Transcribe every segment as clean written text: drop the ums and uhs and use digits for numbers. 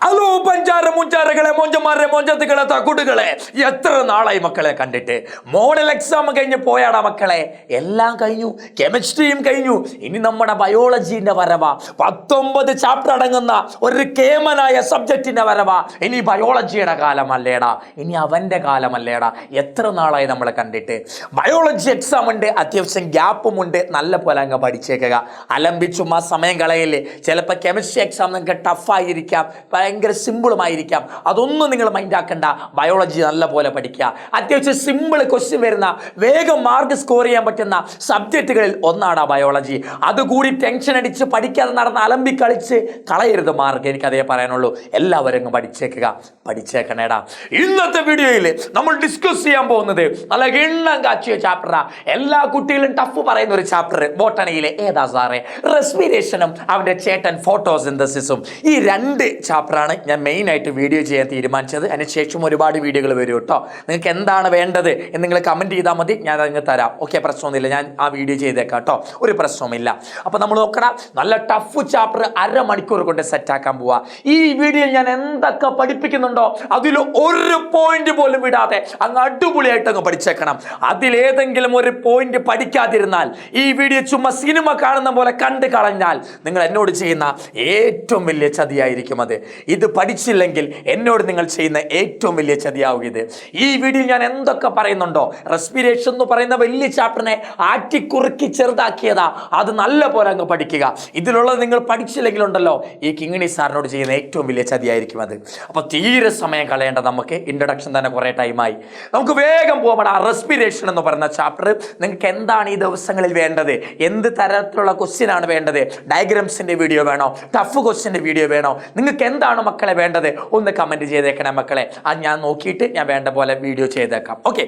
Hello പഞ്ചാര മുഞ്ചാരകളെ മൊഞ്ചന്മാരെ മൊഞ്ചത്തുകളെ തക്കുടുകളെ, എത്ര നാളായി മക്കളെ കണ്ടിട്ട്. മോഡൽ എക്സാം കഴിഞ്ഞ് പോയാടാ മക്കളെ. എല്ലാം കഴിഞ്ഞു, കെമിസ്ട്രിയും കഴിഞ്ഞു. ഇനി നമ്മുടെ ബയോളജീന്റെ വരവാ. 19 ചാപ്റ്റർ അടങ്ങുന്ന ഒരു കേമനായ സബ്ജക്റ്റിന്റെ വരവാ. ഇനി ബയോളജിയുടെ കാലമല്ലേടാ, ഇനി അവന്റെ കാലമല്ലേടാ. എത്ര നാളായി നമ്മളെ കണ്ടിട്ട്. ബയോളജി എക്സാം ഉണ്ട്, അത്യാവശ്യം ഗ്യാപ്പും ഉണ്ട്. നല്ല പോലെ അങ്ങ് പഠിച്ചേക്കുക. അലമ്പിച്ചും ആ സമയം കളയില്ലേ. ചിലപ്പോൾ കെമിസ്ട്രി എക്സാം നിങ്ങൾക്ക് ടഫായിരിക്കാം, ഭയങ്കര സിമ്പിളുമായിരിക്കാം. അതൊന്നും നിങ്ങൾ മൈൻഡ് ആക്കണ്ട. ബയോളജി നല്ല പോലെ പഠിക്കുക. അത്യാവശ്യം സിമ്പിൾ ക്വസ്റ്റ്യൻ വരുന്ന, വേഗം മാർക്ക് സ്കോർ ചെയ്യാൻ പറ്റുന്ന സബ്ജക്റ്റുകളിൽ ഒന്നാണ് ബയോളജി. അതുകൂടി ടെൻഷൻ അടിച്ച് പഠിക്കാതെ നടന്ന് അലമ്പി കളിച്ച് കളയരുത് മാർക്ക്. എനിക്കതേ പറയാനുള്ളൂ. എല്ലാവരും പഠിച്ചേക്കുക, പഠിച്ചേക്കണേടാ. ഇന്നത്തെ വീഡിയോയിൽ നമ്മൾ ഡിസ്കസ് ചെയ്യാൻ പോകുന്നത് നല്ല എണ്ണം കാച്ചിയ ചാപ്റ്ററാ. എല്ലാ കുട്ടികളും ടഫ് പറയുന്ന ഒരു ചാപ്റ്റർ ബോട്ടണിയിലെ ഏതാ സാറേ? റെസ്പിറേഷനും അവന്റെ ചേട്ടൻ ഫോട്ടോസിന്തസിസും. ഈ രണ്ട് ചാപ്റ്ററാണ് ഞാൻ മെയിനായിട്ട് വീഡിയോ ചെയ്യാൻ തീരുമാനിച്ചത്. അതിനുശേഷം ഒരുപാട് വീഡിയോകൾ വരും കേട്ടോ. നിങ്ങൾക്ക് എന്താണ് വേണ്ടത് എന്ന് നിങ്ങൾ കമൻറ്റ് ചെയ്താൽ മതി, ഞാൻ അതങ്ങ് തരാം. ഓക്കെ, പ്രശ്നമൊന്നുമില്ല. ഞാൻ ആ വീഡിയോ ചെയ്തേക്കാം കേട്ടോ, ഒരു പ്രശ്നവുമില്ല. അപ്പോൾ നമ്മൾ നോക്കണം, നല്ല ടഫ് ചാപ്റ്റർ അരമണിക്കൂർ കൊണ്ട് സെറ്റാക്കാൻ പോവാ. ഈ വീഡിയോയിൽ ഞാൻ എന്തൊക്കെ പഠിപ്പിക്കുന്നുണ്ടോ അതിൽ ഒരു പോയിന്റ് പോലും വിടാതെ അങ്ങ് അടിപൊളിയായിട്ട് അങ്ങ് പഠിച്ചേക്കണം. അതിലേതെങ്കിലും ഒരു പോയിന്റ് പഠിക്കാതിരുന്നാൽ, ഈ വീഡിയോ ചുമ്മാ സിനിമ കാണുന്ന പോലെ കണ്ടു കളഞ്ഞാൽ, നിങ്ങൾ എന്നോട് ചെയ്യുന്ന ഏറ്റവും വലിയ ചതിയായിരിക്കും അത്. ഇത് പഠിച്ചില്ലെങ്കിൽ എന്നോട് നിങ്ങൾ ചെയ്യുന്ന ഏറ്റവും വലിയ ചതിയാവും ഇത്. ഈ വീഡിയോ ഞാൻ എന്തൊക്കെ പറയുന്നുണ്ടോ, റെസ്പിറേഷൻ എന്ന് പറയുന്ന വലിയ ചാപ്റ്ററിനെ ആറ്റിക്കുറുക്കി ചെറുതാക്കിയതാ. അത് നല്ല പോലെ അങ്ങ് പഠിക്കുക. ഇതിലുള്ളത് നിങ്ങൾ പഠിച്ചില്ലെങ്കിൽ ഉണ്ടല്ലോ, ഈ കിങ്ങിണി സാറിനോട് ചെയ്യുന്ന ഏറ്റവും വലിയ ചതിയായിരിക്കും അത്. അപ്പോൾ തീരെ സമയം കളയേണ്ട. നമുക്ക് ഇൻട്രൊഡക്ഷൻ തന്നെ കുറേ ടൈമായി. നമുക്ക് വേഗം പോകാം. ആ റെസ്പിറേഷൻ എന്ന് പറയുന്ന ചാപ്റ്റർ നിങ്ങൾക്ക് എന്താണ് ഈ ദിവസങ്ങളിൽ വേണ്ടത്, എന്ത് തരത്തിലുള്ള ക്വസ്റ്റ്യൻ ആണ് വേണ്ടത്, ഡയഗ്രാംസിന്റെ വീഡിയോ വേണോ, ടഫ് ക്വസ്റ്റ്യൻ്റെ വീഡിയോ വേണോ, നിങ്ങൾക്ക് എന്താണ് മക്കളെ വേണ്ടത്, ഒന്ന് കമൻറ്റ് ചെയ്തേക്കണേ മക്കളെ. അത് ഞാൻ നോക്കിയിട്ട് ഞാൻ വേണ്ട പോലെ വീഡിയോ ചെയ്തേക്കാം. ഓക്കെ,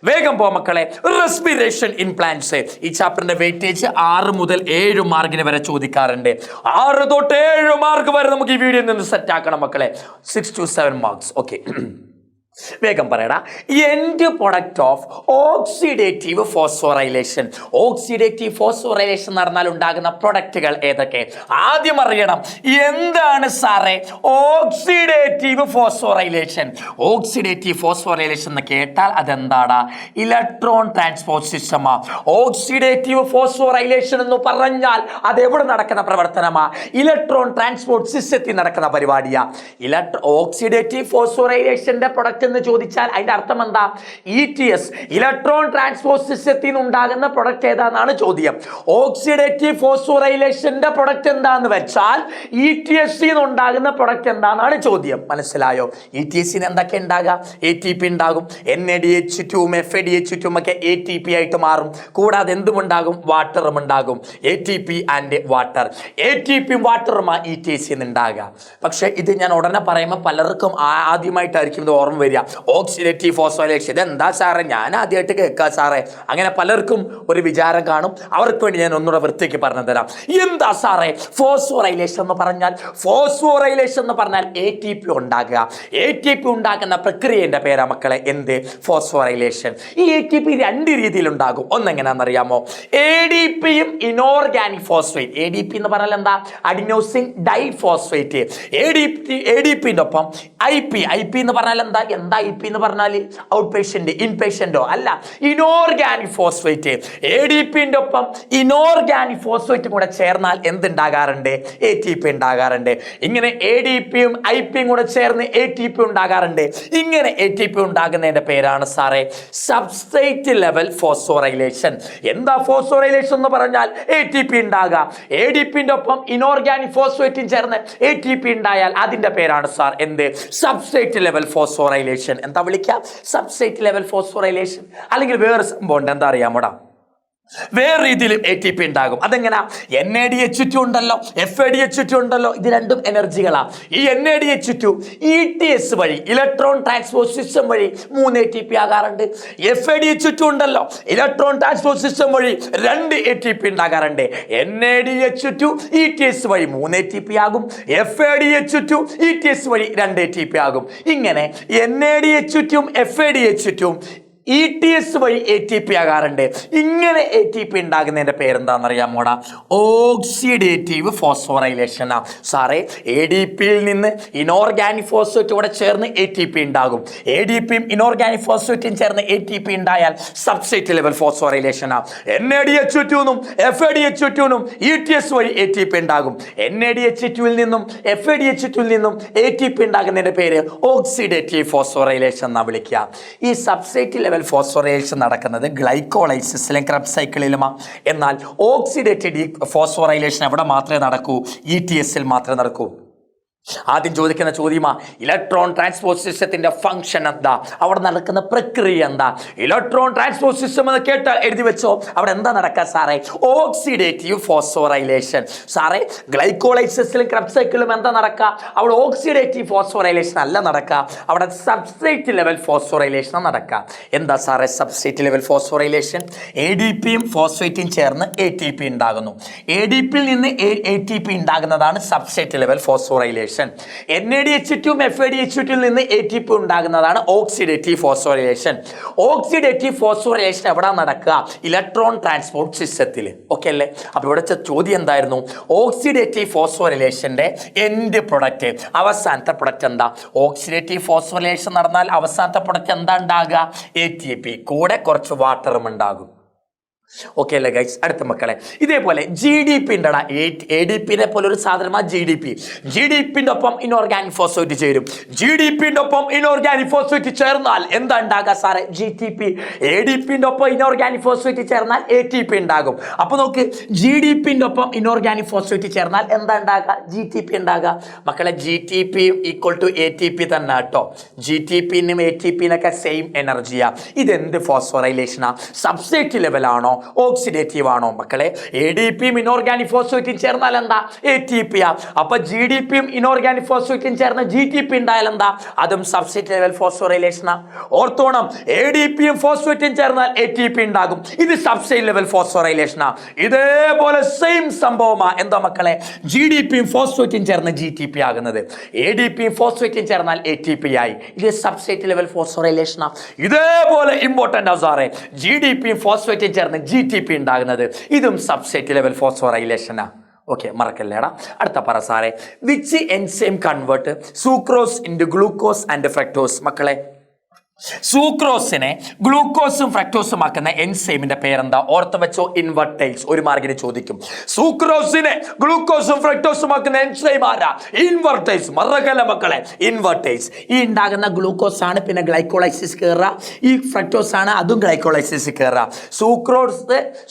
വേഗം പോ മക്കളെ. Respiration in plants. ഈ ചാപ്റ്ററിന്റെ വെയിറ്റേജ് 6 മുതൽ 7 മാർക്കിന് വരെ ചോദിക്കാറുണ്ട്. 6 തൊട്ട് 7 മാർക്ക് വരെ നമുക്ക് ഈ വീഡിയോയിൽ നിന്ന് സെറ്റ് ആക്കണം മക്കളെ. 6 to 7 മാർക്സ്. ഓക്കെ, വേഗം പറയടാ. End product of oxidative phosphorylation. Oxidative phosphorylation നടന്നാൽ ഉണ്ടാകുന്ന പ്രൊഡക്റ്റുകൾ ഏതൊക്കെ? ആദ്യം അറിയണം, എന്താണ് സാറേ ഓക്സിഡേറ്റീവ് ഫോസ്ഫോറൈലേഷൻ? ഓക്സിഡേറ്റീവ് ഫോസ്ഫോറൈലേഷൻ എന്ന് കേട്ടാൽ അതെന്താടാ? ഇലക്ട്രോൺ ട്രാൻസ്പോർട്ട് സിസ്റ്റമാ. ഓക്സിഡേറ്റീവ് ഫോസ്ഫോറൈലേഷൻ എന്ന് പറഞ്ഞാൽ അത് എവിടെ നടക്കുന്ന പ്രവർത്തനമാ? ഇലക്ട്രോൺ ട്രാൻസ്പോർട്ട് സിസ്റ്റത്തിൽ നടക്കുന്ന പരിപാടിയാ. ഓക്സിഡേറ്റീവ് ഫോസ്ഫോറൈലേഷന്റെ പ്രൊഡക്റ്റ് എന്ന് ചോദിച്ചാൽ അതിന്റെ അർത്ഥം എന്താ? ETS, ഇലക്ട്രോൺ ട്രാൻസ്പോർട്ട് സിസ്റ്റത്തിൽ നിന്ന് ഉണ്ടാകുന്ന പ്രൊഡക്റ്റ് ഏതാണെന്നാണ് ചോദ്യം. ഓക്സിഡേറ്റീവ് ഫോസ്ഫോറൈലേഷന്റെ പ്രൊഡക്റ്റ് എന്താന്ന് വെച്ചാൽ ETS ഉണ്ടാകുന്ന പ്രൊഡക്റ്റ് എന്താണെന്നാണ് ചോദ്യം. മനസ്സിലായോ? ETS എന്തൊക്കെ ഉണ്ടാകുക? ATP ഉണ്ടാകും, NADH2ഉം FADH2ഉം ഒക്കെ ATP ആയിട്ട് മാറും. കൂടാതെ എന്തും ഉണ്ടാകും? വാട്ടറും ഉണ്ടാകും. ATP and water. ATPയും വാട്ടറുമാ ETS ഉണ്ടാകുക. പക്ഷെ ഇത് ഞാൻ ഉടനെ പറയുമ്പോൾ പലർക്കും ആദ്യമായിട്ടായിരിക്കും ഇത് ഓർമ്മ വരിക. ഓക്സിഡേറ്റീവ് ഫോസ്ഫോറൈലേഷൻ എന്താ സാറേ, ഞാൻ ആദ്യമായിട്ട് കേൾക്കാം സാറേ. അങ്ങനെ പലർക്കും ഒരു വിചാരം കാണും. അവർക്ക് വേണ്ടി ഞാൻ ഒന്നുകൂടെ വൃത്തിക്ക് പറഞ്ഞു തരാം. എന്താ സാറേ ഫോസ്ഫോറൈലേഷൻ എന്ന് പറഞ്ഞാൽ? ഫോസ്ഫോറൈലേഷൻ എന്ന് പറഞ്ഞാൽ ATP ഉണ്ടാകുക. ATP ഉണ്ടാക്കുന്ന പ്രക്രിയയുടെ പേരാ മക്കളെ എന്ത്? ഫോസ്ഫോറൈലേഷൻ. ഈ ATP 2 രീതിയിൽ ഉണ്ടാകും. ഒന്നെങ്ങനെയാണെന്നറിയാമോ? ADPയും ഇനോർഗാനിക് ഫോസ്ഫേറ്റ്. ADP എന്ന് പറഞ്ഞാൽ എന്താ? Adenosine diphosphate. ADPന്റെ ഒപ്പം IP എന്ന് പറഞ്ഞാൽ എന്താ? IP എന്ന് പറഞ്ഞാൽ ഔട്ട് പേഷ്യന്റ്, ഇൻ പേഷ്യന്റോ അല്ല, ഇനോർഗാനിക് ഫോസ്ഫേറ്റ്. ADPന്റെ ഒപ്പം ഇനോർഗാനിക് ഫോസ്ഫേറ്റും കൂടെ ചേർന്നാൽ എന്തുണ്ടാകാറുണ്ട്? ATP ഉണ്ടാകാറുണ്ട്. ഇങ്ങനെ ADPയും IPയും കൂടെ ചേർന്ന് ATP ഉണ്ടാകാറുണ്ട്. ഇങ്ങനെ ATP ഉണ്ടാകുന്നതിന്റെ പേരാണ് സാറേ സബ്സ്ട്രേറ്റ് ലെവൽ ഫോസ്ഫോറൈലേഷൻ. എന്താ ഫോസ്ഫോറൈലേഷൻ എന്ന് പറഞ്ഞാൽ? ATP ഉണ്ടാകുക, ADPന്റെ ഒപ്പം ഇനോർഗാനിക് ഫോസ്ഫേറ്റും ചേർന്ന് ATP ഉണ്ടായാൽ അതിന്റെ പേരാണ് സാർ എന്ത്? Substrate level phosphorylation. എന്താ വിളിക്കാം? Substrate level phosphorylation. അല്ലെങ്കിൽ വേറെ സംഭവം ഉണ്ട്, എന്താ അറിയാമോടാ? വേറെ രീതിയിലും ATP ഉണ്ടാകും. അതെങ്ങനെ? NADH2 ഉണ്ടല്ലോ, FADH2 ഉണ്ടല്ലോ, ഇത് രണ്ടും എനർജികളാ. ഈ NADH2 ETS വഴി, ഇലക്ട്രോൺ ട്രാൻസ്പോർട്ട് സിസ്റ്റം വഴി 3 ATP ആകാറുണ്ട്. FADH2 ഉണ്ടല്ലോ, ഇലക്ട്രോൺ ട്രാൻസ്പോർട്ട് സിസ്റ്റം വഴി 2 ATP ഉണ്ടാകാറുണ്ട്. NADH2 ETS വഴി 3 ATP ആകും. FADH2 ETS വഴി 2 ATP ആകും. ഇങ്ങനെ NADH2ഉം FADH2ഉം ETS വഴി ATP ആകാറുണ്ട്. ഇങ്ങനെ ATP ഉണ്ടാകുന്നതിന്റെ പേരെന്താണെന്നറിയാമോടാ? ഓക്സിഡേറ്റീവ് ഫോസ്ഫോറൈലേഷൻ. സാറേ, ADPയിൽ നിന്ന് ഇനോർഗാനിക് ഫോസ്ഫേറ്റ് കൂടെ ചേർന്ന് ATP ഉണ്ടാകും. ADPയും ഇനോർഗാനിക് ഫോസ്ഫേറ്റും ചേർന്ന് ATP ഉണ്ടായാൽ substrate level phosphorylation. NADH2 FADH2 ETS വഴി ATP ഉണ്ടാകും. NADH2 നിന്നും FADH2 നിന്നും ATP ഉണ്ടാകുന്നതിന്റെ പേര് ഓക്സിഡേറ്റീവ് ഫോസ്ഫോറൈലേഷൻ എന്നാ വിളിക്കുക. ഈ സബ്സ്ട്രേറ്റ് ലെവൽ ഫോസ്ഫോറൈലേഷൻ നടക്കുന്നത് ഗ്ലൈക്കോളൈസിസിലും ക്രബ്സ് സൈക്കിളിലുമാണ്. എന്നാൽ ഓക്സിഡേറ്റഡ് ഫോസ്ഫോറൈലേഷൻ എവിടെ മാത്രമേ നടക്കൂ? ETSൽ മാത്രമേ നടക്കൂ. ആദ്യം ചോദിക്കുന്ന ചോദ്യമാ, ഇലക്ട്രോൺ ട്രാൻസ്പോർട്ട് സിസ്റ്റത്തിന്റെ ഫംഗ്ഷൻ എന്താ? അവിടെ നടക്കുന്ന പ്രക്രിയ എന്താ? ഇലക്ട്രോൺ ട്രാൻസ്പോർട്ട് സിസ്റ്റം എന്ന് കേട്ടാൽ എഴുതി വെച്ചോ. അവിടെ എന്താ നടക്കുക സാറേ? ഓക്സിഡേറ്റീവ് ഫോസ്ഫോറൈലേഷൻ. സാറേ, ഗ്ലൈക്കോളൈസിസിലും ക്രബ്സ് സൈക്കിളിലും എന്താ നടക്കുക? അവിടെ ഓക്സിഡേറ്റീവ് ഫോസ്ഫോറൈലേഷൻ അല്ല നടക്കുക, അവിടെ സബ്സ്ട്രേറ്റ് ലെവൽ ഫോസ്ഫോറൈലേഷൻ നടക്കുക. എന്താ സാറേ സബ്സ്ട്രേറ്റ് ലെവൽ ഫോസ്ഫോറൈലേഷൻ? ADPയും ഫോസ്ഫേറ്റും ചേർന്ന് ATP ഉണ്ടാകുന്നു. ADPയിൽ നിന്ന് ATP ഉണ്ടാകുന്നതാണ് substrate level phosphorylation. NADH2 FADH2 നിന്ന് ATP ഉണ്ടാകുന്നതാണ് ഓക്സിഡേറ്റീവ് ഫോസ്ഫോറൈലേഷൻ. ഓക്സിഡേറ്റീവ് ഫോസ്ഫോറൈലേഷൻ എവിടെ നടക്കുക? ഇലക്ട്രോൺ ട്രാൻസ്പോർട്ട് സിസ്റ്റത്തിൽ. ഓക്കെ അല്ലേ? അപ്പോൾ ഇവിടെ ചോദ്യം എന്തായിരുന്നു? ഓക്സിഡേറ്റീവ് ഫോസ്ഫോറൈലേഷന്റെ എൻഡ് പ്രൊഡക്റ്റ്, അവസാനത്തെ പ്രൊഡക്റ്റ് എന്താ? ഓക്സിഡേറ്റീവ് ഫോസ്ഫോറൈലേഷൻ നടന്നാൽ അവസാനത്തെ പ്രൊഡക്റ്റ് എന്താ ഉണ്ടാകുക? ATP കൂടെ കുറച്ച് വാട്ടറും ഉണ്ടാകും. ഓക്കെ അല്ലേ ഗൈസ്? അടുത്ത മക്കളെ, ഇതേപോലെ GDP ഉണ്ടടാ. ADPനെ പോലെ ഒരു സാധനമാണ് GDPന്റെ ഒപ്പം ഇനോർഗാനിക് ഫോസ്ഫേറ്റ് ചേരും. GDPന്റെ ഒപ്പം ഇനോർഗാനിക് ഫോസ്ഫേറ്റ് ചേർന്നാൽ എന്താ ഉണ്ടാകുക സാറേ? GTP. ADPന്റെ ഒപ്പം ഇനോർഗാനിക് ഫോസ്ഫേറ്റ് ചേർന്നാൽ ATP ഉണ്ടാകും. അപ്പൊ നോക്ക്, GDPന്റെ ഒപ്പം ഇനോർഗാനിക് ഫോസ്ഫേറ്റ് ചേർന്നാൽ എന്താ ഉണ്ടാകുക? GTP ഉണ്ടാകുക. മക്കളെ, GTP ഈക്വൽ ടു ATP തന്നെ കേട്ടോ. GTPനും ATPനൊക്കെ സെയിം എനർജിയാ. ഇതെന്ത് ഫോസ്ഫോറൈലേഷനാ? സബ്സ്ട്രേറ്റ് ലെവലാണോ ഓക്സിഡേറ്റീവ് ആണോ? മക്കളെ, ADPയും ഇനോർഗാനിക് ഫോസ്ഫേറ്റും ചേർന്നാൽ എന്താ? ATP. അപ്പൊ GDPയും ഇനോർഗാനിക് ഫോസ്ഫേറ്റും ചേർന്ന് GTP ഉണ്ടായാൽ എന്താ? അതും സബ്സ്ട്രേറ്റ് ലെവൽ ഫോസ്ഫോറൈലേഷനാ. ഓർത്തോണം, ADPയും ഫോസ്ഫേറ്റും ചേർന്നാൽ ATP ഉണ്ടാകും. ഇത് സബ്സ്ട്രേറ്റ് ലെവൽ ഫോസ്ഫോറൈലേഷനാ. ഇതേപോലെ സെയിം സംഭവമാ. എന്താ മക്കളെ? GDPയും ഫോസ്ഫേറ്റും ചേർന്ന് GTP ആകുന്നത്. ADPയും ഫോസ്ഫേറ്റും ചേർന്നാൽ ATP ആയി. ഇത് സബ്സ്ട്രേറ്റ് ലെവൽ ഫോസ്ഫോറൈലേഷനാ. ഇതേപോലെ ഇമ്പോർട്ടൻ്റ് ആ സാറേ, GDPയും ഫോസ്ഫേറ്റും ചേർന്ന് GTP ഉണ്ടാകുന്നത്. ഇതും സബ്സ്ട്രേറ്റ് ലെവൽ ഫോസ്ഫോറൈലേഷനാ. ഓക്കെ, മറക്കല്ലേടാ. അടുത്ത പറ സാറേ, which enzyme convert sucrose into glucose and fructose? മക്കളെ, സൂക്രോസിനെ ഗ്ലൂക്കോസും ഫ്രക്ടോസും ആക്കുന്ന എൻസൈമിന്റെ പേരെന്താ? ഓർത്ത് വെച്ചോ, ഇൻവെർട്ടേസ്. ഒരു മാർക്കിന് ചോദിക്കും. സൂക്രോസിനെ ഗ്ലൂക്കോസും ഫ്രക്ടോസും ആക്കുന്ന എൻസൈം ആരാ? ഇൻവെർട്ടേസ്. മറക്കല്ല മക്കളെ, ഇൻവെർട്ടേസ്. ഈ ഉണ്ടാകുന്ന ഗ്ലൂക്കോസ് ആണ് പിന്നെ ഗ്ലൈക്കോളൈസിസ് കയറുക. ഈ ഫ്രക്ടോസ് ആണ്, അതും ഗ്ലൈക്കോളൈസിസ് കയറുക.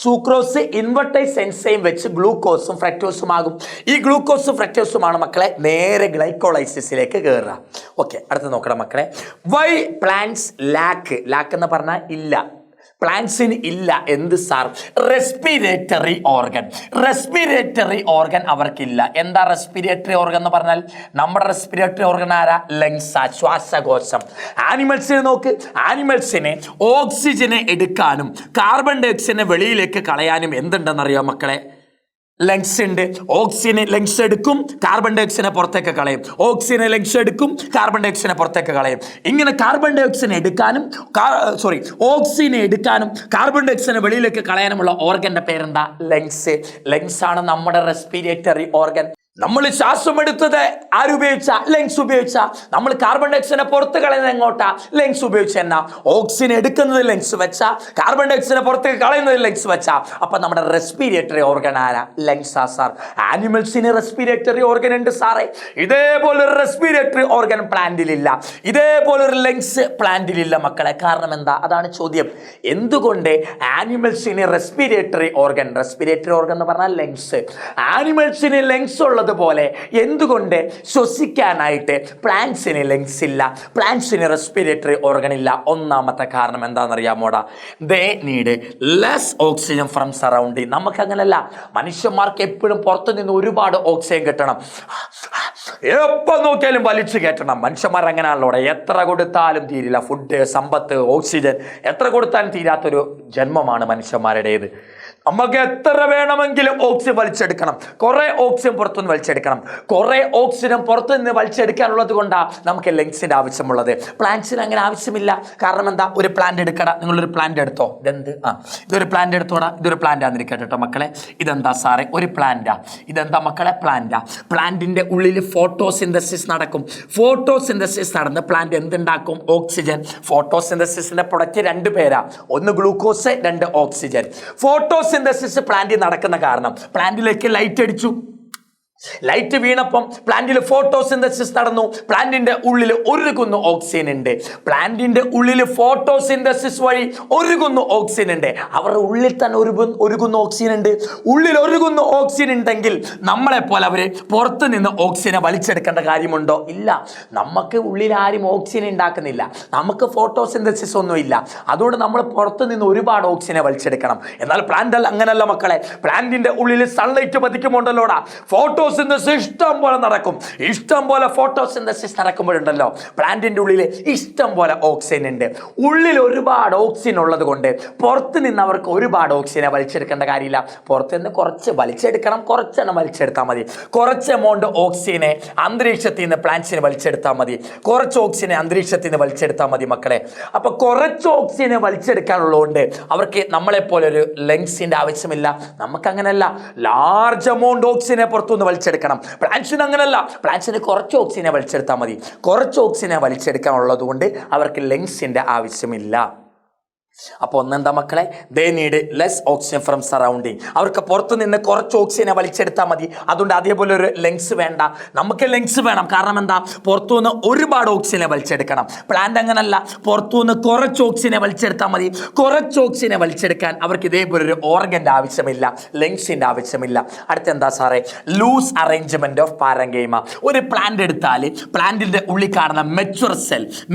സൂക്രോസ് ഇൻവെർട്ടേസ് എൻസൈം വെച്ച് ഗ്ലൂക്കോസും ഫ്രക്ടോസും ആകും. ഈ ഗ്ലൂക്കോസും ഫ്രക്ടോസുമാണ് മക്കളെ നേരെ ഗ്ലൈക്കോളൈസിസിലേക്ക് കയറുക. ഓക്കെ, അടുത്ത് നോക്കണം മക്കളെ. വൈ പ്ലാന്റ്സ് ലാക്ക് എന്ന് പറഞ്ഞാൽ ഇല്ല, പ്ലാന്റ്സിന് ഇല്ല എന്ത് സാർ? റെസ്പിറേറ്ററി ഓർഗൻ അവർക്കില്ല. എന്താ റെസ്പിറേറ്ററി ഓർഗൻ എന്ന് പറഞ്ഞാൽ? നമ്മുടെ റെസ്പിറേറ്ററി ഓർഗൻ ആരാ? ലങ്സാ, ശ്വാസകോശം. ആനിമൽസിനെ നോക്ക്, ആനിമൽസിനെ ഓക്സിജനെ എടുക്കാനും കാർബൺ ഡൈ ഓക്സൈഡിനെ വെളിയിലേക്ക് കളയാനും എന്തുണ്ടെന്നറിയോ മക്കളെ? ലങ്സ് ഉണ്ട്. ഓക്സിജനെ ലങ്സ് എടുക്കും, കാർബൺ ഡൈ ഓക്സൈഡിനെ പുറത്തേക്ക് കളയും. ഓക്സിജനെ ലങ്സ് എടുക്കും, കാർബൺ ഡൈ ഓക്സൈഡിനെ പുറത്തേക്ക് കളയും. ഇങ്ങനെ കാർബൺ ഡൈ ഓക്സൈഡിനെ എടുക്കാനും ഓക്സിജനെ എടുക്കാനും കാർബൺ ഡൈ ഓക്സൈഡിനെ വെളിയിലേക്ക് കളയാനുമുള്ള ഓർഗന്റെ പേരെന്താ? ലങ്സ്. ലങ്സ് ആണ് നമ്മുടെ റെസ്പിറേറ്ററി ഓർഗൻ. നമ്മൾ ശ്വാസം എടുത്തത് ആരുപയോഗിച്ച? ലങ്സ് ഉപയോഗിച്ച. നമ്മൾ കാർബൺ ഡൈ ഓക്സൈഡിനെ പുറത്ത് കളയുന്നത് എങ്ങോട്ടാ? ലങ്സ് ഉപയോഗിച്ച് തന്നെ. ഓക്സിജൻ എടുക്കുന്നത് ലങ്സ് വെച്ച, കാർബൺ ഡൈ ഓക്സൈഡിനെ പുറത്തേക്ക് കളയുന്നത് ലങ്സ് വെച്ച. അപ്പൊ നമ്മുടെ റെസ്പിറേറ്ററി ഓർഗൻ ആരാ? ലങ്സാ സാർ. ആനിമൽസിന് റെസ്പിറേറ്ററി ഓർഗൻ ഉണ്ട് സാറേ. ഇതേപോലൊരു റെസ്പിറേറ്ററി ഓർഗൻ പ്ലാന്റിലില്ല, ഇതേപോലൊരു ലങ്സ് പ്ലാന്റിലില്ല മക്കളെ. കാരണം എന്താ? അതാണ് ചോദ്യം. എന്തുകൊണ്ട് ആനിമൽസിന് റെസ്പിറേറ്ററി ഓർഗൻ എന്ന് പറഞ്ഞാൽ ലങ്സ്, ആനിമൽസിന് ലങ്സ് ഉള്ളത് പോലെ എന്തുകൊണ്ട് ശ്വസിക്കാനായിട്ട് പ്ലാന്റ്സിന് ലങ്സ് ഇല്ല, പ്ലാന്റ്സിന് റെസ്പിറേറ്ററി ഓർഗൻ ഇല്ല? ഒന്നാമത്തെ കാരണം എന്താണെന്നറിയാമോടാ? They need less oxygen from surrounding. നമുക്ക് അങ്ങനല്ല, മനുഷ്യന്മാർക്ക് എപ്പോഴും പുറത്തു നിന്ന് ഒരുപാട് ഓക്സിജൻ കിട്ടണം, എപ്പോ നോക്കിയാലും വലിച്ചു കയറ്റണം. മനുഷ്യന്മാർ അങ്ങനെയാണല്ലോ, എത്ര കൊടുത്താലും തീരില്ല. ഫുഡ്, സമ്പത്ത്, ഓക്സിജൻ എത്ര കൊടുത്താലും തീരാത്തൊരു ജന്മമാണ് മനുഷ്യന്മാരുടേത്. നമുക്ക് എത്ര വേണമെങ്കിലും ഓക്സിജൻ വലിച്ചെടുക്കണം, കുറെ ഓക്സിജൻ പുറത്തുനിന്ന് വലിച്ചെടുക്കണം. കുറെ ഓക്സിജൻ പുറത്തുനിന്ന് വലിച്ചെടുക്കാനുള്ളത് കൊണ്ടാണ് നമുക്ക് ലങ്സിന്റെ ആവശ്യമുള്ളത്. പ്ലാന്റ്സിന് അങ്ങനെ ആവശ്യമില്ല. കാരണം എന്താ? ഒരു പ്ലാന്റ് എടുക്കട, നിങ്ങളൊരു പ്ലാന്റ് എടുത്തോ. ഇതെന്ത്? ഇതൊരു പ്ലാന്റ് എടുത്തോടാ. ഇതൊരു പ്ലാന്റ് ആന്നിരിക്കട്ടെ കേട്ടോ മക്കളെ. ഇതെന്താ സാറേ? ഒരു പ്ലാന്റാ. ഇതെന്താ മക്കളെ? പ്ലാന്റാ. പ്ലാന്റിന്റെ ഉള്ളിൽ ഫോട്ടോസിന്തസിസ് നടക്കും. ഫോട്ടോസിന്തസിസ് നടന്ന് പ്ലാന്റ് എന്തുണ്ടാക്കും? ഓക്സിജൻ. ഫോട്ടോസിന്തസിസിന്റെ പ്രൊഡക്റ്റ് രണ്ട് പേരാ, ഒന്ന് ഗ്ലൂക്കോസ്, രണ്ട് ഓക്സിജൻ. ഫോട്ടോസിന്തസിസ് പ്ലാന്റിൽ നടക്കുന്ന കാരണം പ്ലാന്റിലേക്ക് ലൈറ്റ് അടിച്ചു. ലൈറ്റ് വീണപ്പം പ്ലാന്റിൽ ഫോട്ടോസിന്തസിസ് നടന്നു. പ്ലാന്റിന്റെ ഉള്ളിൽ ഒരുകുന്നു ഓക്സിജൻ ഉണ്ട്. പ്ലാന്റിന്റെ ഉള്ളിൽ ഫോട്ടോസിന്തസിസ് വഴി ഒരുകുന്നു ഓക്സിജൻ ഉണ്ട്. അവരുടെ ഉള്ളിൽ തന്നെ ഒരുകുന്ന ഓക്സിജൻ ഉണ്ട്. ഉള്ളിൽ ഒരുകുന്ന ഓക്സിജൻ ഉണ്ടെങ്കിൽ നമ്മളെ പോലെ അവര് പുറത്തു നിന്ന് ഓക്സിജനെ വലിച്ചെടുക്കേണ്ട കാര്യമുണ്ടോ? ഇല്ല. നമുക്ക് ഉള്ളിൽ ആരും ഓക്സിജൻ ഉണ്ടാക്കുന്നില്ല, നമുക്ക് ഫോട്ടോസിന്തസിസ് ഒന്നും ഇല്ല. അതുകൊണ്ട് നമ്മൾ പുറത്തു നിന്ന് ഒരുപാട് ഓക്സിജനെ വലിച്ചെടുക്കണം. എന്നാൽ പ്ലാന്റ് അല്ല, അങ്ങനല്ല മക്കളെ. പ്ലാന്റിന്റെ ഉള്ളിൽ സൺലൈറ്റ് പതിക്കുമ്പോണ്ടല്ലോടാ ഫോട്ടോസിന്തസിസ് ഇഷ്ടം പോലെ നടക്കും. ഇഷ്ടം പോലെ ഫോട്ടോസിന്തസിസ് നടക്കുമ്പോഴുണ്ടല്ലോ പ്ലാന്റിന്റെ ഉള്ളിൽ ഇഷ്ടം പോലെ ഓക്സിജൻ ഉണ്ട്. ഉള്ളിൽ ഒരുപാട് ഓക്സിജൻ ഉള്ളത് കൊണ്ട് പുറത്ത് നിന്ന് അവർക്ക് ഒരുപാട് ഓക്സിജനെ വലിച്ചെടുക്കേണ്ട കാര്യമില്ല. പുറത്ത് നിന്ന് കുറച്ച് വലിച്ചെടുക്കണം, കുറച്ചെണ്ണം വലിച്ചെടുത്താൽ മതി. കുറച്ച് എമൗണ്ട് ഓക്സിജനെ അന്തരീക്ഷത്തിൽ നിന്ന് പ്ലാന്റ്സിന് വലിച്ചെടുത്താൽ മതി. കുറച്ച് ഓക്സിജനെ അന്തരീക്ഷത്തിൽ നിന്ന് വലിച്ചെടുത്താൽ മതി മക്കളെ. അപ്പൊ കുറച്ച് ഓക്സിജനെ വലിച്ചെടുക്കാനുള്ളതുകൊണ്ട് അവർക്ക് നമ്മളെപ്പോലെ ഒരു ലങ്സിന്റെ ആവശ്യമില്ല. നമുക്ക് അങ്ങനെയല്ല, ലാർജ് എമൗണ്ട് ഓക്സിജനെ പുറത്തുനിന്ന് വലിച്ചെടുക്കണം. പ്ലാന്റ്സിന് അങ്ങനല്ല, പ്ലാന്റ്സിന് കുറച്ച് ഓക്സിജനെ വലിച്ചെടുത്താൽ മതി. കുറച്ച് ഓക്സിജനെ വലിച്ചെടുക്കാനുള്ളത് കൊണ്ട് അവർക്ക് ലങ്സിന്റെ ആവശ്യമില്ല. അപ്പോൾ ഒന്നെന്താ മക്കളെ? ദേ need less oxygen from surrounding. അവർക്ക് പുറത്തു നിന്ന് കുറച്ച് ഓക്സിജനെ വലിച്ചെടുത്താൽ മതി. അതുകൊണ്ട് അതേപോലെ ഒരു ലങ്സ് വേണ്ട. നമുക്ക് ലങ്സ് വേണം. കാരണം എന്താ? പുറത്തുനിന്ന് ഒരുപാട് ഓക്സിജനെ വലിച്ചെടുക്കണം. പ്ലാന്റ് അങ്ങനല്ല, പുറത്തുനിന്ന് കുറച്ച് ഓക്സിജനെ വലിച്ചെടുത്താൽ മതി. കുറച്ച് ഓക്സിജനെ വലിച്ചെടുക്കാൻ അവർക്ക് ഇതേപോലെ ഒരു ഓർഗന്റെ ആവശ്യമില്ല, ലങ്സിന്റെ ആവശ്യമില്ല. അടുത്തെന്താ സാറേ? Loose arrangement of parenchyma. ഒരു പ്ലാന്റ് എടുത്താൽ പ്ലാന്റിന്റെ ഉള്ളിൽ കാണുന്ന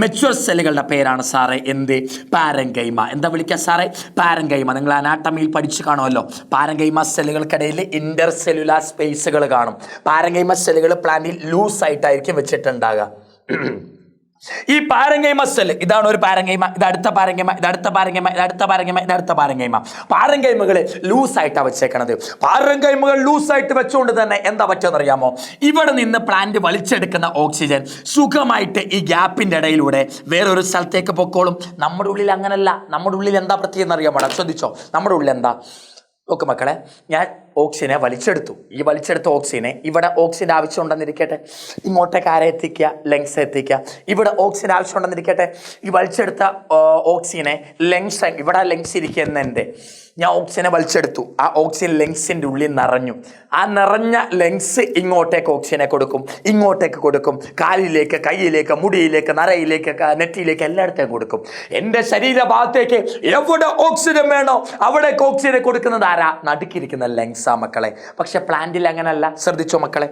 മെച്വർ സെല്ലുകളുടെ പേരാണ് സാറേ എന്ത്? പാരങ്കൈമ. എന്താ വിളിക്കുക സാറേ? പാരങ്കൈമ. നിങ്ങൾ അനാട്ടമിയിൽ പഠിച്ചു കാണുമല്ലോ. പാരങ്കൈമ സെല്ലുകൾക്കിടയിൽ ഇന്റർ സെല്ലുലാർ സ്പേസുകൾ കാണും. പാരങ്കൈമ സെല്ലുകൾ പ്ലാന്റിൽ ലൂസ് ആയിട്ടായിരിക്കും വെച്ചിട്ടുണ്ടാകുക. ഈ പാരങ്കൈമ സെല്ല്, ഇതാണ് ഒരു പാരങ്കൈമ, ഇത് അടുത്ത പാരങ്കൈമ, ഇത് അടുത്ത പാരങ്കൈമ, ഇത് അടുത്ത പാരങ്കൈമ, ഇത് അടുത്ത പാരങ്കൈമ. പാരങ്കൈമകൾ ലൂസായിട്ടാണ് വെച്ചേക്കണത്. പാരങ്കൈമകൾ ലൂസായിട്ട് വെച്ചുകൊണ്ട് തന്നെ എന്താ പറ്റുമെന്ന് അറിയാമോ? ഇവിടെ നിന്ന് പ്ലാന്റ് വലിച്ചെടുക്കുന്ന ഓക്സിജൻ സുഖമായിട്ട് ഈ ഗ്യാപ്പിന്റെ ഇടയിലൂടെ വേറൊരു സ്ഥലത്തേക്ക് പൊക്കോളും. നമ്മുടെ ഉള്ളിൽ അങ്ങനല്ല. നമ്മുടെ ഉള്ളിൽ എന്താ പ്രത്യേകം അറിയാമോ? ശ്രദ്ധിച്ചോ, നമ്മുടെ ഉള്ളിൽ എന്താ? നോക്ക് മക്കളെ, ഞാൻ ഓക്സിജനെ വലിച്ചെടുത്തു. ഈ വലിച്ചെടുത്ത ഓക്സിജനെ ഇവിടെ ഓക്സിജൻ ആവശ്യം ഉണ്ടെന്നിരിക്കട്ടെ, ഇങ്ങോട്ടേക്ക് ആരെ എത്തിക്കുക? ലങ്സ് എത്തിക്കുക. ഇവിടെ ഓക്സിജൻ ആവശ്യം ഉണ്ടെന്നിരിക്കട്ടെ, ഈ വലിച്ചെടുത്ത ഓക്സിജനെ ലങ്സ്, ഇവിടെ ലങ്സ് ഇരിക്കുന്നതിൻ്റെ ഞാൻ ഓക്സിജനെ വലിച്ചെടുത്തു. ആ ഓക്സിജൻ ലങ്സിൻ്റെ ഉള്ളിൽ നിറഞ്ഞു. ആ നിറഞ്ഞ ലങ്സ് ഇങ്ങോട്ടേക്ക് ഓക്സിജനെ കൊടുക്കും, ഇങ്ങോട്ടേക്ക് കൊടുക്കും, കാലിലേക്ക്, കൈയിലേക്ക്, മുടിയിലേക്ക്, നരയിലേക്ക്, നെറ്റിയിലേക്ക്, എല്ലായിടത്തേക്കും കൊടുക്കും. എൻ്റെ ശരീരഭാഗത്തേക്ക് എവിടെ ഓക്സിജൻ വേണോ അവിടേക്ക് ഓക്സിജനെ കൊടുക്കുന്നത് ആരാ? നടുക്കിരിക്കുന്ന ലങ്സാ മക്കളെ. പക്ഷെ പ്ലാന്റിൽ അങ്ങനല്ല. ശ്രദ്ധിച്ചോ മക്കളെ,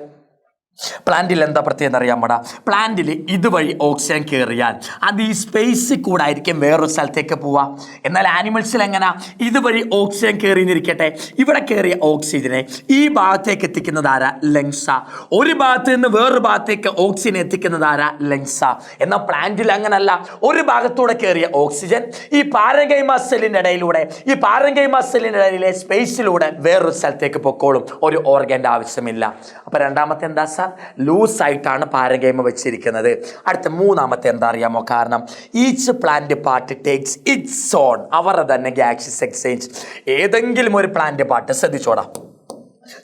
പ്ലാന്റിൽ എന്താ പ്രത്യേകം അറിയാമോടാ? പ്ലാന്റിൽ ഇതുവഴി ഓക്സിജൻ കയറിയാൽ അത് ഈ സ്പേസിൽ കൂടെ ആയിരിക്കും വേറൊരു സ്ഥലത്തേക്ക് പോവാ. എന്നാൽ ആനിമൽസിൽ എങ്ങനെ? ഇതുവഴി ഓക്സിജൻ കയറിയിരിക്കട്ടെ, ഇവിടെ കയറിയ ഓക്സിജനെ ഈ ഭാഗത്തേക്ക് എത്തിക്കുന്നത് ആരാ? ലങ്സാ. ഒരു ഭാഗത്ത് നിന്ന് വേറൊരു ഭാഗത്തേക്ക് ഓക്സിജൻ എത്തിക്കുന്നത് ആരാ? ലങ്സാ. എന്നാൽ പ്ലാന്റിൽ അങ്ങനല്ല. ഒരു ഭാഗത്തൂടെ കയറിയ ഓക്സിജൻ ഈ പാരങ്കൈമ സെല്ലിൻ്റെ ഇടയിലൂടെ, ഈ പാരങ്കൈമ സെല്ലിൻ്റെ ഇടയിലെ സ്പേസിലൂടെ വേറൊരു സ്ഥലത്തേക്ക് പൊക്കോളും. ഒരു ഓർഗൻ്റെ ആവശ്യമില്ല. അപ്പൊ രണ്ടാമത്തെ എന്താ? ലൂസ് ആയിട്ടാണ് പാരങ്കൈമ വെച്ചിരിക്കുന്നത്. അടുത്ത മൂന്നാമത്തെ എന്താ അറിയാമോ? കാരണം each plant part takes its on, അവരുടെ തന്നെ ഗ്യാസസ് എക്സ്ചേഞ്ച്. ഏതെങ്കിലും ഒരു പ്ലാന്റ് പാർട്ട് ശ്രദ്ധിച്ചോടാ,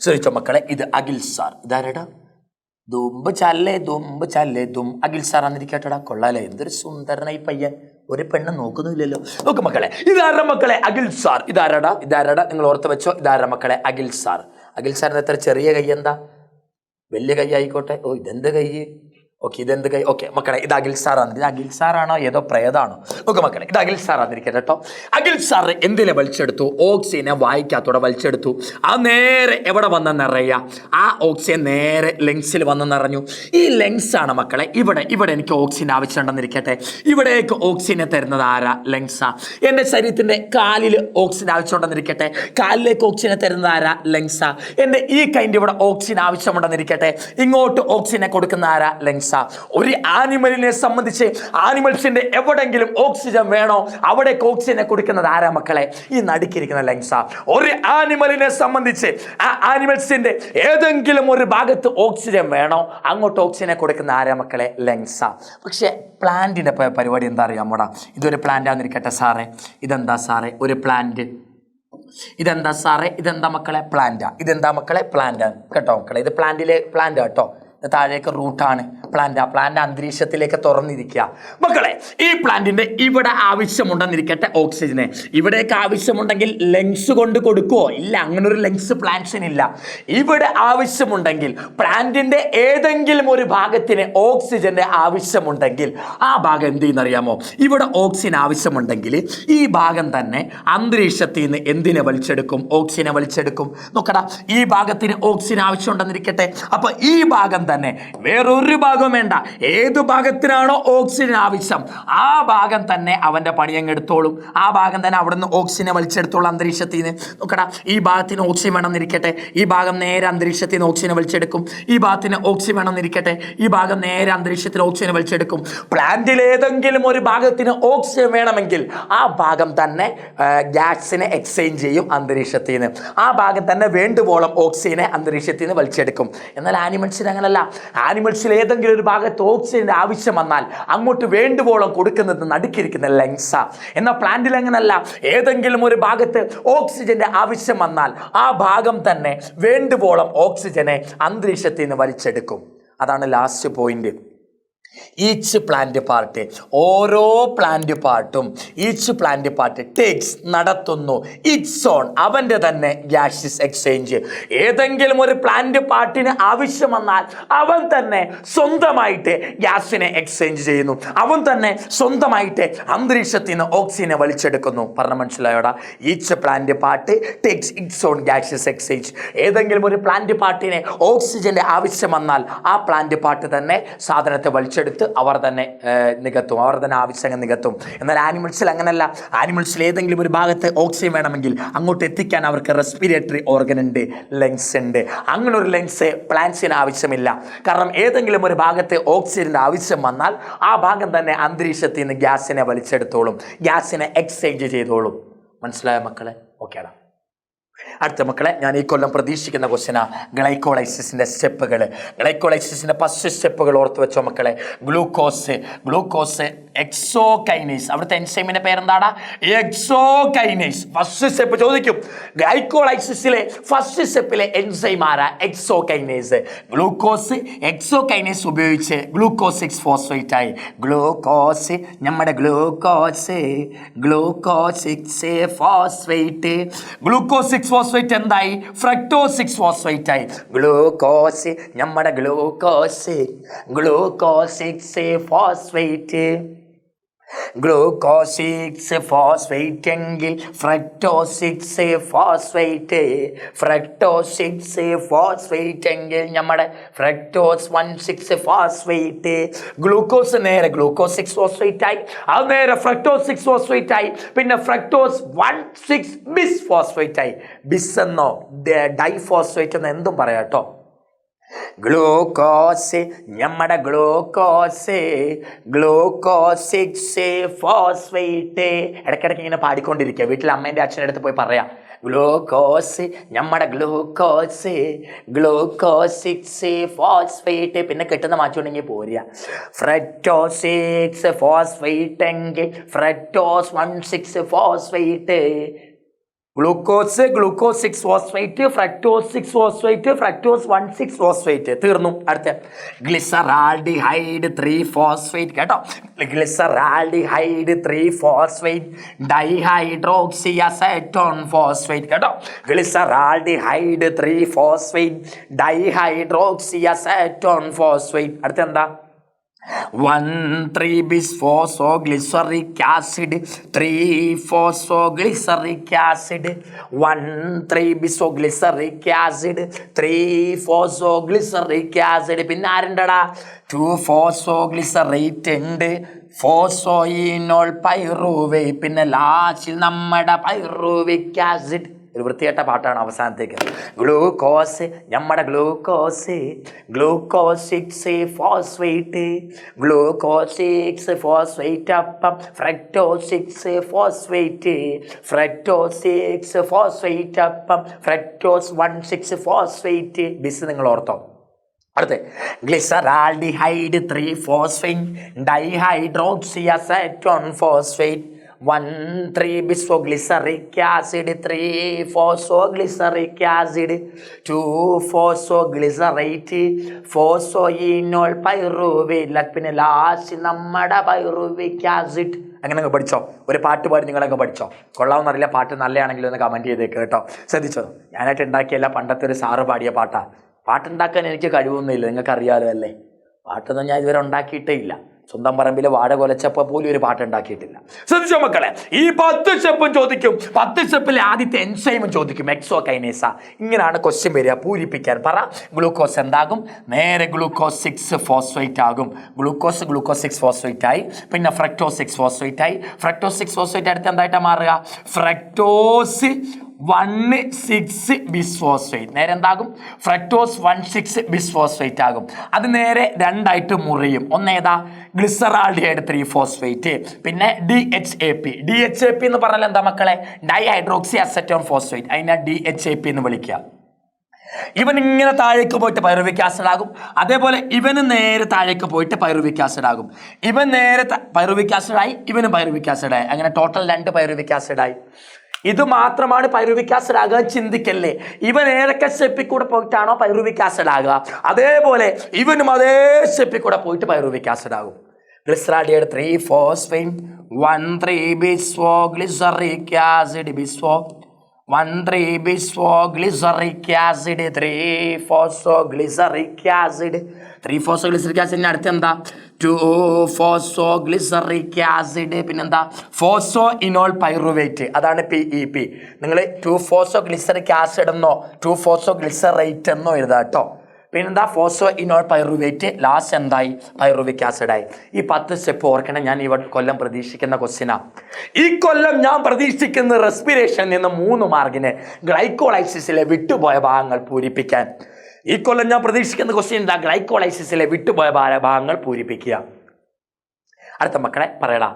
ശ്രദ്ധിച്ചോ മക്കളെ. ഇത് അഖിൽ സാർ. ഇതാരടാ? ദുമ്പ് ചല്ലേ ദും അഖിൽ സാർ എന്നിരിക്കട്ടടാ. കൊള്ളാലേ, എന്തൊരു സുന്ദരനായി പയ്യൻ. ഒരു പെണ്ണ് നോക്കുന്നില്ലല്ലോ. നോക്ക് മക്കളെ, ഇതാരുടെ മക്കളെ? അഖിൽ സാർ. ഇതാരടാ? നിങ്ങൾ ഓർത്ത് വെച്ചോ. ഇതാരുടെ മക്കളെ? അഖിൽ സാർ. അഖിൽ സാറിന് എത്ര ചെറിയ കൈ? എന്താ വലിയ കൈ ആയിക്കോട്ടെ. ഓ, ഇതെന്ത് കൈ? ഓക്കെ, ഇതെന്ത് കൈ? ഓക്കെ മക്കളെ, ഇത് അഖിൽ സാറാണ്. ഇത് അഖിൽ സാറാണോ ഏതോ പ്രേതാണോ? ഓക്കെ മക്കളെ, ഇത് അഖിൽ സാറാന്നിരിക്കട്ടെ കേട്ടോ. അഖിൽ സാറ് എന്തിനെ വലിച്ചെടുത്തു? ഓക്സിജനെ വായിക്കാത്തോടെ വലിച്ചെടുത്തു. ആ നേരെ എവിടെ വന്ന് നിറയുക? ആ ഓക്സിജൻ നേരെ ലങ്സിൽ വന്ന് നിറഞ്ഞു. ഈ ലങ്സ് ആണ് മക്കളെ. ഇവിടെ എനിക്ക് ഓക്സിജൻ ആവശ്യമുണ്ടെന്നിരിക്കട്ടെ, ഇവിടേക്ക് ഓക്സിജനെ തരുന്നത് ആരാ? ലങ്സാ. എൻ്റെ ശരീരത്തിൻ്റെ കാലിൽ ഓക്സിജൻ ആവശ്യമുണ്ടെന്നിരിക്കട്ടെ, കാലിലേക്ക് ഓക്സിജനെ തരുന്നത് ആരാ? ലങ്സാ. എൻ്റെ ഈ കൈൻ്റെ ഇവിടെ ഓക്സിജൻ ആവശ്യമുണ്ടെന്നിരിക്കട്ടെ, ഇങ്ങോട്ട് ഓക്സിജനെ കൊടുക്കുന്ന ആരാ? ലങ്സ്. ലങ്സാ. ഒരു ആനിമലിനെ സംബന്ധിച്ച് ആനിമൽസിന്റെ എവിടെങ്കിലും ഓക്സിജൻ വേണോ അവിടേക്ക് ഓക്സിജനെ കൊടുക്കുന്നത് ആരാ മക്കളെ? ഈ നടുക്കിരിക്കുന്ന ലങ്സാ. ഒരു ആനിമലിനെ സംബന്ധിച്ച് ആ ആനിമൽസിന്റെ ഏതെങ്കിലും ഒരു ഭാഗത്ത് ഓക്സിജൻ വേണോ അങ്ങോട്ട് ഓക്സിജനെ കൊടുക്കുന്ന ആരാ മക്കളെ? ലങ്സാ. പക്ഷെ പ്ലാന്റിന്റെ പരിപാടി എന്താ അറിയാമോടാ? ഇതൊരു പ്ലാന്റ് ആണെന്നിരിക്കട്ടെ സാറേ. ഇതെന്താ സാറേ? ഒരു പ്ലാന്റ്. ഇതെന്താ സാറേ? ഇതെന്താ മക്കളെ? പ്ലാന്റാ. ഇതെന്താ മക്കളെ? പ്ലാന്റാണ് കേട്ടോ മക്കളെ. ഇത് പ്ലാന്റിലെ പ്ലാന്റ് കേട്ടോ. താഴേക്ക് റൂട്ടാണ്. പ്ലാന്റ് അന്തരീക്ഷത്തിലേക്ക് തുറന്നിരിക്കുക മക്കളെ. ഈ പ്ലാന്റിന്റെ ഇവിടെ ആവശ്യമുണ്ടെന്നിരിക്കട്ടെ ഓക്സിജന്. ഇവിടേക്ക് ആവശ്യമുണ്ടെങ്കിൽ ലങ്സ് കൊണ്ട് കൊടുക്കുവോ? ഇല്ല, അങ്ങനെ ഒരു ലങ്സ് പ്ലാന്റ്സിനില്ല. ഇവിടെ ആവശ്യമുണ്ടെങ്കിൽ പ്ലാന്റിന്റെ ഏതെങ്കിലും ഒരു ഭാഗത്തിന് ഓക്സിജന്റെ ആവശ്യമുണ്ടെങ്കിൽ ആ ഭാഗം എന്ത് ചെയ്യുന്നറിയാമോ? ഇവിടെ ഓക്സിജൻ ആവശ്യമുണ്ടെങ്കിൽ ഈ ഭാഗം തന്നെ അന്തരീക്ഷത്തിൽ നിന്ന് എന്തിനെ വലിച്ചെടുക്കും? ഓക്സിജനെ വലിച്ചെടുക്കും. നോക്കടാ, ഈ ഭാഗത്തിന് ഓക്സിജൻ ആവശ്യമുണ്ടെന്നിരിക്കട്ടെ. അപ്പൊ ഈ ഭാഗം തന്നെ, വേറൊരു ഭാഗം വേണ്ട, ഏത് ഭാഗത്തിനാണോ ഓക്സിജൻ ആവശ്യം ആ ഭാഗം തന്നെ അവന്റെ പണിയങ്ങ് എടുത്തോളും. ആ ഭാഗം തന്നെ അവിടുന്ന് ഓക്സിജനെ വലിച്ചെടുത്തോളും അന്തരീക്ഷത്തിൽ നിന്ന്. നോക്കടാ, ഈ ഭാഗത്തിന് ഓക്സിജൻ വേണമെന്നിരിക്കട്ടെ, ഈ ഭാഗം നേരെ അന്തരീക്ഷത്തിൽ നിന്ന് ഓക്സിജനെ വലിച്ചെടുക്കും. ഈ ഭാഗത്തിന് ഓക്സിജൻ വേണമെന്നിരിക്കട്ടെ, ഈ ഭാഗം നേരെ അന്തരീക്ഷത്തിൽ ഓക്സിജനെ വലിച്ചെടുക്കും. പ്ലാന്റിൽ ഏതെങ്കിലും ഒരു ഭാഗത്തിന് ഓക്സിജൻ വേണമെങ്കിൽ ആ ഭാഗം തന്നെ ഗ്യാസിനെ എക്സ്ചേഞ്ച് ചെയ്യും അന്തരീക്ഷത്തിൽ നിന്ന്. ആ ഭാഗം തന്നെ വേണ്ടുവോളം ഓക്സിജനെ അന്തരീക്ഷത്തിൽ നിന്ന് വലിച്ചെടുക്കും. എന്നാൽ ആനിമൽസിന് അങ്ങനല്ല. ആനിമൽസിൽ ഏതെങ്കിലും ഒരു ഭാഗത്ത് ഓക്സിജന്റെ ആവശ്യം വന്നാൽ അങ്ങോട്ട് വേണ്ടുവോളം കൊടുക്കുന്നത് നടുക്കിരിക്കുന്ന ലങ്സാ. എന്നാൽ പ്ലാന്റിൽ അങ്ങനല്ല. ഏതെങ്കിലും ഒരു ഭാഗത്ത് ഓക്സിജന്റെ ആവശ്യം വന്നാൽ ആ ഭാഗം തന്നെ വേണ്ടുവോളം ഓക്സിജനെ അന്തരീക്ഷത്തിൽ നിന്ന് വലിച്ചെടുക്കും. അതാണ് last point. Each plant part, ഓരോ പ്ലാന്റ് പാർട്ടും ഈച്ച് പ്ലാന്റ് പാർട്ട് ടേക്സ് നടത്തുന്നു ഇറ്റ്സ് ഓൺ, അവൻ്റെ തന്നെ ഗ്യാസസ് എക്സ്ചേഞ്ച്. ഏതെങ്കിലും ഒരു പ്ലാന്റ് പാർട്ടിന് ആവശ്യം വന്നാൽ അവൻ തന്നെ സ്വന്തമായിട്ട് ഗ്യാസിനെ എക്സ്ചേഞ്ച് ചെയ്യുന്നു. അവൻ തന്നെ സ്വന്തമായിട്ട് അന്തരീക്ഷത്തിൽ നിന്ന് ഓക്സിജനെ വലിച്ചെടുക്കുന്നു. പറഞ്ഞ മനസ്സിലായോടാ? Each plant part takes its own gases exchange. ഏതെങ്കിലും ഒരു പ്ലാന്റ് പാർട്ടിന് ഓക്സിജന്റെ ആവശ്യം വന്നാൽ ആ പ്ലാന്റ് പാർട്ട് തന്നെ സാധനത്തെ വലിച്ചെടുത്ത് അവർ തന്നെ നികത്തും, അവർ തന്നെ ആവശ്യങ്ങൾ നികത്തും. എന്നാൽ ആനിമൽസിൽ അങ്ങനല്ല. ആനിമൽസിൽ ഏതെങ്കിലും ഒരു ഭാഗത്ത് ഓക്സിജൻ വേണമെങ്കിൽ അങ്ങോട്ട് എത്തിക്കാൻ അവർക്ക് റെസ്പിറേറ്ററി ഓർഗൻ ഉണ്ട്, ലങ്സ് ഉണ്ട്. അങ്ങനെ ഒരു ലങ്സ് പ്ലാന്റ്സിന് ആവശ്യമില്ല. കാരണം ഏതെങ്കിലും ഒരു ഭാഗത്ത് ഓക്സിജന്റെ ആവശ്യം വന്നാൽ ആ ഭാഗം തന്നെ അന്തരീക്ഷത്തിൽ നിന്ന് ഗ്യാസിനെ വലിച്ചെടുത്തോളും, ഗ്യാസിനെ എക്സ്ചേഞ്ച് ചെയ്തോളും. മനസ്സിലായ മക്കളെ? ഓക്കേടാ. അടുത്ത മക്കളെ, ഞാൻ ഈ കൊല്ലം പ്രതീക്ഷിക്കുന്ന ക്വസ്റ്റ്യനാ ഗ്ലൈക്കോളൈസിസിന്റെ സ്റ്റെപ്പുകൾ. ഗ്ലൈക്കോളൈസിസിന്റെ ഫസ്റ്റ് സ്റ്റെപ്പുകൾ ഓർത്ത് വെച്ചോ മക്കളെ. ഗ്ലൂക്കോസ് എക്സോകൈനേസ്. അവിടുത്തെ എൻസൈമിന്റെ പേരെന്താടാ? എക്സോകൈനേസ്. ഫസ്റ്റ് സ്റ്റെപ്പ് ചോദിക്കും. ഗ്ലൈക്കോളൈസിസിലെ ഫസ്റ്റ് സ്റ്റെപ്പിലെ എൻസൈം ആരാ? എക്സോകൈനേസ്. ഗ്ലൂക്കോസ് എക്സോകൈനേസ് ഉപയോഗിച്ച് ഗ്ലൂക്കോസ് 6 ഫോസ്ഫേറ്റ് ആയി. നമ്മുടെ ഗ്ലൂക്കോസ് 6 ഫോസ്ഫേറ്റ്. ഗ്ലൂക്കോസ് 6 ഫോസ്ഫേറ്റ് എന്തായി? ഫ്രക്ടോസ് 6 ഫോസ്ഫേറ്റ് ആയി. നമ്മുടെ ഗ്ലൂക്കോസ് 6 ഫോസ്ഫേറ്റ്. ഗ്ലൂക്കോസ് 6 ഫോസ്ഫേറ്റ് എങ്കിൽ ഫ്രക്ടോസ് 6 ഫോസ്ഫേറ്റ്. ഫ്രക്ടോസ് 6 ഫോസ്ഫേറ്റ് എങ്കിൽ നമ്മുടെ ഫ്രക്ടോസ് 16 ഫോസ്ഫേറ്റ്. ഗ്ലൂക്കോസ് നേരെ ഗ്ലൂക്കോസ് 6 ഫോസ്ഫേറ്റ് ആയി, അത് നേരെ ഫ്രക്ടോസ് 6 ഫോസ്ഫേറ്റ് ആയി. പിന്നെ ഫ്രക്ടോസ് 16 ബിസ് ഫോസ്ഫേറ്റ് ആയി. ബിസ് എന്നോ ഡൈഫോസ്ഫേറ്റ് എന്നോ എന്തും പറയാം കേട്ടോ. നമ്മുടെ ഗ്ലൂക്കോസ് 6 ഫോസ്ഫേറ്റ്. ഇടയ്ക്കിടയ്ക്ക് ഇങ്ങനെ പാടിക്കൊണ്ടിരിക്കുക. വീട്ടിൽ അമ്മേൻ്റെ അച്ഛൻ്റെ അടുത്ത് പോയി പറയാം. നമ്മുടെ ഗ്ലൂക്കോസ് 6 ഫോസ്ഫേറ്റ്. പിന്നെ കെട്ടുന്ന മാറ്റുണ്ടെങ്കിൽ പോരുക. ഫ്രക്ടോസ് 6 ഫോസ്ഫേറ്റ് എങ്കിൽ fructose 16 phosphate. Glucose 6 phosphate, fructose 6 phosphate, fructose 16 phosphate. തീർന്നു. അടുത്ത ഗ്ലിസറാൾഡിഹൈഡ് 3 ഫോസ്ഫേറ്റ്. കേട്ടോ, glyceraldehyde 3 phosphate. Dihydroxy acetone phosphate. കേട്ടോ, glyceraldehyde 3 phosphate, dihydroxy acetone phosphate. അടുത്ത എന്താ? 1,3-bisphosphoglyceric acid, 3-phosphoglyceric acid, 1,3-bisphoglyceric acid, 3-phosphoglyceric acid. പിന്നെ ആരുണ്ടടാ? 2-phosphoglycerate ഉണ്ട്, phosphoenol pyruvate, പിന്നെ ലാസ്റ്റിൽ നമ്മുടെ പൈറുവിക് ആസിഡ്. ഒരു വൃത്തികെട്ട പാട്ടാണ് അവസാനത്തേക്ക്. ഗ്ലൂക്കോസ് നമ്മുടെ glucose, glucose 6 phosphate, glucose 6 phosphate അപ്പം ഫ്രക്ടോസ് 6 ഫോസ്ഫേറ്റ്, ഫ്രക്ടോസ് 6 ഫോസ്ഫേറ്റ് അപ്പം ഫ്രക്ടോസ് 16 ഫോസ്ഫേറ്റ്. ബിസ് നിങ്ങൾ ഓർത്തോ. അടുത്ത് glyceraldehyde 3 phosphate, dihydroxy acetone phosphate, 1,3 bisphosphoglyceric acid, 3 phosphoglyceric acid, 2 phosphoglycerate, phosphoenol pyruvate, പിന്നെ ലാസ്റ്റ് നമ്മുടെ പൈറുവിക് ആസിഡ്. അങ്ങനെ അങ്ങ് പഠിച്ചോ. ഒരു പാട്ട് പാടി നിങ്ങളൊക്കെ പഠിച്ചോ. കൊള്ളാമെന്നറിയില്ല, പാട്ട് നല്ലതാണെങ്കിലും ഒന്ന് കമൻറ്റ് ചെയ്തേക്ക് കേട്ടോ. ശ്രദ്ധിച്ചോ, ഞാനായിട്ട് ഉണ്ടാക്കിയല്ല, പണ്ടത്തെ ഒരു സാറ് പാടിയ പാട്ടാണ്. പാട്ടുണ്ടാക്കാൻ എനിക്ക് കഴിവൊന്നുമില്ല, നിങ്ങൾക്കറിയാലോ അല്ലേ. പാട്ടൊന്നും ഞാൻ ഇതുവരെ ഉണ്ടാക്കിയിട്ടേ ഇല്ല. സ്വന്തം പറമ്പിൽ വാഴ കൊലച്ചപ്പോൾ പോലും ഒരു പാട്ടുണ്ടാക്കിയിട്ടില്ല. ശ്രദ്ധിച്ചോ മക്കളെ, ഈ 10 സ്റ്റെപ്പും ചോദിക്കും. 10 സ്റ്റെപ്പിൽ ആദ്യത്തെ എൻസൈമും ചോദിക്കും, എക്സോകൈനേസ. ഇങ്ങനെയാണ് ക്വസ്റ്റ്യൻ വരിക. പൂരിപ്പിക്കാൻ പറ. ഗ്ലൂക്കോസ് എന്താകും? നേരെ ഗ്ലൂക്കോസ് 6 ഫോസ്ഫേറ്റ് ആകും. ഗ്ലൂക്കോസ് 6 ഫോസ്ഫേറ്റ് ആയി. പിന്നെ ഫ്രക്ടോസ് 6 ഫോസ്ഫേറ്റ് ആയി. ഫ്രക്ടോസ് 6 ഫോസ്ഫേറ്റ് അടുത്ത് എന്തായിട്ടാണ് മാറുക? Fructose 1,6 bisphosphate. നേരെ എന്താകും? ഫ്രക്ടോസ് 1,6 ബിസ്ഫോസ്ഫേറ്റ് ആകും. അത് നേരെ രണ്ടായിട്ട് മുറിയും. ഒന്നേതാ? Glyceraldehyde 3 phosphate. പിന്നെ DHAP. DHAP എന്ന് പറഞ്ഞാൽ എന്താ മക്കളെ? Dihydroxy acetone phosphate. അതിനെ DHAP എന്ന് വിളിക്കുക. ഇവൻ ഇങ്ങനെ താഴേക്ക് പോയിട്ട് പൈറുവിക് ആസിഡ് ആകും. അതേപോലെ ഇവന് നേരെ താഴേക്ക് പോയിട്ട് പൈറുവിക് ആസിഡ് ആകും. ഇവൻ നേരെ പൈറുവിക് ആസിഡായി, ഇവനും പൈറുവിക് ആസിഡായി. അങ്ങനെ ടോട്ടൽ 2 പൈറുവിക് ആസിഡായി. ഇത് മാത്രമാണ് പൈറുവിക് ആസിഡ് ആകുക. ചിന്തിക്കല്ലേ, ഇവൻ ഏതൊക്കെ സ്റ്റെപ്പിൽ കൂടെ പോയിട്ടാണോ പൈറുവിക് ആസിഡ് ആകുക, അതേപോലെ ഇവനും അതേ സ്റ്റെപ്പിൽ കൂടെ പോയിട്ട് പൈറുവിക് ആസിഡ് ആകും. Glyceraldehyde 3 phosphate, 1,3 bisphosphoglyceric acid, 1,3 bisphosphoglyceric acid, 3 phosphoglyceric acid. 3 phosphoglyceric ആസിഡിന് അടുത്ത് എന്താ? 2 ഫോസ്ഫോഗ്ലിസറിക് ആസിഡ്. പിന്നെന്താ? Phospho enol pyruvate. അതാണ് PEP. നിങ്ങൾ 2 ഫോസ്ഫോഗ്ലിസറിക് ആസിഡ് എന്നോ 2 ഫോസ്ഫോഗ്ലിസറേറ്റ് എന്നോ എഴുതാം കേട്ടോ. പിന്നെന്താ? Phospho enol pyruvate. ലാസ്റ്റ് എന്തായി? പൈറുവിക് ആസിഡായി. ഈ 10 സ്റ്റെപ്പ് ഓർക്കണം. ഞാൻ ഈ കൊല്ലം പ്രതീക്ഷിക്കുന്ന ക്വസ്റ്റ്യനാ. ഈ കൊല്ലം ഞാൻ പ്രതീക്ഷിക്കുന്ന റെസ്പിറേഷനിൽ നിന്ന് 3 മാർക്കിന് ഗ്ലൈക്കോളൈസിസിലെ വിട്ടുപോയ ഭാഗങ്ങൾ പൂരിപ്പിക്കാൻ. ഈ കൊല്ലം ഞാൻ പ്രതീക്ഷിക്കുന്ന ക്വസ്റ്റ്യൻ എന്താ? ഗ്ലൈക്കോളൈസിസിലെ വിട്ടുപോയ ഭാഗങ്ങൾ പൂരിപ്പിക്കുക. അടുത്ത മക്കളെ പറയടാ.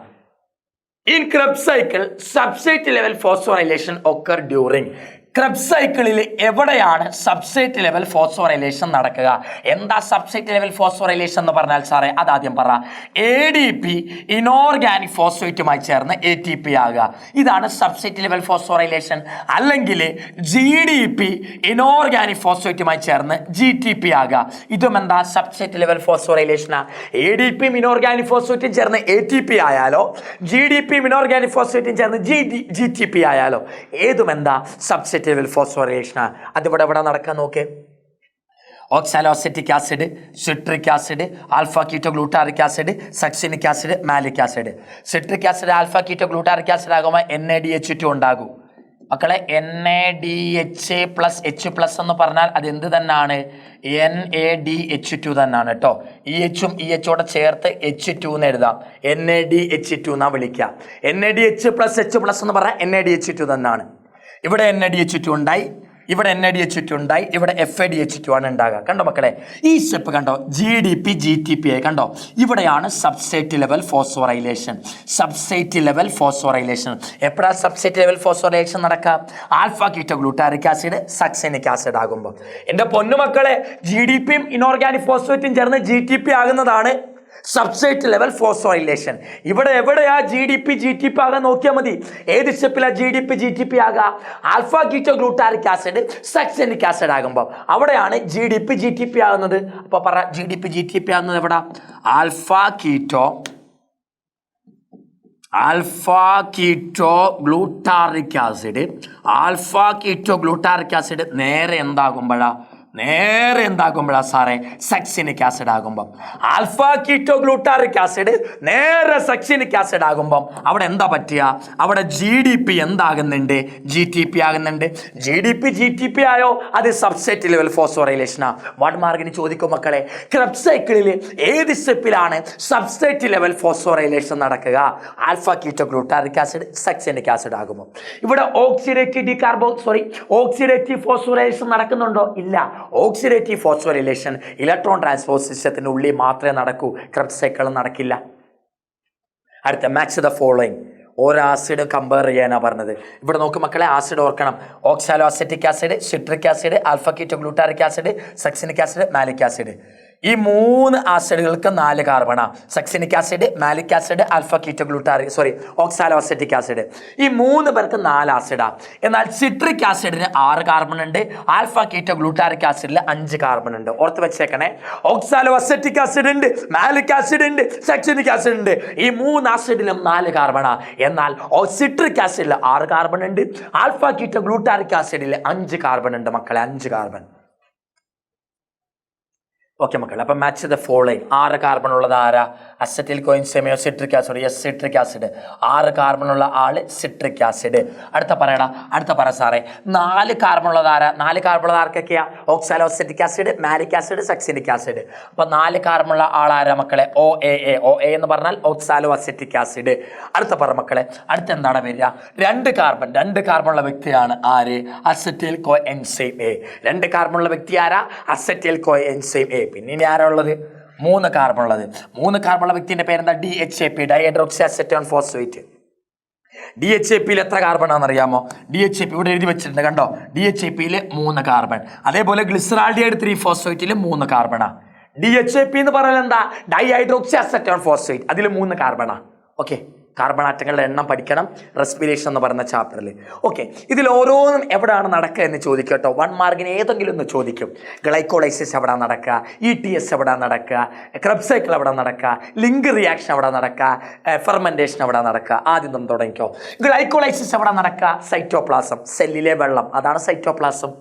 In Krebs cycle substrate level phosphorylation occur during. Krebs സൈക്കിളിൽ എവിടെയാണ് സബ്സ്ട്രേറ്റ് ലെവൽ ഫോസ്ഫോറൈലേഷൻ നടക്കുക? എന്താ സബ്സ്ട്രേറ്റ് ലെവൽ ഫോസ്ഫോറൈലേഷൻ എന്ന് പറഞ്ഞാൽ സാറേ? അതാദ്യം പറ. ADP ഇനോർഗാനിക് ഫോസ്ഫേറ്റുമായി ചേർന്ന് ATP ആകുക. ഇതാണ് സബ്സ്ട്രേറ്റ് ലെവൽ ഫോസ്ഫോറൈലേഷൻ. അല്ലെങ്കിൽ GDP ഇനോർഗാനിക് ഫോസ്ഫേറ്റുമായി ചേർന്ന് GTP ആകുക. ഇതും എന്താ? സബ്സ്ട്രേറ്റ് ലെവൽ ഫോസ്ഫോറൈലേഷനാ. ADP ഇനോർഗാനിക് ഫോസ്ഫേറ്റും ചേർന്ന് ATP ആയാലോ, GDP ഇനോർഗാനിക് ഫോസ്ഫേറ്റും ചേർന്ന് GTP ആയാലോ, ഏതും എന്താ? Substrate level phosphorylation. അതിവിടെ ഇവിടെ നടക്കാൻ നോക്കേ. Oxaloacetic acid, citric acid, alpha keto glutaric acid, succinic acid, malic acid. Citric acid alpha keto glutaric acid ആകുമ്പോൾ NADH2 ഉണ്ടാകും. മക്കളെ NADH+H+ എന്ന് പറഞ്ഞാൽ അത് എന്ത് തന്നെയാണ്? NADH2 തന്നെയാണ് കേട്ടോ. EHും EHോടെ ചേർത്ത് H2 എന്ന് എഴുതാം. NADH2 എന്നാ വിളിക്കുക. NADH+H+ എന്ന് പറഞ്ഞാൽ NADH2 തന്നെയാണ്. ഇവിടെ NADH2 ഉണ്ടായി, ഇവിടെ NADH2 ഉണ്ടായി, ഇവിടെ FADH2 ആണ് ഉണ്ടാകുക. കണ്ടോ മക്കളെ? ഈ സ്റ്റെപ്പ് കണ്ടോ? GDP GTP ആയി. കണ്ടോ? ഇവിടെയാണ് സബ്സ്ട്രേറ്റ് ലെവൽ ഫോസ്ഫോറൈലേഷൻ. സബ്സ്ട്രേറ്റ് ലെവൽ ഫോസ്ഫോറൈലേഷൻ എപ്പോഴാണ് സബ്സ്ട്രേറ്റ് ലെവൽ ഫോസ്ഫോറൈലേഷൻ നടക്കുക? Alpha keto glutaric acid, succinic acid ആകുമ്പോൾ. എൻ്റെ പൊന്നുമക്കളെ, GDPയും ഇനോർഗാനിക് ഫോസ്ഫേറ്റും ചേർന്ന് GTP ആകുന്നതാണ് സബ്സ്ട്രേറ്റ് ലെവൽ ഫോസ്ഫോറൈലേഷൻ. ഇവിടെ എവിടെയാ GDP GTP ആകാൻ നോക്കിയാൽ മതി. ഏത് സ്റ്റെപ്പിലാ GDP GTP ആകുക? Alpha keto glutaric acid, succinic acid ആകുമ്പോൾ അവിടെയാണ് GDP GTP ആകുന്നത്. അപ്പോൾ പറ, GDP GTP ആകുന്നത് എവിടെ? Alpha keto glutaric acid. Alpha keto glutaric acid നേരെ എന്താകുമ്പോഴാ? നേരെ എന്താകുമ്പോഴാ സാറേ സക്സിനിക് ആസിഡ് ആകുമ്പം ആൽഫ കീറ്റോ ഗ്ലൂട്ടാറിക് ആസിഡ് നേരെ സക്സിനിക് ആസിഡ് ആകുമ്പം അവിടെ എന്താ പറ്റുക? അവിടെ GDP എന്താകുന്നുണ്ട്? GTP ആകുന്നുണ്ട്. GDP ആയോ? അത് സബ്സ്ട്രേറ്റ് ലെവൽ ഫോസ്ഫോറൈലേഷനാ. 1 മാർക്കിന് ചോദിക്കും മക്കളെ, ക്രെബ്സ് സൈക്കിളിൽ ഏത് സ്റ്റെപ്പിലാണ് സബ്സ്ട്രേറ്റ് ലെവൽ ഫോസ്ഫോറൈലേഷൻ നടക്കുക? Alpha keto glutaric acid succinic acid ആകുമ്പോൾ. ഇവിടെ ഓക്സിഡേറ്റീവ് ഫോസ്ഫോറൈലേഷൻ നടക്കുന്നുണ്ടോ? ഇല്ല. ഓക്സിഡേറ്റീവ് ഫോസ്ഫോറിലേഷൻ ഇലക്ട്രോൺ ട്രാൻസ്പോർട്ട് സിസ്റ്റത്തിന് ഉള്ളിൽ മാത്രമേ നടക്കൂ, ക്രെബ്സ് സൈക്കിളും നടക്കില്ല. അടുത്ത മാച്ച് ദ ഫോളോയിങ്. ഓരോ ആസിഡ് കമ്പയർ ചെയ്യാനാണ് പറഞ്ഞത്. ഇവിടെ നോക്ക് മക്കളെ, ആസിഡ് ഓർക്കണം. Oxalo acetic acid, citric acid, alpha keto glutaric acid, succinic acid, malic acid. ഈ 3 ആസിഡുകൾക്ക് 4 കാർബണാണ്. Succinic acid, malic acid, alpha keto glutaric oxalo acetic acid. ഈ 3 പേർക്ക് 4 ആസിഡാണ്. എന്നാൽ സിട്രിക് ആസിഡിന് 6 കാർബൺ ഉണ്ട്. ആൽഫ കീറ്റോ ഗ്ലൂട്ടാറിക് ആസിഡിൽ 5 കാർബൺ ഉണ്ട്. ഓർത്ത് വെച്ചേക്കണേ. ഓക്സാലോ അസെറ്റിക് ആസിഡ് ഉണ്ട്, മാലിക് ആസിഡ് ഉണ്ട്, സക്സിനിക് ആസിഡ് ഉണ്ട്. ഈ 3 ആസിഡിലും 4 കാർബണാണ്. എന്നാൽ സിട്രിക് ആസിഡിൽ 6 കാർബൺ ഉണ്ട്. ആൽഫ കീറ്റോ ഗ്ലൂട്ടാറിക് ആസിഡിൽ 5 കാർബൺ ഉണ്ട് മക്കളെ, 5 കാർബൺ. ഓക്കെ മക്കളെ, അപ്പം മാച്ച് ദ ഫോളോയിങ്. 6 കാർബൺ ഉള്ളത് ആരാ? അസറ്റിൽ കോയിൻസെമിയോ citric acid. Yes, citric acid. 6 carbon ഉള്ള ആള് സിട്രിക് ആസിഡ്. അടുത്ത പറ സാറേ. 4 കാർബൺ ഉള്ളത് ആരാ? 4 കാർബൺ ഉള്ളത് ആർക്കൊക്കെയാ? Oxalo acetic acid, malic acid, succinic acid. അപ്പൊ 4 കാർബൺ ഉള്ള ആളാരാ മക്കളെ? OA എന്ന് പറഞ്ഞാൽ ഓക്സാലോ അസെറ്റിക് ആസിഡ്. അടുത്ത പറ മക്കളെ, അടുത്ത എന്താണ് വരിക? 2 കാർബൺ ഉള്ള വ്യക്തിയാണ് ആര്? Acetyl co enzyme A. 2 carbon ഉള്ള വ്യക്തി ആരാ? Acetyl co enzyme A. പിന്നെ ഇനി ആരാ ഉള്ളത്? 3 കാർബൺ ഉള്ളത്. 3 കാർബൺ ഉള്ള വ്യക്തിന്റെ പേരെന്താ? DHAP, dihydroxy acetone phosphate. DHAPയിൽ എത്ര കാർബൺ ആണെന്നറിയാമോ? DHAP ഇവിടെ എഴുതി വെച്ചിട്ടുണ്ട്, കണ്ടോ? DHAPയിൽ 3 കാർബൺ. അതേപോലെ ഗ്ലിസറാൾഡിഹൈഡ് 3 ഫോസ്ഫേറ്റിൽ 3 കാർബണാ. DHAP എന്ന് പറയുന്നത് എന്താ? Dihydroxy acetone phosphate. അതിൽ 3 കാർബണാ. ഓക്കെ, കാർബൺ ആറ്റങ്ങളുടെ എണ്ണം പഠിക്കണം റെസ്പിറേഷൻ എന്ന് പറയുന്ന ചാപ്റ്ററിൽ. ഓക്കെ, ഇതിൽ ഓരോന്നും എവിടെയാണ് നടക്കുക എന്ന് ചോദിക്കും കേട്ടോ. 1 മാർക്കിന് ഏതെങ്കിലും ഒന്ന് ചോദിക്കും. ഗ്ലൈക്കോളൈസിസ് എവിടെ നടക്കുക? ETS എവിടെ നടക്കുക? ക്രെബ്സ് സൈക്കിൾ എവിടെ നടക്കുക? ലിങ്ക് റിയാക്ഷൻ എവിടെ നടക്കുക? ഫെർമെൻറ്റേഷൻ എവിടെ നടക്കുക? ആദ്യം നമ്മൾ തുടങ്ങിക്കോ. ഗ്ലൈക്കോളൈസിസ് എവിടെ നടക്കുക? സൈറ്റോപ്ലാസം, സെല്ലിലെ വെള്ളം, അതാണ് cytoplasm.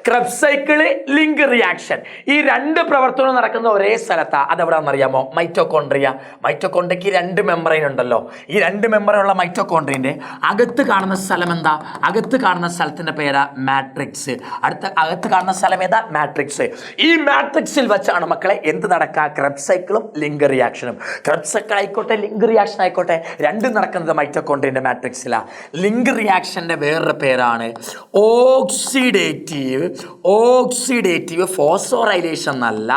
Krebs cycle, link reaction, ഈ 2 പ്രവർത്തനവും നടക്കുന്ന ഒരേ സ്ഥലത്താ. അതെവിടാന്നറിയാമോ? മൈറ്റോകോൺട്രിയ. മൈറ്റോകോൺട്രിയക്ക് 2 മെമ്പറൈൻ ഉണ്ടല്ലോ. ഈ 2 മെമ്പറൈൻ ഉള്ള മൈറ്റോകോൺട്രിയന്റെ അകത്ത് കാണുന്ന സ്ഥലം എന്താ? അകത്ത് കാണുന്ന സ്ഥലത്തിന്റെ പേരാ മാട്രിക്സ്. അകത്ത് കാണുന്ന സ്ഥലം ഏതാ? മാട്രിക്സ്. ഈ മാട്രിക്സിൽ വെച്ചാണ് മക്കളെ എന്ത് നടക്കുക? ക്രെബ്സ് സൈക്കിളും ലിങ്ക് റിയാക്ഷനും. ക്രെബ്സ് സൈക്കിൾ ആയിക്കോട്ടെ, ലിങ്ക് റിയാക്ഷൻ ആയിക്കോട്ടെ, 2 നടക്കുന്നത് മൈറ്റോകോൺട്രിയന്റെ മാട്രിക്സിലാ. ലിങ്ക് റിയാക്ഷന്റെ വേറൊരു പേരാണ് ഓക്സിഡേറ്റീവ് ഫോസ്ഫോറൈലേഷൻ എന്നല്ല,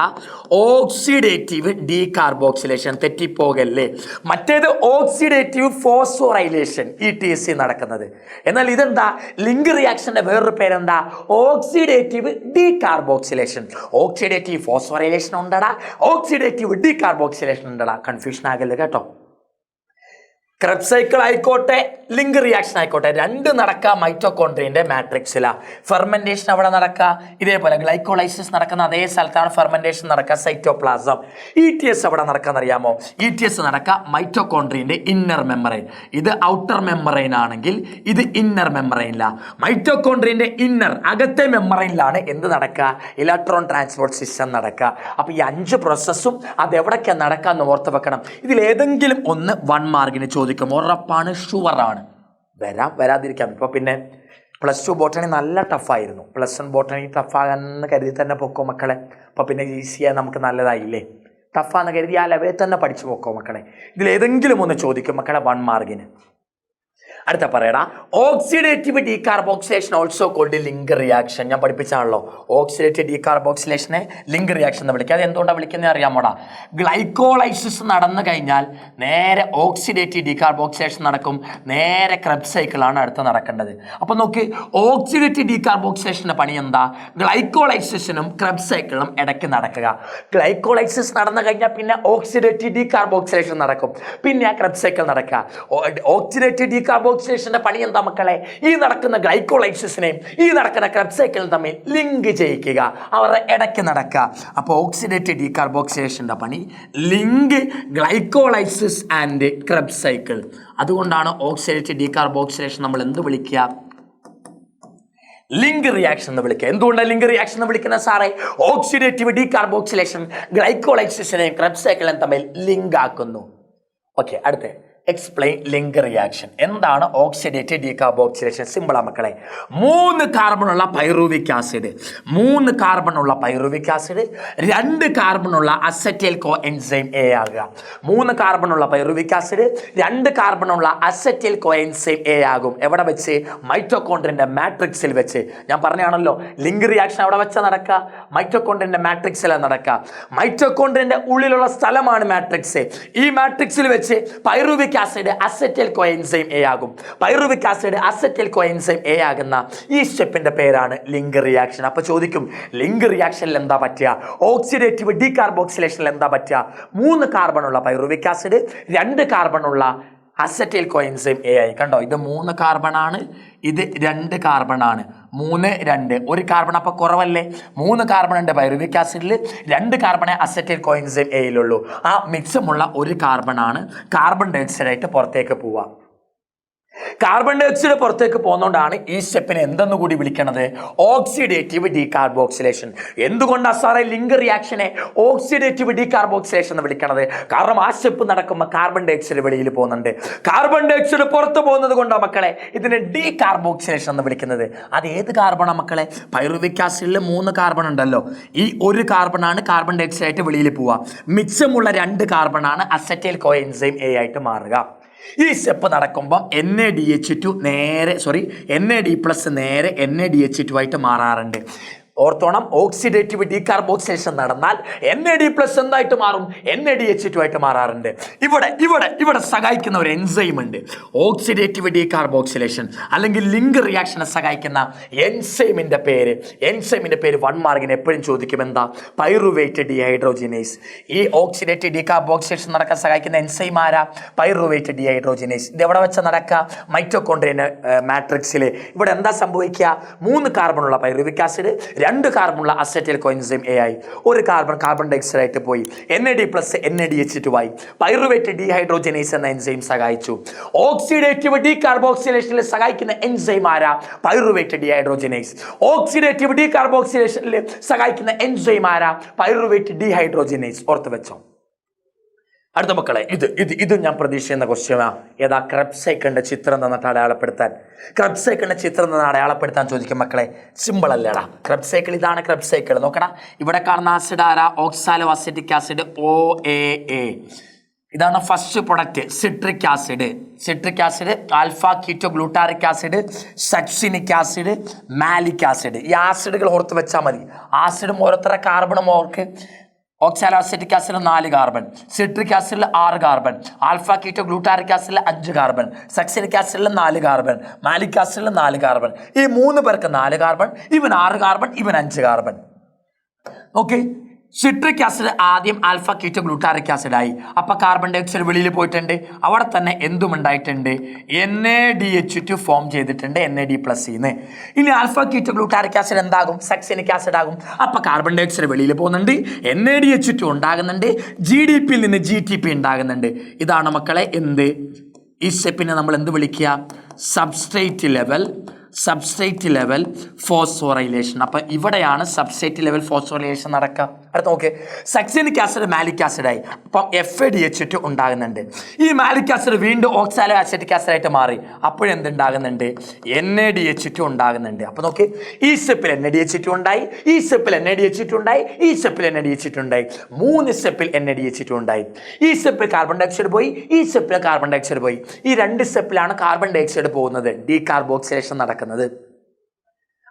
ഓക്സിഡേറ്റീവ് ഡീകാർബോക്സിലേഷൻ. തെറ്റിപ്പോകല്ലേ. മറ്റേത് ഓക്സിഡേറ്റീവ് ഫോസ്ഫോറൈലേഷൻ, ETS നടക്കുന്നത്. എന്നാൽ ഇതെന്താ? ലിങ്ക് റിയാക്ഷന്റെ വേറൊരു പേരെന്താ? Oxidative decarboxylation. ഓക്സിഡേറ്റീവ് ഫോസ്ഫോറൈലേഷൻ ഉണ്ടടാ, ഓക്സിഡേറ്റീവ് ഡീകാർബോക്സിലേഷൻ ഉണ്ടടാ. കൺഫ്യൂഷൻ ആകല്ലേ കേട്ടോ. ക്രെബ്സ് സൈക്കിൾ ആയിക്കോട്ടെ, ലിങ്ക് റിയാക്ഷൻ ആയിക്കോട്ടെ, 2 നടക്കുക മൈറ്റോകോൺട്രിയന്റെ മാട്രിക്സിലാ. ഫെർമെന്റേഷൻ അവിടെ നടക്കുക. ഇതേപോലെ ഗ്ലൈക്കോളൈസിസ് നടക്കുന്ന അതേ സ്ഥലത്താണ് ഫെർമെന്റേഷൻ നടക്കുക, സൈറ്റോപ്ലാസം. ETS അവിടെ നടക്കാന്ന് അറിയാമോ? ETS നടക്കുക മൈറ്റോകോൺട്രിയന്റെ ഇന്നർ മെമ്പറൈൻ. ഇത് ഔട്ടർ മെമ്പറൈൻ ആണെങ്കിൽ ഇത് ഇന്നർ മെമ്പറൈനിലാണ്. മൈറ്റോകോൺട്രിയന്റെ ഇന്നർ, അകത്തെ മെമ്പറൈനിലാണ് എന്ത് നടക്കുക? ഇലക്ട്രോൺ ട്രാൻസ്പോർട്ട് സിസ്റ്റം നടക്കുക. അപ്പൊ ഈ 5 പ്രോസസ്സും അതെവിടൊക്കെ നടക്കാന്ന് ഓർത്ത് വെക്കണം. ഇതിൽ ഏതെങ്കിലും ഒന്ന് 1 മാർക്കിന് ചോദിക്കും. ഉറപ്പാണ്, ഷുവറാണ്. വരാതിരിക്കാം. ഇപ്പോൾ പിന്നെ +2 ബോട്ടണി നല്ല ടഫായിരുന്നു. +1 ബോട്ടണി ടഫാകാന്ന് കരുതി തന്നെ പൊക്കോ മക്കളെ. അപ്പോൾ പിന്നെ ഈസിയായി നമുക്ക് നല്ലതായില്ലേ. ടഫാന്ന് കരുതി ആ ലെവലിൽ തന്നെ പഠിച്ചു പോക്കോ മക്കളെ. ഇതിലേതെങ്കിലും ഒന്ന് ചോദിക്കും മക്കളെ 1 മാർക്കിന്. അടുത്ത പറയടാ, oxidative decarboxylation also called link reaction. ഞാൻ പഠിപ്പിച്ചാണല്ലോ ഓക്സിഡേറ്റീവ് ഡീകാർബോക്സിലേഷനെ ലിങ്ക് റിയാക്ഷൻ എന്ന് വിളിക്കുക. അത് എന്തുകൊണ്ടാണ് വിളിക്കുന്നത് അറിയാമോടാ? ഗ്ലൈക്കോളൈസിസ് നടന്നു കഴിഞ്ഞാൽ നേരെ ഓക്സിഡേറ്റീവ് ഡീകാർബോക്സിലേഷൻ നടക്കും. നേരെ ക്രെബ്സ് സൈക്കിളാണ് അടുത്ത് നടക്കേണ്ടത്. അപ്പം നോക്ക്, ഓക്സിഡേറ്റീവ് ഡീകാർബോക്സിലേഷൻ്റെ പണി എന്താ? ഗ്ലൈക്കോളൈസിസിനും ക്രെബ്സ് സൈക്കിളിനും ഇടയ്ക്ക് നടക്കുക. ഗ്ലൈക്കോളൈസിസ് നടന്നു കഴിഞ്ഞാൽ പിന്നെ ഓക്സിഡേറ്റീവ് ഡീകാർബോക്സിലേഷൻ നടക്കും. പിന്നെ ആ ക്രെബ്സ് സൈക്കിൾ നടക്കുക. ഓക്സിഡേറ്റീവ് ഡീകാർബോക്സിലേഷന്റെ പണി എന്താ മക്കളെ? ഈ നടക്കുന്ന ഗ്ലൈക്കോളൈസിസിനെയും ഈ നടക്കുന്ന ക്രെബ്സ് സൈക്കിളും തമ്മിൽ ലിങ്ക് ചെയ്യിക്കുക, അവരുടെ ഇടയ്ക്ക് നടക്കുക. അപ്പോൾ ഓക്സിഡേറ്റീവ് ഡീകാർബോക്സിലേഷന്റെ പണി link glycolysis and Krebs cycle. അതുകൊണ്ടാണ് ഓക്സിഡേറ്റീവ് ഡീകാർബോക്സിലേഷൻ നമ്മൾ എന്ത് വിളിക്കുക? ലിങ്ക് റിയാക്ഷൻ എന്ന് വിളിക്കുക. എന്തുകൊണ്ടാണ് ലിങ്ക് റിയാക്ഷൻ എന്ന് വിളിക്കുന്നത് സാറേ? ഓക്സിഡേറ്റീവ് ഡീകാർബോക്സിലേഷൻ ഗ്ലൈക്കോളൈസിസിനെയും ക്രെബ്സ് സൈക്കിളിനെയും തമ്മിൽ ലിങ്ക് ആക്കുന്നു. ഓക്കെ, അടുത്ത എക്സ്പ്ലെയിൻ ലിങ്ക് റിയാക്ഷൻ. എന്താണ് ഓക്സിഡേറ്റീവ് ഡീകാർബോക്സിലേഷൻ? സിമ്പിളാ മക്കളെ. 3 കാർബണുള്ള പൈറുവിക് ആസിഡ്, 3 കാർബണുള്ള പൈറുവിക് ആസിഡ്, 2 കാർബണുള്ള അസറ്റൈൽ കോ എൻസൈം എ ആകുക. 3 കാർബണുള്ള പൈറുവിക് ആസിഡ്, 2 കാർബണുള്ള അസറ്റൈൽ കോ എൻസൈം എ ആകും. എവിടെ വെച്ച്? മൈറ്റോകോൺഡ്രിയന്റെ മാട്രിക്സിൽ വെച്ച്. ഞാൻ പറഞ്ഞാണല്ലോ ലിങ്ക് റിയാക്ഷൻ അവിടെ വെച്ചാൽ നടക്കുക, മൈറ്റോകോൺഡ്രിയന്റെ മാട്രിക്സിലാണ് നടക്കുക. മൈറ്റോകോൺഡ്രിയന്റെ ഉള്ളിലുള്ള സ്ഥലമാണ് മാട്രിക്സ്. ഈ മാട്രിക്സിൽ വെച്ച് pyruvic acid acetyl coenzyme A ആകും. Pyruvic acid acetyl coenzyme A ആകുന്ന ഈ സ്റ്റെപ്പിന്റെ പേരാണ് ലിങ്ക് റിയാക്ഷൻ. അപ്പൊ ചോദിക്കും, ലിങ്ക് റിയാക്ഷനിൽ എന്താ പറ്റുക? ഓക്സിഡേറ്റീവ് ഡീകാർബോക്സിലേഷനിൽ എന്താ പറ്റുക? 3 കാർബണുള്ള പൈറുവിക് ആസിഡ്, 2 കാർബണുള്ള അസറ്റൈൽ കോ എൻസൈം എ ആയി. കണ്ടോ, ഇത് 3 കാർബൺ ആണ്, ഇത് 2 കാർബൺ ആണ്. 3 2 1 കാർബൺ അപ്പൊ കുറവല്ലേ? 3 കാർബൺ ഉണ്ട് പൈറുവിക് ആസിഡിൽ, 2 കാർബണേ അസറ്റൈൽ കോ എൻസൈം എയിലുള്ളൂ. ആ മിക്സമുള്ള 1 കാർബൺ ആണ് കാർബൺ ഡൈ ഓക്സൈഡ് ആയിട്ട് പുറത്തേക്ക് പോവുക. കാർബൺ ഡൈ ഓക്സൈഡ് പുറത്തേക്ക് പോകുന്നതുകൊണ്ടാണ് ഈ സ്റ്റെപ്പിനെ എന്തെന്ന് കൂടി വിളിക്കുന്നത്? Oxidative decarboxylation. എന്തുകൊണ്ടാണ് സാറേ ലിങ്ക് റിയാക്ഷനെ ഓക്സിഡേറ്റീവ് ഡീകാർബോക്സിലേഷൻ എന്ന് വിളിക്കുന്നത്? കാരണം ആ സ്റ്റെപ്പ് നടക്കുമ്പോൾ കാർബൺ ഡൈ ഓക്സൈഡ് വെളിയിൽ പോകുന്നുണ്ട്. കാർബൺ ഡൈ ഓക്സൈഡ് പുറത്ത് പോകുന്നത് കൊണ്ടാണ് മക്കളെ ഇതിനെ ഡീകാർബോക്സിലേഷൻ എന്ന് വിളിക്കുന്നത്. അത് ഏത് കാർബണാണ് മക്കളെ? പൈറുവിക് ആസിഡിൽ 3 കാർബൺ ഉണ്ടല്ലോ, ഈ 1 കാർബൺ ആണ് കാർബൺ ഡൈ ഓക്സൈഡ് ആയിട്ട് വെളിയിൽ പോവുക. മിച്ചമുള്ള 2 കാർബൺ ആണ് അസറ്റൈൽ കോ എൻസൈം എ ആയിട്ട് മാറുക. ഈ സ്റ്റെപ്പ് നടക്കുമ്പോൾ NaDH2 നേരെ NAD+ നേരെ NaDH2 ആയിട്ട് മാറാറുണ്ട്. ഓർത്തോണം, ഓക്സിഡേറ്റീവ് ഡീകാർബോക്സിലേഷൻ നടന്നാൽ NAD+ എന്തായിട്ട് മാറും? NADH2 ആയിട്ട് മാറാറുണ്ട്. ഇവിടെ സഹായിക്കുന്ന ഒരു എൻസൈം ഉണ്ട്. ഓക്സിഡേറ്റീവ് ഡീകാർബോക്സിലേഷൻ അല്ലെങ്കിൽ ലിങ്ക് റിയാക്ഷനെ സഹായിക്കുന്ന എൻസൈമിന്റെ പേര് 1 മാർക്കിന് എപ്പോഴും ചോദിക്കും. എന്താ? Pyruvate dehydrogenase. ഈ ഓക്സിഡേറ്റീവ് ഡീകാർബോക്സിലേഷൻ നടക്കാൻ സഹായിക്കുന്ന എൻസൈം ആരാ? Pyruvate dehydrogenase. ഇത് എവിടെ വെച്ച് നടക്കുക? മൈറ്റോകോൺഡ്രിയൻ മാട്രിക്സിൽ. ഇവിടെ എന്താ സംഭവിക്കുക? 3 കാർബണുള്ള പൈറുവിക് ആസിഡ്, 2 കാർബണുള്ള അസറ്റൈൽ കോ എൻസൈം എ ആയി, 1 കാർബൺ ഡൈ ഓക്സൈഡ് ആയിട്ട് പോയി. NAD+ NADH2 ആയി. പൈറുവേറ്റ് ഡീഹൈഡ്രോജനേസ് എന്ന എൻസൈം സഹായിച്ചു. ഓക്സിഡേറ്റീവ് ഡീകാർബോക്സിലേഷനിൽ സഹായിക്കുന്ന എൻസൈം ആരാ? Pyruvate dehydrogenase. ഓക്സിഡേറ്റീവ് ഡീകാർബോക്സിലേഷനിൽ സഹായിക്കുന്ന എൻസൈം ആരാ? Pyruvate dehydrogenase. ഓർത്ത് വെച്ചോ. അടുത്ത മക്കളെ, ഇത് ഞാൻ പ്രതീക്ഷിക്കുന്ന ക്വസ്റ്റ്യനാ. ഏതാ? ക്രെബ്സ് സൈക്കിളിന്റെ ചിത്രം തന്നിട്ട് അടയാളപ്പെടുത്താൻ. ക്രെബ്സ് സൈക്കിളിന്റെ ചിത്രം തന്നെ അടയാളപ്പെടുത്താൻ ചോദിക്കും മക്കളെ. സിമ്പിൾ അല്ലേടാ? ക്രെബ്സ് സൈക്കിൾ ഇതാണ്. ക്രെബ്സ് സൈക്കിൾ നോക്കടാ. ഇവിടെ കാണുന്ന ആസിഡ് ആരാ? Oxalo acetic acid OAA. ഇതാണ് first product. Citric acid, alpha keto glutaric acid, succinic acid, malic acid. ഈ ആസിഡുകൾ ഓർത്ത് വെച്ചാൽ മതി. ആസിഡും ഓരോരുത്തര കാർബണും ഓർക്ക്. ഓക്സാലോ അസറ്റിക് ആസിഡിൽ 4 കാർബൺ, സിട്രിക് ആസിഡിൽ 6 കാർബൺ, ആൽഫ കീറ്റോ ഗ്ലൂട്ടാറിക് ആസിഡിൽ 5 കാർബൺ, സക്സിനിക് ആസിഡിൽ 4 കാർബൺ, മാലിക് ആസിഡിൽ 4 കാർബൺ. ഈ 3 പേർക്ക് 4 കാർബൺ, ഇവൻ 6 കാർബൺ, ഇവൻ 5 കാർബൺ. ഓക്കെ, സിട്രിക് ആസിഡ് ആദ്യം ആൽഫ കീറ്റോ ഗ്ലൂട്ടാറിക് ആസിഡ് ആയി. അപ്പൊ കാർബൺ ഡൈ ഓക്സൈഡ് വെളിയിൽ പോയിട്ടുണ്ട്. അവിടെ തന്നെ എന്തും ഉണ്ടായിട്ടുണ്ട്? NaDH2 ഫോം ചെയ്തിട്ടുണ്ട് NAD+. ഇനി ആൽഫ കീറ്റോ ഗ്ലൂട്ടാറിക് ആസിഡ് എന്താകും? സക്സിനിക് ആസിഡ് ആകും. അപ്പൊ കാർബൺ ഡൈ ഓക്സൈഡ് വെളിയിൽ പോകുന്നുണ്ട്, NaDH2 ഉണ്ടാകുന്നുണ്ട്, GDPയിൽ നിന്ന് GTP ഉണ്ടാകുന്നുണ്ട്. ഇതാണ് മക്കളെ എന്ത്? ഈ സ്റ്റെപ്പിനെ നമ്മൾ എന്ത് വിളിക്കുക? Substrate level phosphorylation. അപ്പൊ ഇവിടെയാണ് സബ്സ്ട്രേറ്റ് ലെവൽ ഫോസ്ഫോറൈലേഷൻ നടക്കുക. അടുത്ത നോക്ക്, സക്സിനിക് ആസിഡ് മാലിക് ആസിഡായി. അപ്പം FADH2 ഉണ്ടാകുന്നുണ്ട്. ഈ മാലിക് ആസിഡ് വീണ്ടും ഓക്സാലോ അസറ്റിക് ആസിഡ് ആയിട്ട് മാറി. അപ്പോഴെന്തുണ്ടാകുന്നുണ്ട്? NADH2 ഉണ്ടാകുന്നുണ്ട്. അപ്പൊ നോക്ക്, ഈ സ്റ്റെപ്പിൽ NADH2 ഉണ്ടായി, ഈ സ്റ്റെപ്പിൽ NADH2 ഉണ്ടായി, ഈ സ്റ്റെപ്പിൽ NADH2 ഉണ്ടായി. 3 സ്റ്റെപ്പിൽ NADH2 ഉണ്ടായി. ഈ സ്റ്റെപ്പിൽ കാർബൺ ഡൈ ഓക്സൈഡ് പോയി, ഈ സ്റ്റെപ്പിൽ കാർബൺ ഡൈ ഓക്സൈഡ് പോയി. ഈ 2 സ്റ്റെപ്പിലാണ് കാർബൺ ഡൈ ഓക്സൈഡ് പോകുന്നത്, ഡീകാർബോക്സിലേഷൻ നടക്കുന്നത്.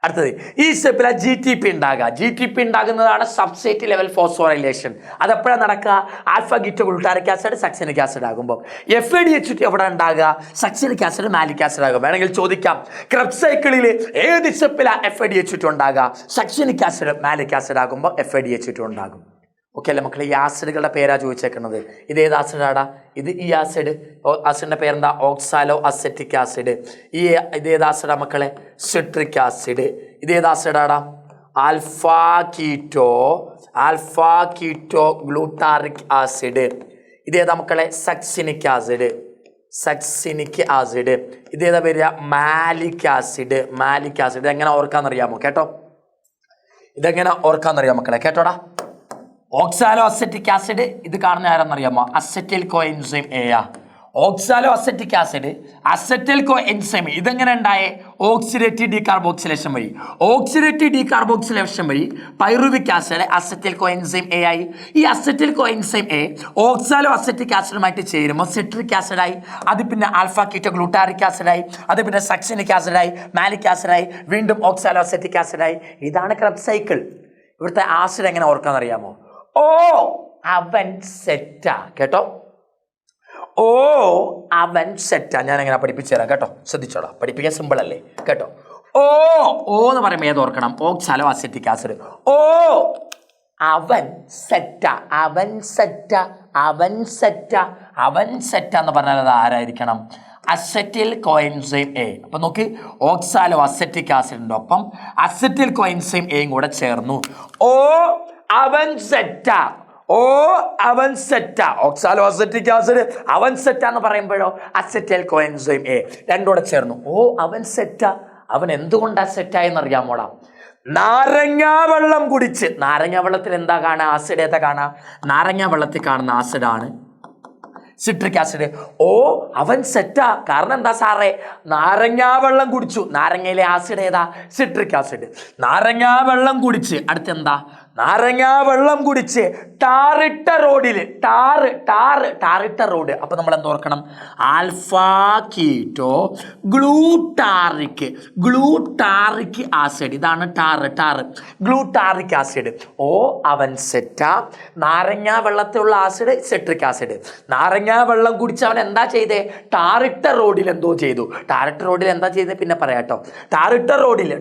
അടുത്തത്, ഈ സ്റ്റെപ്പിൽ GTP ഉണ്ടാകുക. GTP ഉണ്ടാകുന്നതാണ് സബ്സ്ട്രേറ്റ് ലെവൽ ഫോസ്ഫോറൈലേഷൻ. അതെപ്പോഴാണ് നടക്കുക? Alpha keto glutaric acid succinic acid ആകുമ്പോൾ. FADH2 എവിടെ ഉണ്ടാകുക? സക്സിനിക് ആസിഡ് മാലിക് ആസിഡ് ആകും. വേണമെങ്കിൽ ചോദിക്കാം, ക്രെബ്സ് സൈക്കിളിൽ ഏത് സ്റ്റെപ്പിലാണ് FADH2 ഉണ്ടാകുക? സക്സിനിക് ആസിഡ് മാലിക് ആസിഡ് ആകുമ്പോൾ FADH2 ഉണ്ടാകും. ഓക്കെ അല്ലേ മക്കളെ? ഈ ആസിഡുകളുടെ പേരാ ചോദിച്ചേക്കുന്നത്. ഇത് ഏത് ആസിഡാടാ? ഈ ആസിഡിന്റെ പേരെന്താ? Oxalo acetic acid. ഇത് ഏത് ആസിഡാ മക്കളെ? Citric acid. ഇത് ഏത് ആസിഡാടാ? Alpha keto glutaric acid. ഇത് ഏതാ മക്കളെ? Succinic acid. Succinic acid. ഇതേതാ വരിക? Malic acid. മാലിക് ആസിഡ് എങ്ങനെ ഓർക്കാന്നറിയാമോ? കേട്ടോ, ഇതെങ്ങനെ ഓർക്കാന്നറിയാം മക്കളെ? കേട്ടോടാ. ഓക്സാലോ അസറ്റിക് ആസിഡ്, ഇത് കാണുന്ന ആരാന്നറിയാമോ? അസറ്റിൽ കോഎൻസൈം എ ആ. ഓക്സാലോ അസറ്റിക് ആസിഡ്, അസറ്റിൽ കോഎൻസൈം, ഇതെങ്ങനെ ഉണ്ടായേ? ഓക്സിഡേറ്റീവ് ഡീകാർബോക്സിലേഷൻ വഴി. ഓക്സിഡേറ്റീവ് ഡീകാർബോക്സിലേഷൻ വഴി പൈറുവിക് ആസിഡ് അസറ്റിൽ കോഎൻസൈം എ ആയി. ഈ അസറ്റിൽ കോഎൻസൈം എ ഓക്സാലോ അസറ്റിക് ആസിഡുമായിട്ട് ചേരുമ്പോൾ സിട്രിക് ആസിഡായി. അത് പിന്നെ ആൽഫ കീറ്റോ ഗ്ലൂട്ടാറിക് ആസിഡായി. അത് പിന്നെ സക്സിനിക് ആസിഡായി, മാലിക് ആസിഡായി, വീണ്ടും ഓക്സാലോ അസറ്റിക് ആസിഡായി. ഇതാണ് ക്രബ്സ് സൈക്കിൾ. ഇവിടുത്തെ ആസിഡ് എങ്ങനെ ഓർക്കാന്നറിയാമോ? ഓ അവൻ സെറ്റാ. കേട്ടോ, ഓ അവൻ സെറ്റാ. ഞാൻ എങ്ങനെ പഠിപ്പിച്ചു തരാം കേട്ടോ, ശ്രദ്ധിച്ചോളാം. പഠിപ്പിക്കാൻ സിമ്പിൾ അല്ലേ? കേട്ടോ, ഓ എന്ന് പറയുമ്പോൾ ഏത് ഓർക്കണം? Oxalo acetic acid. ഓ അവൻ സെറ്റാ, അവൻ സെറ്റാ, അവൻ സെറ്റാ, അവൻ സെറ്റാ എന്ന് പറഞ്ഞാൽ അത് ആരായിരിക്കണം? അസറ്റിൽ കോഎൻസൈം എ. അപ്പൊ നോക്ക്, ഓക്സാലോ അസറ്റിക് ആസിഡിന്റെ ഒപ്പം അസറ്റിൽ കോഎൻസൈം എയും കൂടെ ചേർന്നു. ഓ അവൻ സെറ്റാ, ഓ അവൻ സെറ്റാ. ഓക്സാലോ അസറ്റിക് ആസിഡ് അവൻ സെറ്റാ എന്ന് പറയുമ്പോഴോ അസറ്റൈൽ കോഎൻസൈം എ രണ്ടോടെ ചേർന്നു. ഓ അവൻ സെറ്റാ. അവൻ എന്തുകൊണ്ടാ സെറ്റായെന്ന് അറിയാമോടാ? നാരങ്ങാ വെള്ളം കുടിച്ച്. നാരങ്ങാ വെള്ളത്തിൽ എന്താ കാണാ? ആസിഡ്. ഏതാ കാണാ? നാരങ്ങാ വെള്ളത്തിൽ കാണുന്ന ആസിഡാണ് സിട്രിക് ആസിഡ്. ഓ അവൻ സെറ്റാ. കാരണം എന്താ സാറേ? നാരങ്ങാ വെള്ളം കുടിച്ചു. നാരങ്ങയിലെ ആസിഡ് ഏതാ? Citric acid. നാരങ്ങാ വെള്ളം കുടിച്ച്. അടുത്തെന്താ? നാരങ്ങാ വെള്ളം കുടിച്ച് ടാറിട്ട റോഡിൽ. ടാറിട്ട റോഡ്. അപ്പൊ നമ്മൾ എന്തോർക്കണം? Alpha keto glutaric. Glutaric acid. ഇതാണ് ടാറ്. Glutaric acid. ഓ അവൻ സെറ്റാ. നാരങ്ങാ വെള്ളത്തിലുള്ള ആസിഡ് സിട്രിക് ആസിഡ്. നാരങ്ങാ വെള്ളം കുടിച്ച് അവൻ എന്താ ചെയ്തേ? ടാറിട്ട റോഡിൽ എന്തോ ചെയ്തു. ടാറിട്ട റോഡിൽ എന്താ ചെയ്തേ പിന്നെ പറയാട്ടോ. ടാറിട്ട റോഡിൽ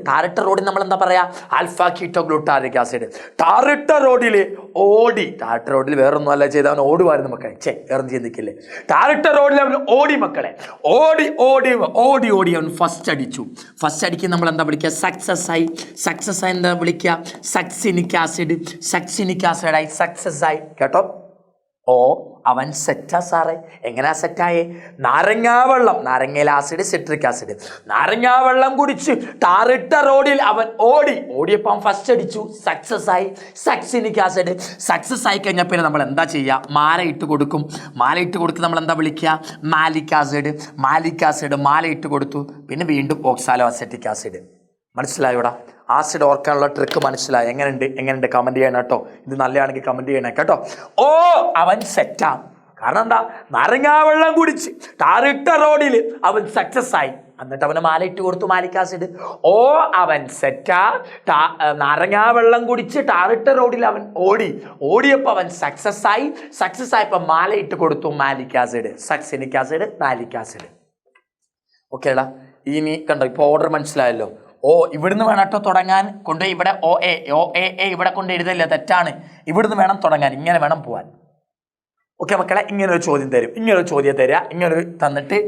നമ്മൾ എന്താ പറയാ? Alpha keto glutaric acid. ടാറിട്ട റോഡിൽ ഓടി. ടാറിട്ട റോഡിൽ വേറൊന്നും അല്ല ചെയ്ത്, അവൻ ഓടുമായിരുന്നു മക്കളെ. വേറെ ചിന്തിക്കില്ലേ? ടാറിട്ട റോഡിൽ അവൻ ഓടി മക്കളെ. ഓടി അവൻ ഫസ്റ്റ് അടിച്ചു. ഫസ്റ്റ് അടിക്കുക നമ്മൾ എന്താ വിളിക്കുക? സക്സസ് ആയി എന്താ വിളിക്കുക? സക്സിനിക് ആസിഡായി സക്സസ് ആയി. കേട്ടോ, ഓ അവൻ സെറ്റാ സാറേ. എങ്ങനെയാ സെറ്റായേ? നാരങ്ങാ വെള്ളം, നാരങ്ങയിലെ ആസിഡ് സിട്രിക് ആസിഡ്. നാരങ്ങാ വെള്ളം കുടിച്ച് ടാറിട്ട റോഡിൽ അവൻ ഓടിയപ്പോൾ അവൻ ഫസ്റ്റ് അടിച്ചു, സക്സസ് ആയി. സക്സിനിക് ആസിഡ് സക്സസ് ആയി കഴിഞ്ഞാൽ പിന്നെ നമ്മൾ എന്താ ചെയ്യുക? മാല ഇട്ട് കൊടുക്കും. നമ്മൾ എന്താ വിളിക്കുക? Malic acid. മാല ഇട്ട് കൊടുത്തു. പിന്നെ വീണ്ടും ഓക്സാലോ അസറ്റിക് ആസിഡ്. മനസ്സിലായോടാ? ആസിഡ് ഓർക്കാനുള്ള ട്രിക്ക് മനസ്സിലായി? എങ്ങനെയുണ്ട് കമന്റ് ചെയ്യണം കേട്ടോ. ഇത് നല്ലതാണെങ്കിൽ കമന്റ് ചെയ്യണം കേട്ടോ. ഓ അവൻ സെറ്റാ. കാരണം എന്താ? നാരങ്ങാ വെള്ളം കുടിച്ച് ടാറിട്ട റോഡിൽ അവൻ സക്സസ് ആയി. എന്നിട്ട് അവന് മാല ഇട്ട് കൊടുത്തു, മാലിക് ആസിഡ്. ഓ അവൻ സെറ്റാ. നാരങ്ങാ വെള്ളം കുടിച്ച് ടാറിട്ട റോഡിൽ അവൻ ഓടിയപ്പോൾ അവൻ സക്സസ് ആയപ്പോൾ മാല ഇട്ട് കൊടുത്തു, Malik acid. Succinic acid, malic acid. ഓക്കേടാ. ഇനി കണ്ടോ, ഇപ്പോൾ ഓർഡർ മനസ്സിലായല്ലോ. ഓ ഇവിടുന്ന് വേണം കേട്ടോ തുടങ്ങാൻ. കൊണ്ടുപോയി ഇവിടെ ഒ എ ഇവിടെ കൊണ്ട് എഴുതല്ലേ, തെറ്റാണ്. ഇവിടുന്ന് വേണം തുടങ്ങാൻ, ഇങ്ങനെ വേണം പോവാൻ. ഓക്കെ മക്കളെ, ഇങ്ങനൊരു ചോദ്യം തരും. ഇങ്ങനൊരു തന്നിട്ട്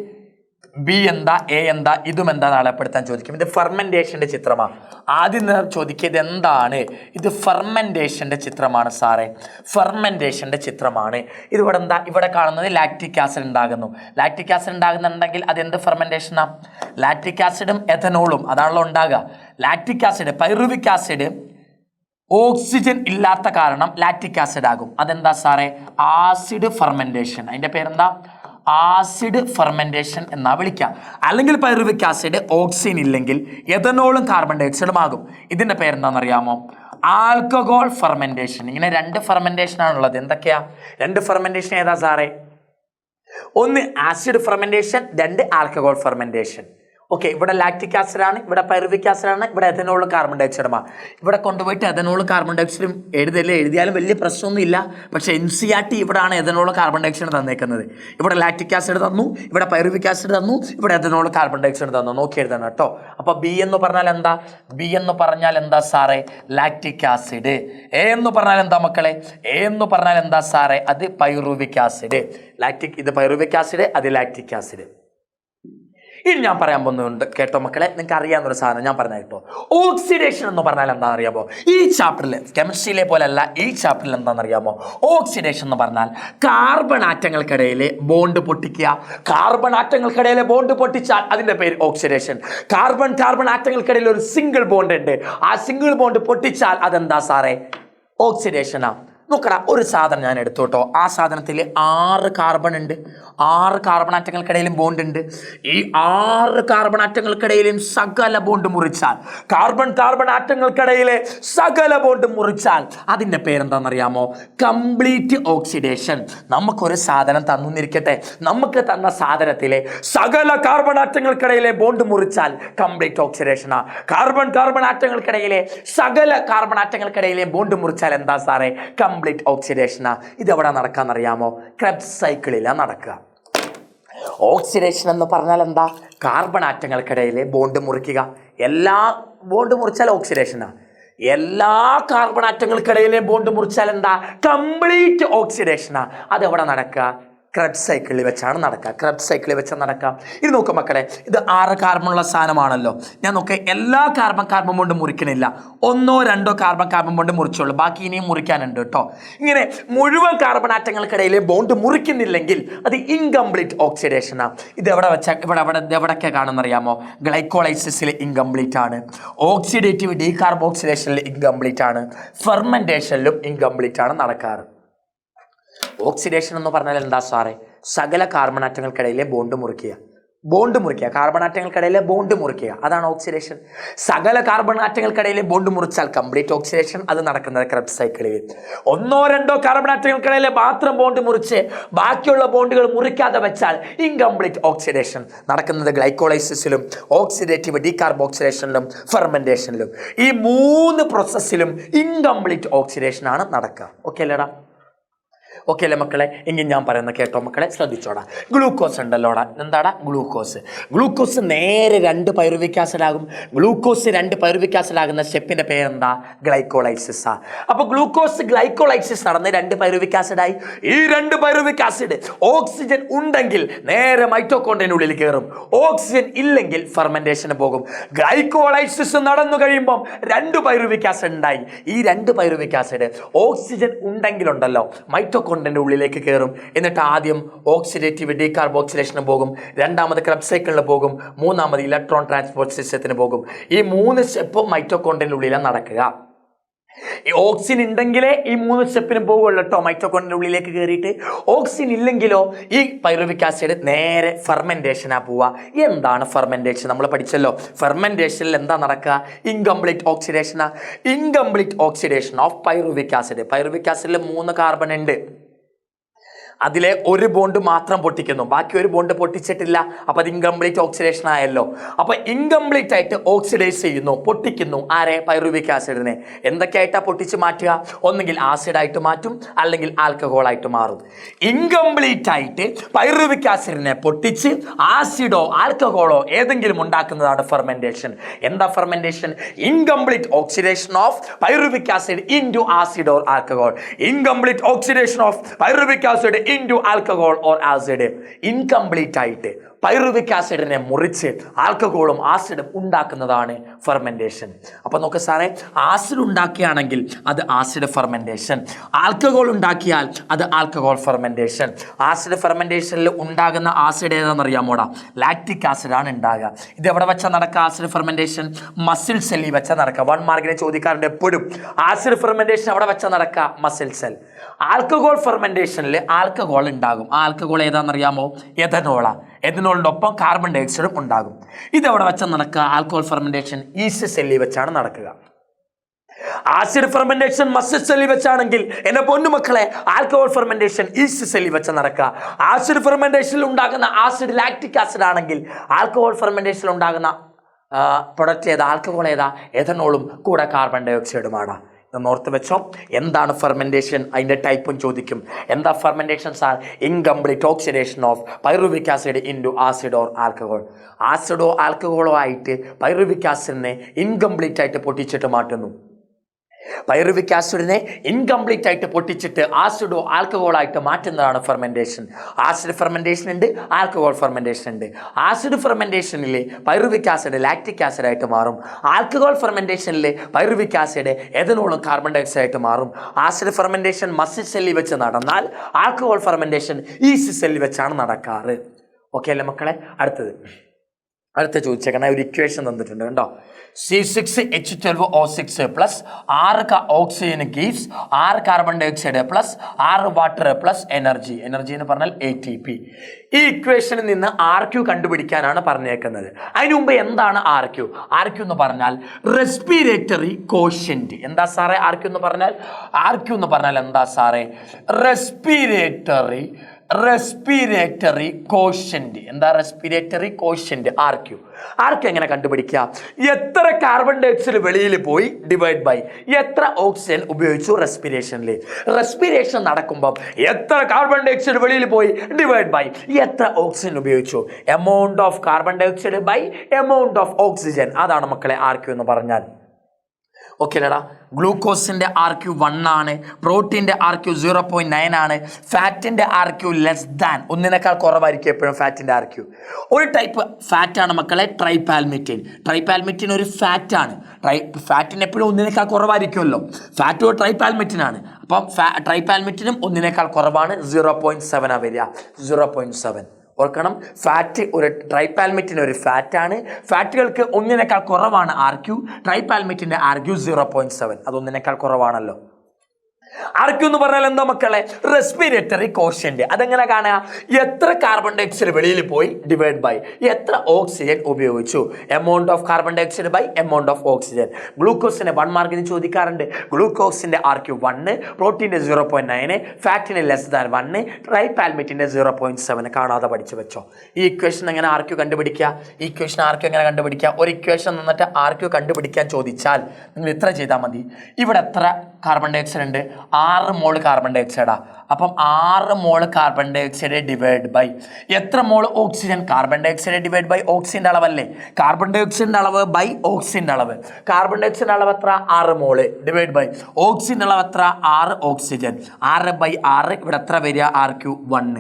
ബി എന്താ, എ എന്താ, ഇതും എന്താ അടയാളപ്പെടുത്താൻ ചോദിക്കും. ഇത് ഫെർമെൻറ്റേഷൻ്റെ ചിത്രമാണ്. ആദ്യം ചോദിക്കുക ഇത് എന്താണ്? ഇത് ഫെർമെൻറ്റേഷൻ്റെ ചിത്രമാണ് സാറേ. ഫെർമെൻറ്റേഷൻ്റെ ചിത്രമാണ്. ഇതിവിടെ എന്താ? ഇവിടെ കാണുന്നത് ലാക്റ്റിക് ആസിഡ് ഉണ്ടാകുന്നു. ലാക്റ്റിക് ആസിഡ് ഉണ്ടാകുന്നുണ്ടെങ്കിൽ അതെന്ത് ഫെർമെൻറ്റേഷനാണ്? ലാക്റ്റിക് ആസിഡും എഥനോളും അതാണല്ലോ ഉണ്ടാകുക. Lactic acid, pyruvic acid oxygen ഇല്ലാത്ത കാരണം ലാക്റ്റിക് ആസിഡ് ആകും. അതെന്താ സാറേ? Acid fermentation. അതിൻ്റെ പേരെന്താ? ആസിഡ് ഫെർമെൻറ്റേഷൻ എന്നാ വിളിക്കാം. അല്ലെങ്കിൽ പൈറുവിക് ആസിഡ് ഓക്സിജൻ ഇല്ലെങ്കിൽ എഥനോളും കാർബൺ ഡൈ ഓക്സൈഡും ആകും. ഇതിൻ്റെ പേരെന്താണെന്നറിയാമോ? Alcohol fermentation. ഇങ്ങനെ രണ്ട് ഫെർമെൻറ്റേഷൻ ആണുള്ളത്. എന്തൊക്കെയാ രണ്ട് ഫെർമെൻറ്റേഷൻ? ഏതാ സാറേ? ഒന്ന് ആസിഡ് ഫെർമെൻറ്റേഷൻ, രണ്ട് ആൽക്കഹോൾ ഫെർമെൻറ്റേഷൻ. ഓക്കെ, ഇവിടെ ലാക്റ്റിക് ആസിഡാണ്, ഇവിടെ പൈറുവിക് ആസിഡാണ്, ഇവിടെ എഥനോളും കാർബൺ ഡൈ ഓക്സൈഡുമാണ്. ഇവിടെ കൊണ്ടുപോയിട്ട് എഥനോളും കാർബൺ ഡൈ ഓക്സൈഡും എഴുതിയാലും വലിയ പ്രശ്നമൊന്നും ഇല്ല. പക്ഷേ NCERT ഇവിടെയാണ് എഥനോളും കാർബൺ ഡൈ ഓക്സൈഡ് തന്നേക്കുന്നത്. ഇവിടെ ലാക്റ്റിക് ആസിഡ് തന്നു, ഇവിടെ പൈറുവിക് ആസിഡ് തന്നു, ഇവിടെ എഥനോളും കാർബൺ ഡൈ ഓക്സൈഡ് തന്നു. നോക്കി എഴുതണം കേട്ടോ. അപ്പോൾ ബി എന്ന് പറഞ്ഞാൽ എന്താ സാറേ? Lactic acid. എ എന്ന് പറഞ്ഞാൽ എന്താ മക്കളെ? എ എന്ന് പറഞ്ഞാൽ എന്താ സാറേ? അത് പൈറുവിക് ആസിഡ്. ഇത് പൈറുവിക് ആസിഡ്, അത് ലാക്റ്റിക് ആസിഡ്. ഇനി ഞാൻ പറയാൻ പോകുന്നുണ്ട് കേട്ടോ മക്കളെ, നിങ്ങൾക്ക് അറിയാവുന്നൊരു സാധനം ഞാൻ പറഞ്ഞ കേട്ടോ. ഓക്സിഡേഷൻ എന്ന് പറഞ്ഞാൽ എന്താണെന്ന് അറിയാമോ? ഈ ചാപ്റ്ററിൽ കെമിസ്ട്രിയിലെ പോലെയല്ല, ഈ ചാപ്റ്ററിൽ എന്താണെന്ന് അറിയാമോ? ഓക്സിഡേഷൻ എന്ന് പറഞ്ഞാൽ കാർബൺ ആറ്റങ്ങൾക്കിടയിൽ ബോണ്ട് പൊട്ടിക്കുക. കാർബൺ ആറ്റങ്ങൾക്കിടയിലെ ബോണ്ട് പൊട്ടിച്ചാൽ അതിൻ്റെ പേര് ഓക്സിഡേഷൻ. കാർബൺ ആറ്റങ്ങൾക്കിടയിൽ ഒരു സിംഗിൾ ബോണ്ട് ഉണ്ട്, ആ സിംഗിൾ ബോണ്ട് പൊട്ടിച്ചാൽ അതെന്താ സാറേ? ഓക്സിഡേഷനാ. നോക്കടാ, ഒരു സാധനം ഞാൻ എടുത്തു കേട്ടോ. ആ സാധനത്തിൽ 6 കാർബൺ ഉണ്ട്, 6 കാർബൺ ആറ്റങ്ങൾക്കിടയിലും ബോണ്ട് ഉണ്ട്. ഈ 6 കാർബൺ ആറ്റങ്ങൾക്കിടയിലും സകല ബോണ്ട് മുറിച്ചാൽ, കാർബൺ ആറ്റങ്ങൾക്കിടയിലെ സകല ബോണ്ട് മുറിച്ചാൽ അതിൻ്റെ പേരെന്താണെന്നറിയാമോ? Complete oxidation. നമുക്കൊരു സാധനം തന്നിരിക്കട്ടെ, നമുക്ക് തന്ന സാധനത്തിലെ സകല കാർബൺ ആറ്റങ്ങൾക്കിടയിലെ ബോണ്ട് മുറിച്ചാൽ കംപ്ലീറ്റ് ഓക്സിഡേഷനാ. കാർബൺ ആറ്റങ്ങൾക്കിടയിലെ സകല കാർബൺ ആറ്റങ്ങൾക്കിടയിലെ ബോണ്ട് മുറിച്ചാൽ എന്താ സാറേ? കംപ്ലീറ്റ് ഓക്സിഡേഷനാ. ഇതെവിടെ നടക്കാന്നറിയാമോ? ക്രെബ്സ് സൈക്കിളിലാണ് നടക്കുക. ഓക്സിഡേഷൻ എന്ന് പറഞ്ഞാൽ എന്താ? കാർബൺ ആറ്റങ്ങൾക്കിടയിലെ ബോണ്ട് മുറിക്കുക. എല്ലാ ബോണ്ട് മുറിച്ചാൽ ഓക്സിഡേഷനാ. എല്ലാ കാർബൺ ആറ്റങ്ങൾക്കിടയിലെ ബോണ്ട് മുറിച്ചാൽ എന്താ? കംപ്ലീറ്റ് ഓക്സിഡേഷനാ. അതെവിടെ നടക്കുക? ക്രെബ്സ് സൈക്കിളിൽ വെച്ചാണ് നടക്കുക. ക്രെബ്സ് സൈക്കിളിൽ വെച്ച് നടക്കാം. ഇത് നോക്കുക മക്കളെ, ഇത് 6 കാർബണുള്ള സാധനമാണല്ലോ. ഞാൻ നോക്കുക, എല്ലാ കാർബൺ കൊണ്ട് മുറിക്കണില്ല, 1 or 2 കാർബൺ കൊണ്ട് മുറിച്ചോളൂ, ബാക്കി ഇനിയും മുറിക്കാനുണ്ട് കേട്ടോ. ഇങ്ങനെ മുഴുവൻ കാർബൺ ആറ്റങ്ങൾക്കിടയിൽ ബോണ്ട് മുറിക്കുന്നില്ലെങ്കിൽ അത് ഇൻകംപ്ലീറ്റ് ഓക്സിഡേഷനാണ്. ഇത് എവിടെ വെച്ചാൽ എവിടെയൊക്കെ കാണുന്നറിയാമോ? ഗ്ലൈക്കോളൈസിസിൽ ഇൻകംപ്ലീറ്റ് ആണ്, ഓക്സിഡേറ്റീവ് ഡീകാർബോക്സിലേഷനിൽ ഇൻകംപ്ലീറ്റ് ആണ്, ഫെർമെൻറ്റേഷനിലും ഇൻകംപ്ലീറ്റ് ആണ് നടക്കാറ്. ഓക്സിഡേഷൻ എന്ന് പറഞ്ഞാൽ എന്താ സാറേ? സകല കാർബൺ ആറ്റങ്ങൾക്കിടയിലെ ബോണ്ട് മുറിക്കുക. കാർബൺ ആറ്റങ്ങൾക്കിടയിലെ ബോണ്ട് മുറിക്കുക, അതാണ് ഓക്സിഡേഷൻ. സകല കാർബൺ ആറ്റങ്ങൾക്കിടയിലെ ബോണ്ട് മുറിച്ചാൽ കംപ്ലീറ്റ് ഓക്സിഡേഷൻ. അത് നടക്കുന്നത് ക്രെബ്സ് സൈക്കിളിൽ. 1 or 2 കാർബൺ ആറ്റങ്ങൾക്കിടയിലെ മാത്രം ബോണ്ട് മുറിച്ച് ബാക്കിയുള്ള ബോണ്ടുകൾ മുറിക്കാതെ വെച്ചാൽ ഇൻകംപ്ലീറ്റ് ഓക്സിഡേഷൻ. നടക്കുന്നത് ഗ്ലൈക്കോളൈസിസിലും ഓക്സിഡേറ്റീവ് ഡീകാർബോക്സിലേഷനിലും ഫെർമെൻറ്റേഷനിലും. ഈ 3 പ്രോസസ്സിലും ഇൻകംപ്ലീറ്റ് ഓക്സിഡേഷനാണ് നടക്കുക. ഓക്കെ അല്ലേടാ? ഓക്കെ അല്ലേ മക്കളെ? എങ്കിൽ ഞാൻ പറയുന്നത് കേട്ടോ മക്കളെ, ശ്രദ്ധിച്ചോടാ. ഗ്ലൂക്കോസ് ഉണ്ടല്ലോടാ, എന്താടാ? ഗ്ലൂക്കോസ് നേരെ 2 പൈറുവിക് ആസിഡ് ആകും. ഗ്ലൂക്കോസ് 2 പൈറുവിക് ആസിഡ് ആകുന്ന സ്റ്റെപ്പിന്റെ പേരെന്താ? ഗ്ലൈക്കോളൈസിസാ. അപ്പൊ ഗ്ലൂക്കോസ് ഗ്ലൈക്കോളൈസിസ് നടന്ന് 2 പൈറുവിക് ആസിഡ് ആയി. ഈ 2 പൈറുവിക് ആസിഡ് ഓക്സിജൻ ഉണ്ടെങ്കിൽ നേരെ മൈറ്റോകോൺഡ്രിയനുള്ളിൽ കയറും, ഓക്സിജൻ ഇല്ലെങ്കിൽ ഫെർമെന്റേഷന് പോകും. ഗ്ലൈക്കോളൈസിസ് നടന്നു കഴിയുമ്പോൾ 2 പൈറുവിക് ആസിഡ് ഉണ്ടായി. ഈ 2 പൈറുവിക് ആസിഡ് ഓക്സിജൻ ഉണ്ടെങ്കിലുണ്ടല്ലോ മൈറ്റോകോൺഡ്രിയന്റെ ഉള്ളിലേക്ക് കയറും. എന്നിട്ട് ആദ്യം ഓക്സിഡേറ്റീവ് ഡീകാർബോക്സിലേഷന് പോകും, രണ്ടാമത് ക്രെബ്സ് സൈക്കിളിന് പോകും, മൂന്നാമത് ഇലക്ട്രോൺ ട്രാൻസ്പോർട്ട് സിസ്റ്റത്തിന് പോകും. ഈ 3 സ്റ്റെപ്പും മൈറ്റോകോൺഡ്രിയന്റെ ഉള്ളിലാണ് നടക്കുക. ഈ ഓക്സിജൻ ഉണ്ടെങ്കിലേ ഈ 3 സ്റ്റെപ്പിനും പോകുള്ളൂ കേട്ടോ, മൈറ്റോകോൺഡ്രിയന്റെ ഉള്ളിലേക്ക് കയറിയിട്ട്. ഓക്സിജൻ ഇല്ലെങ്കിലോ ഈ പൈറുവിക് ആസിഡ് നേരെ ഫെർമെന്റേഷനാ പോവുക. എന്താണ് ഫെർമെന്റേഷൻ? നമ്മൾ പഠിച്ചല്ലോ. ഫെർമെന്റേഷനിൽ എന്താ നടക്കുക? ഇൻകംപ്ലീറ്റ് ഓക്സിഡേഷനാ. Incomplete oxidation of pyruvic acid. Pyruvic ആസിഡിൽ 3 കാർബൺ ഉണ്ട്, അതിലെ ഒരു ബോണ്ട് മാത്രം പൊട്ടിക്കുന്നു, ബാക്കി ഒരു ബോണ്ട് പൊട്ടിച്ചിട്ടില്ല. അപ്പോൾ അത് ഇൻകംപ്ലീറ്റ് ഓക്സിഡേഷൻ ആയല്ലോ. അപ്പോൾ ഇൻകംപ്ലീറ്റ് ആയിട്ട് ഓക്സിഡൈസ് ചെയ്യുന്നു, പൊട്ടിക്കുന്നു. ആരെ? പൈറുവിക് ആസിഡിനെ. എന്തൊക്കെയായിട്ടാണ് പൊട്ടിച്ച് മാറ്റുക? ഒന്നുകിൽ ആസിഡായിട്ട് മാറ്റും, അല്ലെങ്കിൽ ആൽക്കഹോൾ ആയിട്ട് മാറും. ഇൻകംപ്ലീറ്റ് ആയിട്ട് പൈറുവിക് ആസിഡിനെ പൊട്ടിച്ച് ആസിഡോ ആൽക്കഹോളോ ഏതെങ്കിലും ഉണ്ടാക്കുന്നതാണ് ഫെർമെന്റേഷൻ. എന്താ fermentation? Incomplete oxidation of pyruvic acid into acid or alcohol. Incomplete oxidation of pyruvic acid into alcohol or acid. Incomplete ആയിട്ട് പൈറുവിക് ആസിഡിനെ മുറിച്ച് ആൽക്കഹോളും ആസിഡും ഉണ്ടാക്കുന്നതാണ് ഫെർമെന്റേഷൻ. അപ്പൊ നോക്ക് സാറേ, ആസിഡ് ഉണ്ടാക്കുകയാണെങ്കിൽ അത് ആസിഡ് ഫെർമെന്റേഷൻ, ആൽക്കഹോൾ ഉണ്ടാക്കിയാൽ അത് ആൽക്കഹോൾ ഫെർമെന്റേഷൻ. ആസിഡ് ഫെർമെന്റേഷനിൽ ഉണ്ടാകുന്ന ആസിഡ് ഏതാണെന്നറിയാമോടാ? ലാക്റ്റിക് ആസിഡാണ് ഉണ്ടാകുക. ഇത് എവിടെ വെച്ചാൽ നടക്കുക? ആസിഡ് ഫെർമെന്റേഷൻ മസിൽ സെല്ലിൽ വെച്ചാൽ നടക്കുക. 1 മാർക്കിനെ ചോദിക്കാറുണ്ട് എപ്പോഴും. ആസിഡ് ഫെർമെന്റേഷൻ എവിടെ വെച്ചാൽ നടക്കുക? Muscle cell. ആൽക്കഹോൾ ഫെർമെന്റേഷനിൽ ആൽക്കഹോൾ ഉണ്ടാകും. ആൽക്കഹോൾ ഏതാണെന്നറിയാമോ? എഥനോളാ. എഥനോളിനൊപ്പം കാർബൺ ഡൈ ഓക്സൈഡും ഉണ്ടാകും. ഇതെവിടെ വെച്ചാൽ നടക്കുക? ആൽക്കഹോൾ ഫെർമെന്റേഷൻ ഈസ്റ്റ് സെല്ലിൽ വെച്ചാണ് നടക്കുക. ആസിഡ് ഫെർമെന്റേഷൻ മസിൽ സെല്ലിൽ വെച്ചാണെങ്കിൽ എന്റെ പൊന്നുമക്കളെ ആൽക്കഹോൾ ഫെർമെന്റേഷൻ ഈസ്റ്റ് സെല്ലിൽ വെച്ച് നടക്കുക. ആസിഡ് ഫെർമെന്റേഷനിൽ ഉണ്ടാകുന്ന ആസിഡ് ലാക്റ്റിക് ആസിഡ് ആണെങ്കിൽ ആൽക്കഹോൾ ഫെർമെന്റേഷനിൽ ഉണ്ടാകുന്ന പ്രൊഡക്റ്റ് ഏതാ? ആൽക്കഹോൾ ഏതാ? എഥനോളും കൂടെ കാർബൺ ഡൈ ഓക്സൈഡുമാണ്. ഓർത്ത് വെച്ചോ. എന്താണ് ഫെർമെന്റേഷൻ? അതിൻ്റെ ടൈപ്പും ചോദിക്കും. എന്താ fermentation sir? Incomplete oxidation of pyruvic acid into acid or alcohol. ആസിഡോ ആൽക്കഹോളോ ആയിട്ട് പൈറുവിക് ആസിഡിനെ ഇൻകംപ്ലീറ്റ് ആയിട്ട് പൊട്ടിച്ചിട്ട് മാറ്റുന്നു. പൈറുവിക് ആസിഡിനെ ഇൻകംപ്ലീറ്റ് ആയിട്ട് പൊട്ടിച്ചിട്ട് ആസിഡോ ആൽക്കഹോളായിട്ട് മാറ്റുന്നതാണ് ഫെർമെൻറ്റേഷൻ. ആസിഡ് ഫെർമെൻറ്റേഷൻ ഉണ്ട്, ആൽക്കഹോൾ ഫെർമെൻറ്റേഷൻ ഉണ്ട്. ആസിഡ് ഫെർമെൻറ്റേഷനിൽ പൈറുവിക് ആസിഡ് ലാക്റ്റിക് ആസിഡായിട്ട് മാറും. ആൽക്കഹോൾ ഫെർമെൻറ്റേഷനിൽ പൈറുവിക് ആസിഡ് എഥനോളും കാർബൺ ഡൈ ഓക്സൈഡായിട്ട് മാറും. ആസിഡ് ഫെർമെൻറ്റേഷൻ മസിൽ സെല്ലിൽ വെച്ച് നടന്നാൽ ആൽക്കഹോൾ ഫെർമെൻറ്റേഷൻ ഈസ്റ്റ് സെല്ലിൽ വെച്ചാണ് നടക്കാറ്. ഓക്കെ അല്ലേ മക്കളെ? അടുത്ത ചോദിച്ചേക്കണ ഒരു ഇക്വേഷൻ തന്നിട്ടുണ്ട് കണ്ടോ. C6H12O6 plus 6 oxygen gives 6 carbon dioxide plus 6 water plus energy എന്ന് പറഞ്ഞാൽ ATP. ഈ ഇക്വേഷനിൽ നിന്ന് RQ കണ്ടുപിടിക്കാനാണ് പറഞ്ഞേക്കുന്നത്. അതിനു മുമ്പ് എന്താണ് RQ എന്ന് പറഞ്ഞാൽ റെസ്പിറേറ്ററി കോഷ്യന്റ്. എന്താ സാറേ RQ എന്ന് പറഞ്ഞാൽ? RQ എന്ന് പറഞ്ഞാൽ എന്താ സാറേ? Respiratory quotient. എന്താ റെസ്പിറേറ്ററി കോഷ്യന്റ്? RQ എങ്ങനെ കണ്ടുപിടിക്കുക? എത്ര കാർബൺ ഡൈ ഓക്സൈഡ് വെളിയിൽ പോയി ഡിവൈഡ് ബൈ എത്ര ഓക്സിജൻ ഉപയോഗിച്ചു റെസ്പിറേഷൻ നടക്കുമ്പോൾ എത്ര കാർബൺ ഡൈ ഓക്സൈഡ് വെളിയിൽ പോയി ഡിവൈഡ് ബൈ എത്ര ഓക്സിജൻ ഉപയോഗിച്ചു. Amount of carbon dioxide by amount of oxygen. അതാണ് മക്കളെ RQ എന്ന് പറഞ്ഞാൽ. ഓക്കെ അല്ലേടാ? ഗ്ലൂക്കോസിൻ്റെ RQ 1 ആണ്, പ്രോട്ടീൻ്റെ RQ 0.9 ആണ്, ഫാറ്റിൻ്റെ RQ ലെസ് ദാൻ, ഒന്നിനേക്കാൾ കുറവായിരിക്കും എപ്പോഴും ഫാറ്റിൻ്റെ RQ. ഒരു ടൈപ്പ് ഫാറ്റാണ് മക്കളെ ട്രൈപാൽമിറ്റിൻ ഒരു ഫാറ്റാണ്. ഫാറ്റിന് എപ്പോഴും ഒന്നിനേക്കാൾ കുറവായിരിക്കുമല്ലോ. ഫാറ്റ് ട്രൈപാൽമിറ്റിനാണ്. അപ്പം ട്രൈപാൽമിറ്റിനും ഒന്നിനേക്കാൾ കുറവാണ്. 0.7 വരിക. 0.7 ഓർക്കണം. ഫാറ്റ് ഒരു ട്രൈപാൽമിറ്റിന് ഒരു ഫാറ്റാണ്. ഫാറ്റുകൾക്ക് ഒന്നിനേക്കാൾ കുറവാണ് RQ. ട്രൈപാൽമിറ്റിൻ്റെ RQ 0.7, അതൊന്നിനേക്കാൾ കുറവാണല്ലോ. RQ എന്ന് പറഞ്ഞാൽ എന്താ മക്കളെ? Respiratory quotient. അതെങ്ങനെ കാണുക? എത്ര കാർബൺ ഡൈ ഓക്സൈഡ് വെളിയിൽ പോയി ഡിവൈഡ് ബൈ എത്ര ഓക്സിജൻ ഉപയോഗിച്ചു. Amount of carbon dioxide by amount of oxygen. ഗ്ലൂക്കോസിന് 1 മാർക്കിന് ചോദിക്കാറുണ്ട്. ഗ്ലൂക്കോസിന്റെ RQ 1, പ്രോട്ടീൻ്റെ 0.9, ഫാറ്റിന് ലെസ് ദാൻ 1, ട്രൈപാൽമിറ്റിന്റെ 0.7. കാണാതെ പഠിച്ചു വെച്ചോ. ഈ ഇക്വേഷൻ എങ്ങനെ RQ കണ്ടുപിടിക്കുക? എങ്ങനെ കണ്ടുപിടിക്കുക? ഒരു ഇക്വേഷൻ തന്നിട്ട് RQ കണ്ടുപിടിക്കാൻ ചോദിച്ചാൽ നിങ്ങൾ ഇത്ര ചെയ്താൽ മതി. ഇവിടെ എത്ര കാർബൺ ഡൈ ഓക്സൈഡ് ഉണ്ട്? 6 മോൾ കാർബൺ ഡൈ ഓക്സൈഡാ. അപ്പം 6 mole carbon dioxide divide by എത്ര mole oxygen? Carbon dioxide divide by ഓക്സിജൻ്റെ അളവല്ലേ? കാർബൺ ഡൈ ഓക്സൈഡിൻ്റെ അളവ് ബൈ ഓക്സിജൻ്റെ അളവ്. കാർബൺ ഡൈ ഓക്സൈഡിൻ്റെ അളവ് എത്ര? 6 മോള് ഡിവൈഡ് ബൈ ഓക്സിജൻ്റെ അളവ് എത്ര? 6 ഓക്സിജൻ. 6/6 ഇവിടെ എത്ര വരിക? RQ 1.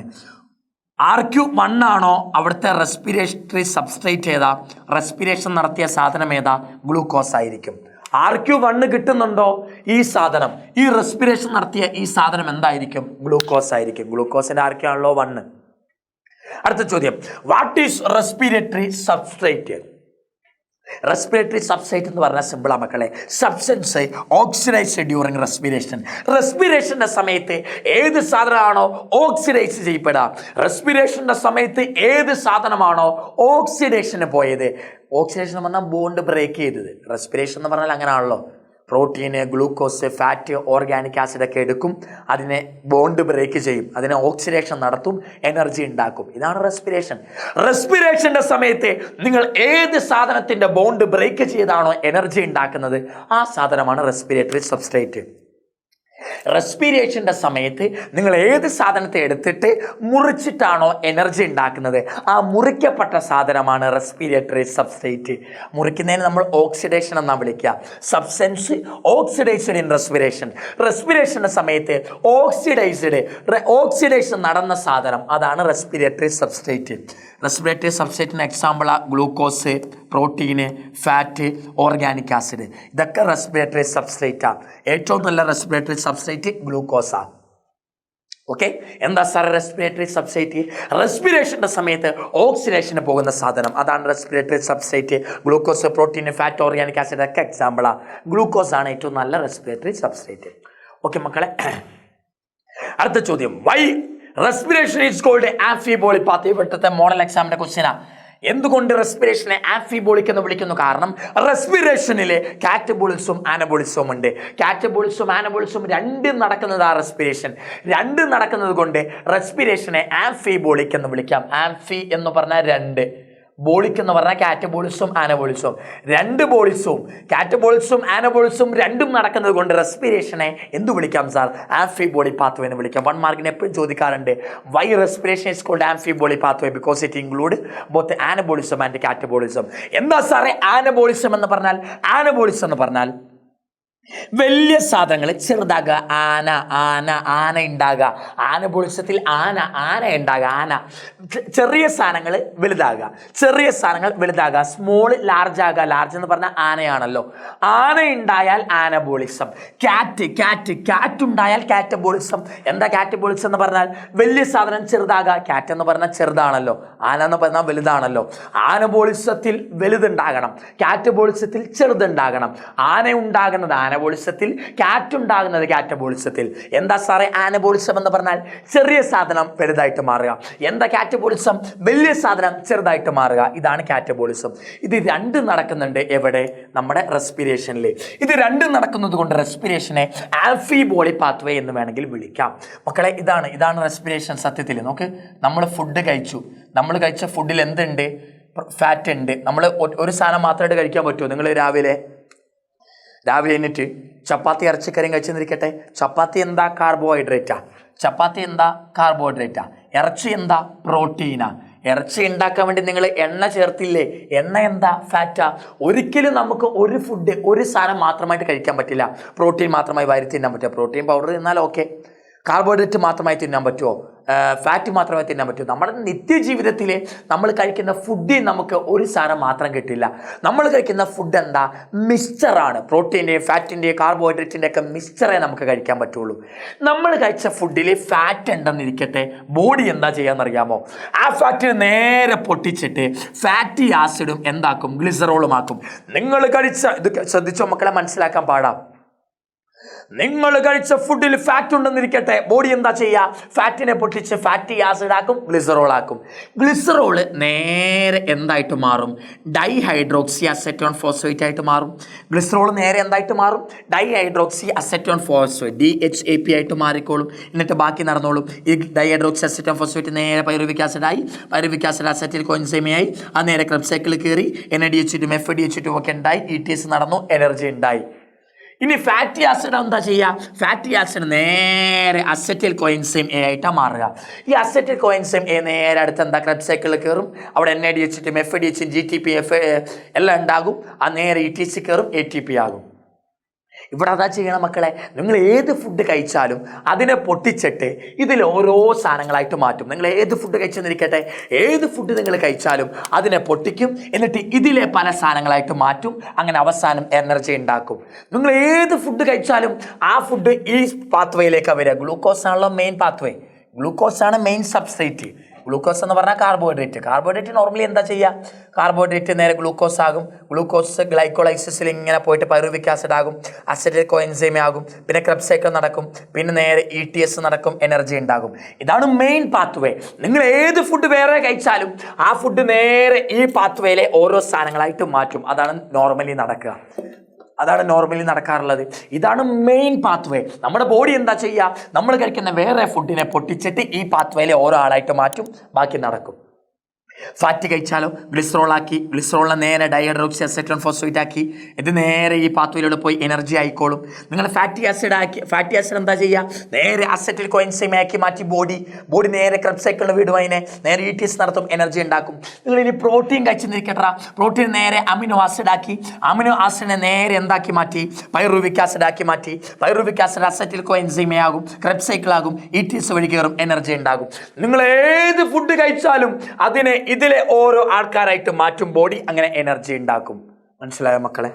RQ 1 ആണോ അവിടുത്തെ റെസ്പിറേറ്ററി സബ്സ്ട്രേറ്റ് ഏതാ? റെസ്പിറേഷൻ നടത്തിയ സാധനം ഏതാ? ഗ്ലൂക്കോസ് ആയിരിക്കും. RQ 1 കിട്ടുന്നുണ്ടോ? ഈ സാധനം, ഈ റെസ്പിറേഷൻ നടത്തിയ ഈ സാധനം എന്തായിരിക്കും? ഗ്ലൂക്കോസ് ആയിരിക്കും. ഗ്ലൂക്കോസിന്റെ RQ ആണല്ലോ 1. അടുത്ത ചോദ്യം, what is respiratory substrate? Respiratory substrate എന്ന് പറഞ്ഞാൽ സിമ്പിളാ മക്കളെ. സബ്സ്റ്റൻസ് ഓക്സിഡൈസ് ഡ്യൂറിങ് റെസ്പിറേഷൻ്റെ സമയത്ത് ഏത് സാധനമാണോ ഓക്സിഡൈസ് ചെയ്യപ്പെടുക, റെസ്പിറേഷൻ്റെ സമയത്ത് ഏത് സാധനമാണോ ഓക്സിഡേഷന് പോയത്, ഓക്സിഡേഷൻ എന്ന് പറഞ്ഞാൽ ബോണ്ട് ബ്രേക്ക് ചെയ്തത്. റെസ്പിറേഷൻ എന്ന് പറഞ്ഞാൽ അങ്ങനെയാണല്ലോ. Protein, glucose, fat, organic acid ഒക്കെ എടുക്കും, അതിനെ ബോണ്ട് ബ്രേക്ക് ചെയ്യും, അതിനെ ഓക്സിഡേഷൻ നടത്തും, എനർജി ഉണ്ടാക്കും. ഇതാണ് റെസ്പിറേഷൻ്റെ സമയത്ത് നിങ്ങൾ ഏത് സാധനത്തിൻ്റെ ബോണ്ട് ബ്രേക്ക് ചെയ്താണോ എനർജി ഉണ്ടാക്കുന്നത് ആ സാധനമാണ് റെസ്പിറേറ്ററി സബ്സ്ട്രേറ്റ്. റെസ്പിറേഷൻ്റെ സമയത്ത് നിങ്ങൾ ഏത് സാധനത്തെ എടുത്തിട്ട് മുറിച്ചിട്ടാണോ എനർജി ഉണ്ടാക്കുന്നത് ആ മുറിക്കപ്പെട്ട സാധനമാണ് റെസ്പിറേറ്ററി സബ്സ്ട്രേറ്റ്. മുറിക്കുന്നതിന് നമ്മൾ ഓക്സിഡേഷൻ എന്നാണ് വിളിക്കുക. സബ്സ്റ്റൻസ് ഓക്സിഡൈസ്ഡ് ഇൻ റെസ്പിറേഷൻ്റെ സമയത്ത് ഓക്സിഡേഷൻ നടന്ന സാധനം അതാണ് റെസ്പിറേറ്ററി സബ്സ്ട്രേറ്റ്. റെസ്പിറേറ്ററി സബ്സ്ട്രേറ്റിന് എക്സാമ്പിളാ glucose, protein, fat, organic acid. ഇതൊക്കെ റെസ്പിറേറ്ററി സബ്സ്ട്രേറ്റാണ്. ഏറ്റവും നല്ല റെസ്പിറേറ്ററി സബ്സ്ട്രേറ്റ് ഗ്ലൂക്കോസാണ്. ഓക്കെ, എന്താ സാർ റെസ്പിറേറ്ററി സബ്സ്ട്രേറ്റ്? റെസ്പിറേഷൻ്റെ സമയത്ത് ഓക്സിഡേഷന് പോകുന്ന സാധനം അതാണ് respiratory substrate. Glucose, protein, fat, organic acid ഒക്കെ എക്സാമ്പിളാണ്. ഗ്ലൂക്കോസ് ആണ് ഏറ്റവും നല്ല റെസ്പിറേറ്ററി സബ്സ്ട്രേറ്റ്. ഓക്കെ മക്കളെ, അടുത്ത ചോദ്യം, why respiration is called amphibolic path. ഇവിടുത്തെ മോഡൽ എക്സാമിന്റെ ക്വസ്റ്റ്യനാ. എന്തുകൊണ്ട് റെസ്പിറേഷനെ ആംഫിബോളിക് എന്ന് വിളിക്കുന്നു? കാരണം റെസ്പിറേഷനിൽ കാറ്റബോളിസവും ആനബോളിസവും ഉണ്ട്. കാറ്റബോളിസവും ആനബോളിസവും രണ്ടും നടക്കുന്നതാണ് റെസ്പിറേഷൻ. രണ്ടും നടക്കുന്നത് കൊണ്ട് റെസ്പിറേഷനെ ആംഫിബോളിക് എന്ന് വിളിക്കാം. ആംഫി എന്ന് പറഞ്ഞാൽ രണ്ട്, ബോളിക് എന്ന് പറഞ്ഞാൽ കാറ്റബോളിസവും ആനബോളിസവും. രണ്ട് ബോളിസവും കാറ്റബോളിസവും ആനബോളിസവും രണ്ടും നടക്കുന്നത് കൊണ്ട് റെസ്പിറേഷനെ എന്ത് വിളിക്കാം സാർ? ആംഫിബോളിക് പാത്വേ എന്ന് വിളിക്കാം. 1 മാർക്കിന് എപ്പോഴും ചോദിക്കാറുണ്ട്, why respiration is called amphibolic pathway? Because it include both anabolism and catabolism. എന്താ സാറേ ആനബോളിസം എന്ന് പറഞ്ഞാൽ? ആനബോളിസം എന്ന് പറഞ്ഞാൽ വലിയ സാധനങ്ങൾ ചെറുതാകുക. ആന ആന ആന ഉണ്ടാകുക. ആനബോളിസത്തിൽ ആന ആന ഉണ്ടാകുക. ആന. ചെറിയ സാധനങ്ങൾ വലുതാകുക. ചെറിയ സാധനങ്ങൾ വലുതാകുക. സ്മോൾ ലാർജ് ആകുക. ലാർജ് എന്ന് പറഞ്ഞാൽ ആനയാണല്ലോ. ആന ഉണ്ടായാൽ ആനബോളിസം. ക്യാറ്റ് ഉണ്ടായാൽ കാറ്റബോളിസം. എന്താ കാറ്റബോളിസം എന്ന് പറഞ്ഞാൽ വലിയ സാധനം ചെറുതാകുക. ക്യാറ്റ് എന്ന് പറഞ്ഞാൽ ചെറുതാണല്ലോ, ആന എന്ന് പറഞ്ഞാൽ വലുതാണല്ലോ. ആനബോളിസത്തിൽ വലുതുണ്ടാകണം, കാറ്റബോളിസത്തിൽ ചെറുതുണ്ടാകണം. ആന ഉണ്ടാകുന്നത് ആനബോളിസത്തിൽ, കാറ്റ് ഉണ്ടാകുന്നത് കാറ്റബോളിസത്തിൽ. എന്താ സാറേ ആനബോളിസം എന്ന് പറഞ്ഞാൽ? ചെറിയ സാധനം വലുതായിട്ട് മാറുക. എന്താ കാറ്റബോളിസം? വലിയ സാധനം ചെറുതായിട്ട് മാറുക. ഇതാണ് കാറ്റബോളിസം. ഇത് രണ്ടും നടക്കുന്നുണ്ട് എവിടെ? നമ്മുടെ റെസ്പിറേഷനിൽ. ഇത് രണ്ടും നടക്കുന്നത് കൊണ്ട് റെസ്പിറേഷനെ ആൽഫിബോളി പാത്വേ എന്ന് വേണമെങ്കിൽ വിളിക്കാം. മക്കളെ, ഇതാണ് റെസ്പിറേഷൻ. സത്യത്തിൽ നോക്ക്, നമ്മൾ ഫുഡ് കഴിച്ചു. നമ്മൾ കഴിച്ച ഫുഡിൽ എന്തുണ്ട്? ഫാറ്റ് ഉണ്ട്. നമ്മൾ ഒരു സാധനം മാത്രമായിട്ട് കഴിക്കാൻ പറ്റുമോ? നിങ്ങൾ രാവിലെ എന്നിട്ട് ചപ്പാത്തി ഇറച്ചിക്കറിയും കഴിച്ചെന്നിരിക്കട്ടെ. ചപ്പാത്തി എന്താ? കാർബോഹൈഡ്രേറ്റാ. ചപ്പാത്തി എന്താ? കാർബോഹൈഡ്രേറ്റാ. ഇറച്ചി എന്താ? പ്രോട്ടീനാ. ഇറച്ചി ഉണ്ടാക്കാൻ വേണ്ടി നിങ്ങൾ എണ്ണ ചേർത്തില്ലേ? എണ്ണ എന്താ? ഫാറ്റാ. ഒരിക്കലും നമുക്ക് ഒരു ഫുഡ്, ഒരു സാധനം മാത്രമായിട്ട് കഴിക്കാൻ പറ്റില്ല. പ്രോട്ടീൻ മാത്രമായി വാരി തിന്നാൻ പറ്റുക. പ്രോട്ടീൻ പൗഡർ തിന്നാൽ ഓക്കെ. കാർബോഹൈഡ്രേറ്റ് മാത്രമായി തിന്നാൻ പറ്റുമോ? ഫാറ്റ് മാത്രമായി തിന്നാൻ പറ്റുമോ? നമ്മുടെ നിത്യജീവിതത്തിൽ നമ്മൾ കഴിക്കുന്ന ഫുഡിൽ നമുക്ക് ഒരു സാധനം മാത്രം കിട്ടില്ല. നമ്മൾ കഴിക്കുന്ന ഫുഡ് എന്താ? മിക്സ്ചറാണ്. പ്രോട്ടീൻ്റെയും ഫാറ്റിൻ്റെയും കാർബോഹൈഡ്രേറ്റിൻ്റെ ഒക്കെ മിക്സ്ചറേ നമുക്ക് കഴിക്കാൻ പറ്റുള്ളൂ. നമ്മൾ കഴിച്ച ഫുഡിൽ ഫാറ്റ് ഉണ്ടെന്നിരിക്കട്ടെ, ബോഡി എന്താ ചെയ്യാന്നറിയാമോ? ആ ഫാറ്റ് നേരെ പൊട്ടിച്ചിട്ട് ഫാറ്റി ആസിഡും എന്താക്കും? ഗ്ലിസറോളും ആക്കും. നിങ്ങൾ കഴിച്ച ഇത് ശ്രദ്ധിച്ചോ മക്കളെ, മനസ്സിലാക്കാൻ പാടാം. നിങ്ങൾ കഴിച്ച ഫുഡിൽ ഫാറ്റ് ഉണ്ടെന്നിരിക്കട്ടെ, ബോഡി എന്താ ചെയ്യുക? ഫാറ്റിനെ പൊട്ടിച്ച് ഫാറ്റി ആസിഡ് ആക്കും, ഗ്ലിസറോൾ ആക്കും. ഗ്ലിസറോള് നേരെ എന്തായിട്ട് മാറും? ഡൈഹൈഡ്രോക്സി അസെറ്റോൺ ഫോസ്ഫേറ്റ് ആയിട്ട് മാറും. ഗ്ലിസറോൾ നേരെ എന്തായിട്ട് മാറും? ഡൈഹൈഡ്രോക്സി അസെറ്റോൺ ഫോസ്ഫേറ്റ്, DHAP ആയിട്ട് മാറിക്കോളും. എന്നിട്ട് ബാക്കി നടന്നോളും. ഈ ഡൈഹൈഡ്രോക്സി അസെറ്റോൺ ഫോസ്ഫേറ്റ് നേരെ പൈറുവിക് ആസിഡായി, പൈറുവിക് ആസിഡ് അസെറ്റിൽ കോഎൻസൈമായി, അത് നേരെ ക്രെബ്സ് സൈക്കിൾ കയറി NADH2 FADH2 ഒക്കെ ഉണ്ടായി, ETS നടന്നു, എനർജി ഉണ്ടായി. ഇനി ഫാറ്റി ആസിഡ് എന്താ ചെയ്യുക? ഫാറ്റി ആസിഡ് നേരെ അസെറ്റിൽ കോഎൻസൈം A ആയിട്ടാണ് മാറുക. ഈ അസെറ്റിൽ കോഎൻസൈം A നേരെ അടുത്ത് എന്താ? ക്രെബ്സ് സൈക്കിളിൽ കയറും. അവിടെ NADH2 FADH GTP എല്ലാം ഉണ്ടാകും. ആ നേരെ ETC കയറും, ATP ആകും. ഇവിടെ അതാ ചെയ്യണം മക്കളെ. നിങ്ങൾ ഏത് ഫുഡ് കഴിച്ചാലും അതിനെ പൊട്ടിച്ചിട്ട് ഇതിൽ ഓരോ സാധനങ്ങളായിട്ട് മാറ്റും. നിങ്ങൾ ഏത് ഫുഡ് കഴിച്ചെന്നിരിക്കട്ടെ, ഏത് ഫുഡ് നിങ്ങൾ കഴിച്ചാലും അതിനെ പൊട്ടിക്കും, എന്നിട്ട് ഇതിലെ പല സാധനങ്ങളായിട്ട് മാറ്റും. അങ്ങനെ അവസാനം എനർജി ഉണ്ടാക്കും. നിങ്ങൾ ഏത് ഫുഡ് കഴിച്ചാലും ആ ഫുഡ് ഈ പാത്വേയിലേക്ക് വരിക. ഗ്ലൂക്കോസ് ആണല്ലോ മെയിൻ പാത്വേ. ഗ്ലൂക്കോസ് ആണ് മെയിൻ സബ്സ്ട്രേറ്റ്. ഗ്ലൂക്കോസ് എന്ന് പറഞ്ഞാൽ കാർബോഹൈഡ്രേറ്റ് നോർമലി എന്താ ചെയ്യുക? കാർബോഹൈഡ്രേറ്റ് നേരെ ഗ്ലൂക്കോസ് ആകും. ഗ്ലൂക്കോസ് ഗ്ലൈക്കോളൈസിസിൽ ഇങ്ങനെ പോയിട്ട് പൈറുവിക് ആസിഡ് ആകും, അസെറ്റിൽ കോഎൻസൈം ആകും, പിന്നെ ക്രെബ്സ് സൈക്കിൾ നടക്കും, പിന്നെ നേരെ ETS നടക്കും, എനർജി ഉണ്ടാകും. ഇതാണ് മെയിൻ പാത്വേ. നിങ്ങൾ ഏത് ഫുഡ് വേറെ കഴിച്ചാലും ആ ഫുഡ് നേരെ ഈ പാത്വേയിലെ ഓരോ സാധനങ്ങളായിട്ട് മാറ്റും. അതാണ് നോർമലി നടക്കാറുള്ളത്. ഇതാണ് മെയിൻ പാത്വേ. നമ്മുടെ ബോഡി എന്താ ചെയ്യുക? നമ്മൾ കഴിക്കുന്ന വേറെ ഫുഡിനെ പൊട്ടിച്ചിട്ട് ഈ പാത്വേയിലെ ഓരോ ആളായിട്ട് മാറ്റും, ബാക്കി നടക്കും. ഫാറ്റ് കഴിച്ചാലോ ഗ്ലിസറോളാക്കി, ഗ്ലിസറോളിനെ നേരെ ഡൈഹൈഡ്രോക്സി അസെറ്റോൺ ഫോസ്ഫേറ്റ് ആക്കി, ഇത് നേരെ ഈ പാത്വയിലൂടെ പോയി എനർജി ആയിക്കോളും. നിങ്ങൾ ഫാറ്റി ആസിഡ് എന്താ ചെയ്യുക? നേരെ അസെറ്റിൽ കോഎൻസൈം ആക്കി മാറ്റി ബോഡി നേരെ ക്രെബ്സ് സൈക്കിളിൽ വിടും, അതിനെ നേരെ ETS നടത്തും, എനർജി ഉണ്ടാക്കും. നിങ്ങൾ ഇനി പ്രോട്ടീൻ കഴിച്ചെന്നിരിക്കട്ടാ, പ്രോട്ടീൻ നേരെ അമിനോ ആസിഡ് ആക്കി, അമിനോ ആസിഡിനെ നേരെ എന്താക്കി മാറ്റി? പൈറുവിക് ആസിഡ് ആക്കി മാറ്റി. പൈറുവിക് ആസിഡ് അസെറ്റിൽ കോഎൻസൈം ആകും, ക്രെബ്സ് സൈക്കിൾ ആകും, ETS വഴി കയറും, എനർജി ഉണ്ടാകും. നിങ്ങൾ ഏത് ഫുഡ് കഴിച്ചാലും അതിനെ ഇതിലെ ഓരോ ആൾക്കാരായിട്ട് മാറ്റും ബോഡി, അങ്ങനെ എനർജി ഉണ്ടാക്കും. മനസ്സിലായോ മക്കളെ?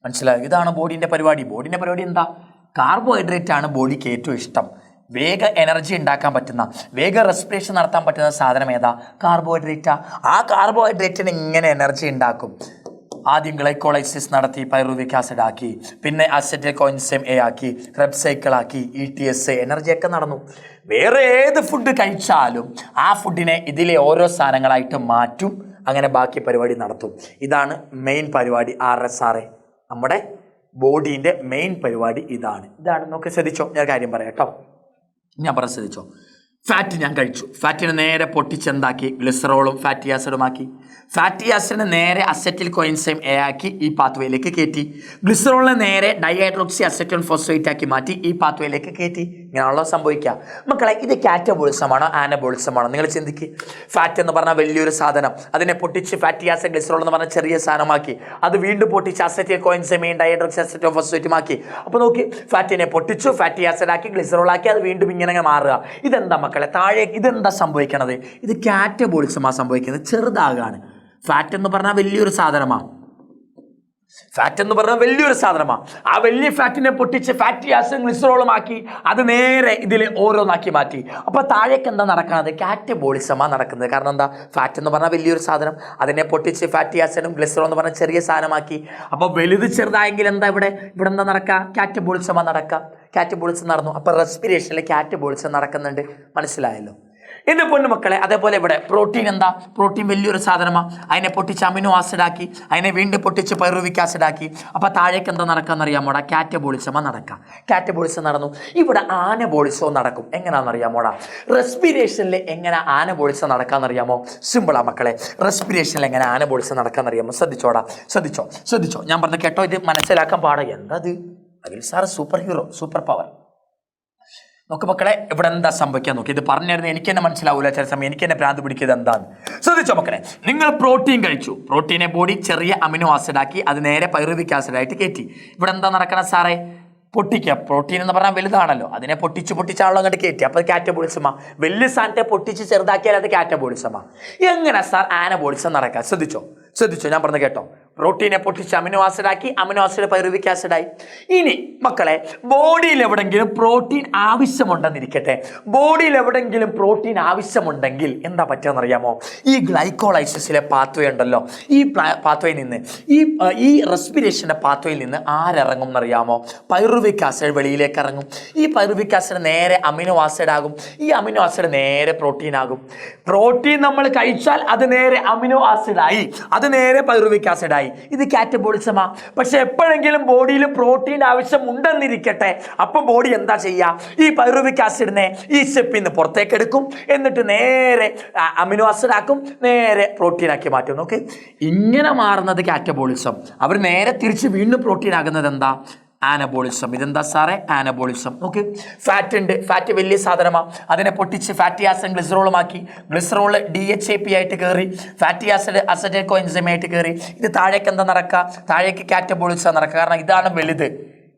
മനസ്സിലായോ? ഇതാണ് ബോഡീൻ്റെ പരിപാടി. ബോഡീൻ്റെ പരിപാടി എന്താ? കാർബോഹൈഡ്രേറ്റ് ആണ് ബോഡിക്ക് ഏറ്റവും ഇഷ്ടം. വേഗ എനർജി ഉണ്ടാക്കാൻ പറ്റുന്ന, വേഗ റെസ്പിറേഷൻ നടത്താൻ പറ്റുന്ന സാധനം ഏതാ? കാർബോഹൈഡ്രേറ്റാ. ആ കാർബോഹൈഡ്രേറ്റിന് ഇങ്ങനെ എനർജി ഉണ്ടാക്കും. ആദ്യം ഗ്ലൈക്കോളൈസിസ് നടത്തി പൈറുവിക് ആസിഡ് ആക്കി, പിന്നെ അസെറ്റിൽ കോഎൻസൈം A ആക്കി, ക്രെബ്സ് സൈക്കിൾ ആക്കി, ETS, എനർജിയൊക്കെ നടന്നു. വേറെ ഏത് ഫുഡ് കഴിച്ചാലും ആ ഫുഡിനെ ഇതിലെ ഓരോ സാധനങ്ങളായിട്ട് മാറ്റും, അങ്ങനെ ബാക്കി പരിപാടി നടത്തും. ഇതാണ് മെയിൻ പരിപാടി. RSRA നമ്മുടെ ബോഡീൻ്റെ മെയിൻ പരിപാടി ഇതാണ്. നോക്കി ശ്രദ്ധിച്ചോ, ഞാൻ കാര്യം പറയാം കേട്ടോ. ഞാൻ ശ്രദ്ധിച്ചോ. ഫാറ്റ് ഞാൻ കഴിച്ചു, ഫാറ്റിനെ നേരെ പൊട്ടിച്ചെന്താക്കി? ഗ്ലിസറോളും ഫാറ്റി ആസിഡും ആക്കി. ഫാറ്റി ആസിഡിനെ നേരെ അസറ്റിൽ കോഎൻസൈം എ ആക്കി ഈ പാത്വേയിലേക്ക് കയറ്റി. ഗ്ലിസറോളിനെ നേരെ ഡൈഹൈഡ്രോക്സി അസറ്റോൺ ഫോസ്ഫേറ്റ് ആക്കി മാറ്റി ഈ പാത്വേയിലേക്ക് കയറ്റി. ഇങ്ങനെയാണല്ലോ സംഭവിക്കുക മക്കളെ. ഇത് കാറ്റബോളിസമാണോ ആനബോളിസമാണോ? നിങ്ങൾ ചിന്തിക്കുക. ഫാറ്റ് എന്ന് പറഞ്ഞാൽ വലിയൊരു സാധനം, അതിനെ പൊട്ടിച്ച് ഫാറ്റി ആസിഡ് ഗ്ലിസറോൾ എന്ന് പറഞ്ഞാൽ ചെറിയ സാധനമാക്കി, അത് വീണ്ടും പൊട്ടിച്ച് അസറ്റിൽ കോഎൻസൈം ഡൈഹൈഡ്രോക്സി അസറ്റോൺ ഫോസ്ഫേറ്റും ആക്കി. അപ്പോൾ നോക്കി, ഫാറ്റിനെ പൊട്ടിച്ചു, ഫാറ്റി ആസിഡ് ആക്കി, ഗ്ലിസറോൾ ആക്കി, അത് വീണ്ടും ഇങ്ങനെ മാറുക. ഇതെന്താ മക്കളെ? താഴെ ഇതെന്താ സംഭവിക്കണത്? ഇത് കാറ്റബോളിസമാണ് സംഭവിക്കുന്നത്. ചെറുതാകാണ്. ഫാറ്റ് എന്ന് പറഞ്ഞാൽ വലിയൊരു സാധനമാണ്. ആ വലിയ ഫാറ്റിനെ പൊട്ടിച്ച് ഫാറ്റി ആസിഡ് ഗ്ലിസറോളും ആക്കി അത് നേരെ ഇതിൽ ഓരോന്നാക്കി മാറ്റി. അപ്പോൾ താഴേക്ക് എന്താ നടക്കുന്നത്? കാറ്റബോളിസമാണ് നടക്കുന്നത്. കാരണം എന്താ? ഫാറ്റ് എന്ന് പറഞ്ഞാൽ വലിയൊരു സാധനം, അതിനെ പൊട്ടിച്ച് ഫാറ്റി ആസിഡും ഗ്ലിസറോൾ എന്ന് പറഞ്ഞാൽ ചെറിയ സാധനമാക്കി. അപ്പോൾ വലുത് ചെറുതായെങ്കിൽ എന്താ ഇവിടെ എന്താ നടക്കുക? കാറ്റബോളിസമാണ് നടക്കുക. കാറ്റബോളിസം നടന്നു. അപ്പോൾ റെസ്പിറേഷനിൽ കാറ്റബോളിസം നടക്കുന്നുണ്ട്. മനസ്സിലായല്ലോ? എൻ്റെ പൊന്നു മക്കളെ, അതേപോലെ ഇവിടെ പ്രോട്ടീൻ എന്താ? പ്രോട്ടീൻ വലിയൊരു സാധനമാണ്. അതിനെ പൊട്ടിച്ച് അമിനോ ആസിഡ് ആക്കി, അതിനെ വീണ്ടും പൊട്ടിച്ച് പൈറുവിക് ആസിഡ് ആക്കി. അപ്പോൾ താഴേക്ക് എന്താ നടക്കാന്ന് അറിയാമോടാ? കാറ്റബോളിസമാണ് നടക്കുക. കാറ്റബോളിസം നടന്നു. ഇവിടെ ആനബോളിസവും നടക്കും. എങ്ങനെയാണെന്നറിയാമോടാ? റെസ്പിറേഷനിൽ എങ്ങനെ ആനബോളിസം നടക്കാമെന്നറിയാമോ? സിമ്പിളാ മക്കളെ. റെസ്പിറേഷനിൽ എങ്ങനെ ആനബോളിസം നടക്കാമെന്നറിയാമോ? ശ്രദ്ധിച്ചോ. ഞാൻ പറഞ്ഞ കേട്ടോ, ഇത് മനസ്സിലാക്കാൻ പാടാ. എന്താ അത്? Akhil sir super hero, super power. നോക്ക് മക്കളെ, ഇവിടെ എന്താ സംഭവിക്കാൻ നോക്കി. ഇത് പറഞ്ഞിരുന്നത് എനിക്ക് തന്നെ മനസ്സിലാവില്ല. ചില സമയം എനിക്ക് തന്നെ ഭ്രാന്ത് പിടിക്കുന്നത് എന്താണ്? ശ്രദ്ധിച്ചോ മക്കളെ, നിങ്ങൾ പ്രോട്ടീൻ കഴിച്ചു. പ്രോട്ടീനെ ബോഡി ചെറിയ അമിനോ ആസിഡ് ആക്കി, അത് നേരെ പൈറുവിക് ആസിഡായിട്ട് കയറ്റി. ഇവിടെ എന്താ നടക്കണം സാറേ? പൊട്ടിക്കുക. പ്രോട്ടീൻ എന്ന് പറഞ്ഞാൽ വലുതാണല്ലോ, അതിനെ പൊട്ടിച്ചാണല്ലോ അങ്ങോട്ട് കയറ്റി. അപ്പോൾ കാറ്റബോളിസമാ. വലിയ സാധനത്തെ പൊട്ടിച്ച് ചെറുതാക്കിയാൽ അത് കാറ്റബോളിസമാ. എങ്ങനെ സാർ ആനബോളിസം നടക്കുക? ശ്രദ്ധിച്ചോ, ഞാൻ പറഞ്ഞ കേട്ടോ. പ്രോട്ടീനെ പൊട്ടിച്ച് അമിനോ ആസിഡ് ആക്കി, അമിനോ ആസിഡ് പൈറുവിക് ആസിഡായി. ഇനി മക്കളെ, ബോഡിയിൽ എവിടെങ്കിലും പ്രോട്ടീൻ ആവശ്യമുണ്ടെന്നിരിക്കട്ടെ. ബോഡിയിൽ എവിടെങ്കിലും പ്രോട്ടീൻ ആവശ്യമുണ്ടെങ്കിൽ എന്താ പറ്റുകയെന്നറിയാമോ? ഈ ഗ്ലൈക്കോളൈസിസിലെ പാത്വേ ഉണ്ടല്ലോ, ഈ പാത്വയിൽ നിന്ന് ഈ റെസ്പിറേഷൻ്റെ പാത്വയിൽ നിന്ന് ആരിറങ്ങും എന്നറിയാമോ? പൈറുവിക് ആസിഡ് വെളിയിലേക്ക് ഇറങ്ങും. ഈ പൈറുവിക് ആസിഡ് നേരെ അമിനോ ആസിഡ് ആകും. ഈ അമിനോ ആസിഡ് നേരെ പ്രോട്ടീൻ ആകും. പ്രോട്ടീൻ നമ്മൾ കഴിച്ചാൽ അത് നേരെ അമിനോ ആസിഡായി, അത് നേരെ പൈറുവിക് ആസിഡായി. ഇത് കാറ്റബോളിസമാ. പക്ഷെ എപ്പോഴെങ്കിലും ബോഡിയിൽ പ്രോട്ടീൻ ആവശ്യം ഉണ്ടെന്നിരിക്കട്ടെ, അപ്പൊ ബോഡി എന്താ ചെയ്യുക? ഈ പൈറുവിക് ആസിഡിനെ ഈ സ്റ്റെപ്പിൽ നിന്ന് പുറത്തേക്ക് എടുക്കും, എന്നിട്ട് നേരെ അമിനോ ആസിഡ് ആക്കും, നേരെ പ്രോട്ടീൻ ആക്കി മാറ്റും. നോക്ക്, ഇങ്ങനെ മാറുന്നത് കാറ്റബോളിസം. അവർ നേരെ തിരിച്ച് വീണ്ടും പ്രോട്ടീൻ ആകുന്നത് എന്താ? ആനബോളിസം. ഇതെന്താ സാറേ? ആനബോളിസം. ഓക്കെ, ഫാറ്റ് ഉണ്ട്. ഫാറ്റ് വലിയ സാധനമാണ്. അതിനെ പൊട്ടിച്ച് ഫാറ്റി ആസിഡ് ഗ്ലിസറോളുമാക്കി. ഗ്ലിസറോൾ DHAP ആയിട്ട് കയറി, ഫാറ്റി ആസിഡ് അസറ്റൈൽ കോഎൻസൈം ആയിട്ട് കയറി. ഇത് താഴേക്ക് എന്താ നടക്കുക? താഴേക്ക് കാറ്റബോളിസം നടക്കുക. കാരണം ഇതാണ് വലുത്,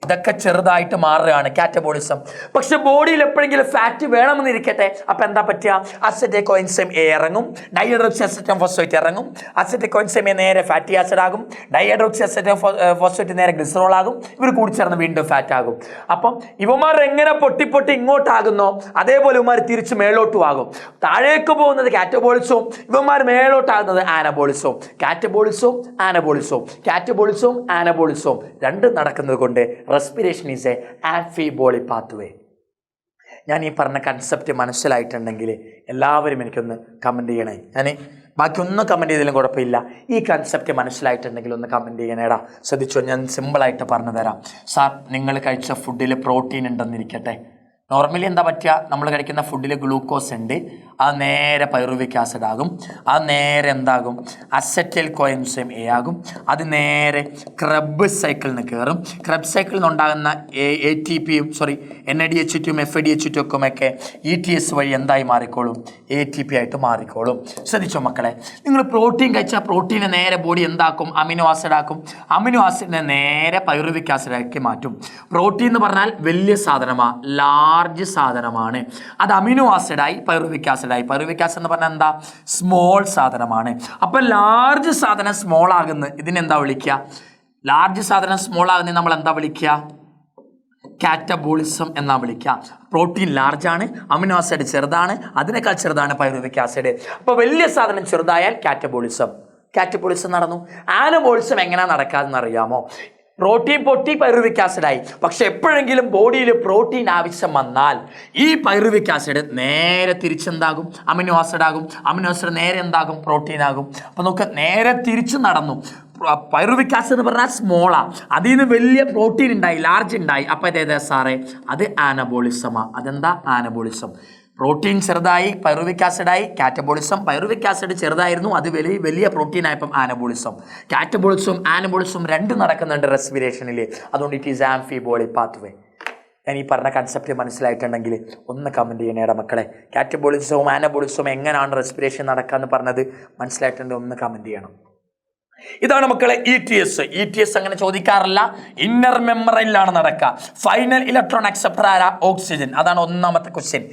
ഇതൊക്കെ ചെറുതായിട്ട് മാറുകയാണ് കാറ്റബോളിസം. പക്ഷെ ബോഡിയിൽ എപ്പോഴെങ്കിലും ഫാറ്റ് വേണമെന്നിരിക്കട്ടെ, അപ്പം എന്താ പറ്റുക? അസറ്റൈൽ കോഎൻസൈം എ ഇറങ്ങും, ഡൈഹൈഡ്രോക്സി അസറ്റോൺ ഫോസ്ഫേറ്റ് ഇറങ്ങും. അസറ്റൈൽ കോഎൻസൈം എ നേരെ ഫാറ്റി ആസിഡ് ആകും, ഡൈഹൈഡ്രോക്സി അസറ്റോൺ ഫോസ്ഫേറ്റ് നേരെ ഗ്ലിസറോൾ ആകും. ഇവർ കൂടിച്ചേർന്ന് വീണ്ടും ഫാറ്റ് ആകും. അപ്പം ഇവന്മാർ എങ്ങനെ പൊട്ടി ഇങ്ങോട്ടാകുന്നോ അതേപോലെ ഇവന്മാർ തിരിച്ച് മേലോട്ടും ആകും. താഴേക്ക് പോകുന്നത് കാറ്റബോളിസവും, ഇവന്മാർ മേലോട്ടാകുന്നത് ആനബോളിസവും. കാറ്റബോളിസവും ആനബോളിസവും രണ്ടും നടക്കുന്നത് കൊണ്ട് റെസ്പിറേഷൻ ഈസ് എ ആംഫിബോളി പാത്വേ. ഞാൻ ഈ പറഞ്ഞ കൺസെപ്റ്റ് മനസ്സിലായിട്ടുണ്ടെങ്കിൽ എല്ലാവരും എനിക്കൊന്ന് കമൻറ്റ് ചെയ്യണേ. ഞാൻ ബാക്കി ഒന്നും കമൻറ്റ് ചെയ്താലും കുഴപ്പമില്ല. ഈ കൺസെപ്റ്റ് മനസ്സിലായിട്ടുണ്ടെങ്കിൽ ഒന്ന് കമൻറ്റ് ചെയ്യണേടാ. ശ്രദ്ധിച്ചോ, ഞാൻ സിമ്പിളായിട്ട് പറഞ്ഞു തരാം. സാർ, നിങ്ങൾ കഴിച്ച ഫുഡിൽ പ്രോട്ടീൻ ഉണ്ടെന്നിരിക്കട്ടെ. നോർമലി എന്താ പറ്റുക? നമ്മൾ കഴിക്കുന്ന ഫുഡിൽ ഗ്ലൂക്കോസ് ഉണ്ട്, അത് നേരെ പൈറുവിക് ആസിഡ് ആകും, അത് നേരെ എന്താകും? അസറ്റൈൽ കോഎൻസൈം എ ആകും, അത് നേരെ ക്രബ് സൈക്കിളിന് കയറും. ക്രബ് സൈക്കിളിൽ നിന്നുണ്ടാകുന്ന ATPയും NADH2 FADH2 ഒക്കെ ETS വഴി എന്തായി മാറിക്കോളും? ATP ആയിട്ട് മാറിക്കോളും. ശ്രദ്ധിച്ചോ മക്കളെ, നിങ്ങൾ പ്രോട്ടീൻ കഴിച്ചാൽ പ്രോട്ടീനെ നേരെ ബോഡി എന്താക്കും? അമിനോ ആസിഡ് ആക്കും. അമിനോ ആസിഡിനെ നേരെ പൈറുവിക് ആസിഡാക്കി മാറ്റും. പ്രോട്ടീൻ എന്ന് പറഞ്ഞാൽ വലിയ സാധനമാണ്, ലാർജ് സാധനമാണ്. അത് അമിനോ ആസിഡായി പൈറുവിക് ആസിഡായി. പൈറുവിക് ആസിഡ് എന്ന് പറഞ്ഞാൽ എന്താ? സ്മോൾ സാധനമാണ്. അപ്പം ലാർജ് സാധനം സ്മോൾ ആകുന്ന ഇതിനെന്താ വിളിക്കുക? ലാർജ് സാധനം സ്മോൾ ആകുന്ന നമ്മൾ എന്താ വിളിക്കുക? കാറ്റബോളിസം എന്നാ വിളിക്കുക. പ്രോട്ടീൻ ലാർജാണ്, അമിനോ ആസിഡ് ചെറുതാണ്, അതിനേക്കാൾ ചെറുതാണ് പൈറുവിക് ആസിഡ്. അപ്പോൾ വലിയ സാധനം ചെറുതായാൽ കാറ്റബോളിസം നടന്നു. ആനബോളിസം എങ്ങനെയാ നടക്കാതെന്ന് അറിയാമോ? പ്രോട്ടീൻ പൊട്ടി പൈറുവിക് ആസിഡായി. പക്ഷെ എപ്പോഴെങ്കിലും ബോഡിയിൽ പ്രോട്ടീൻ ആവശ്യം വന്നാൽ ഈ പൈറുവിക് ആസിഡ് നേരെ തിരിച്ചെന്താകും? അമിനോ ആസിഡ് ആകും. അമിനോ ആസിഡ് നേരെ എന്താകും? പ്രോട്ടീൻ ആകും. അപ്പോൾ നമുക്ക് നേരെ തിരിച്ച് നടന്നു. പൈറുവിക് ആസിഡ് എന്ന് പറഞ്ഞാൽ സ്മോളാണ്, അതിൽ നിന്ന് വലിയ പ്രോട്ടീൻ ഉണ്ടായി, ലാർജ് ഉണ്ടായി. അപ്പോൾ അതേതാ സാറേ? അത് ആനബോളിസമാണ്. അതെന്താ? ആനബോളിസം. പ്രോട്ടീൻ ചെറുതായി പൈറുവിക് ആസിഡായി കാറ്റബോളിസം. പൈറുവിക് ആസിഡ് ചെറുതായിരുന്നു, അത് വലിയ പ്രോട്ടീൻ ആയപ്പം ആനബോളിസം. കാറ്റബോളിസും ആനബോളിസും രണ്ടും നടക്കുന്നുണ്ട് റെസ്പിറേഷനിൽ. അതുകൊണ്ട് ഇറ്റ് ഈസ് ആംഫിബോളിക് പാത്വേ. ഞാൻ ഈ പറഞ്ഞ കൺസെപ്റ്റ് മനസ്സിലായിട്ടുണ്ടെങ്കിൽ ഒന്ന് കമൻറ്റ് ചെയ്യണേടാ മക്കളെ. കാറ്റബോളിസവും ആനബോളിസവും എങ്ങനെയാണ് റെസ്പിറേഷൻ നടക്കാമെന്ന് പറഞ്ഞത് മനസ്സിലായിട്ടുണ്ടെങ്കിൽ ഒന്ന് കമൻറ്റ് ചെയ്യണം. ഇതാണ് മക്കളെ ETS. ETS അങ്ങനെ ചോദിക്കാറില്ല, ഇന്നർ മെമ്മറൈനിലാണ് നടക്കുക. ഫൈനൽ ഇലക്ട്രോൺ അക്സെപ്റ്റർ ആരാ? ഓക്സിജൻ. അതാണ് ഒന്നാമത്തെ ക്വസ്റ്റ്യൻ.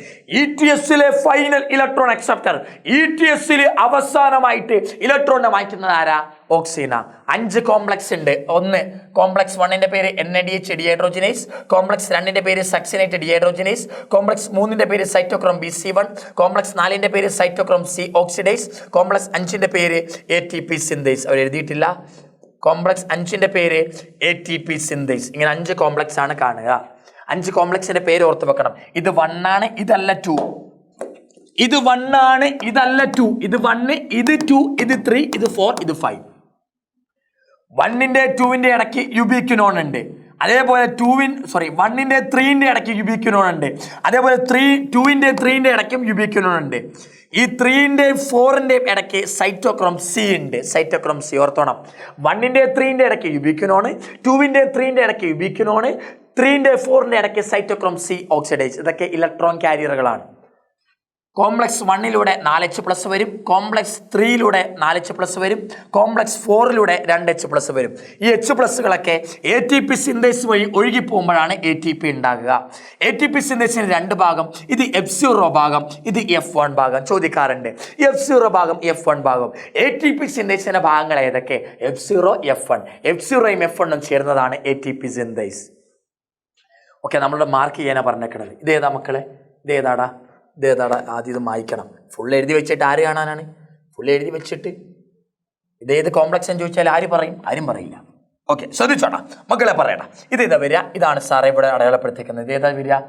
ETSലെ ഫൈനൽ ഇലക്ട്രോൺ അക്സെപ്റ്റർ, ETSൽ അവസാനമായിട്ട് ഇലക്ട്രോണിനെ മാറ്റുന്നത് ആരാ? ഓക്സിജന. 5 കോംപ്ലക്സ് ഉണ്ട്. ഒന്ന് കോംപ്ലക്സ് 1ന്റെ പേര് NADH ഡിഹൈഡ്രോജനേസ്, കോംപ്ലക്സ് 2ന്റെ പേര് സക്സിനേറ്റ് ഡിഹൈഡ്രോജനേസ്, കോംപ്ലക്സ് 3ന്റെ പേര് സൈറ്റോക്രോം BC1, കോംപ്ലക്സ് 4ന്റെ പേര് സൈറ്റോക്രോം C ഓക്സിഡേസ്, കോംപ്ലക്സ് 5ന്റെ പേര് ATP സിന്തേസ്. അവർ എഴുതിയിട്ടില്ല. കോംപ്ലക്സ് 5ന്റെ പേര് ATP സിന്തേസ്. ഇങ്ങനെ 5 കോംപ്ലക്സ് ആണ് കാണുക. 5 കോംപ്ലക്സിന്റെ പേര് ഓർത്ത് വെക്കണം. ഇത് 1 ആണ്, ഇതല്ല 2. ഇത് 1 ആണ്, ഇതല്ല 2. ഇത് 1, ഇത് 2, ഇത് 3, ഇത് 4, ഇത് 5. 1ന്റെ 2ന്റെ ഇടയ്ക്ക് യുബിക്വിനോൺ ഉണ്ട്. അതേപോലെ 1ന്റെ 3ന്റെ ഇടയ്ക്ക് യുബിക്വിനോൺ ഉണ്ട്. അതേപോലെ 2ന്റെ 3ന്റെ ഇടയ്ക്കും യുബിക്വിനോൺ ഉണ്ട്. ഈ 3ന്റെ 4ന്റെ ഇടയ്ക്ക് സൈറ്റോക്രോം C ഉണ്ട്. സൈറ്റോക്രോം C ഓർത്തോണം. 1ന്റെ 3ന്റെ ഇടയ്ക്ക് യുബിക്വിനോൺ, 2ന്റെ 3ന്റെ ഇടയ്ക്ക് യുബിക്വിനോൺ, 3ന്റെ 4ന്റെ ഇടയ്ക്ക് സൈറ്റോക്രോം C ഓക്സിഡേസ്. ഇതൊക്കെ ഇലക്ട്രോൺ കാരിയറുകളാണ്. കോംപ്ലക്സ് 1ലൂടെ 4H+ വരും, കോംപ്ലക്സ് 3ലൂടെ 4H+ വരും, കോംപ്ലക്സ് 4ലൂടെ 2H+ വരും. ഈ H+കളൊക്കെ ATP സിന്തേസ് വഴി ഒഴുകി പോകുമ്പോഴാണ് ATP ഉണ്ടാകുക. ATP സിന്തേസിന് 2 ഭാഗം. ഇത് F0 ഭാഗം, ഇത് F1 ഭാഗം ചോദിക്കാറുണ്ട്. F0 ഭാഗം, F1 ഭാഗം. ATP സിന്തേസിന്റെ ഭാഗങ്ങൾ ഏതൊക്കെ? F0, F1. F0യും F1ഉം ചേർന്നതാണ് ATP സിന്തേസ്. ഓക്കെ, നമ്മളുടെ മാർക്ക് ചെയ്യാനാണ് പറഞ്ഞേക്കണത്. ഇതേതാ മക്കളെ? ഇതേതാടാ? ആദ്യം ഇത് മായ്ക്കണം. ഫുൾ എഴുതി വെച്ചിട്ട് ആര് കാണാനാണ്? ഫുൾ എഴുതി വെച്ചിട്ട് ഇതേത് കോംപ്ലക്സ് എന്ന് ചോദിച്ചാൽ ആര് പറയും? ആരും പറയില്ല. ഓക്കെ, ശ്രദ്ധിച്ചോടാ മക്കളെ, പറയണം. ഇതേതാ വരിക? ഇതാണ് സാറേ ഇവിടെ അടയാളപ്പെടുത്തിക്കുന്നത്. ഇതേതാ വരിക?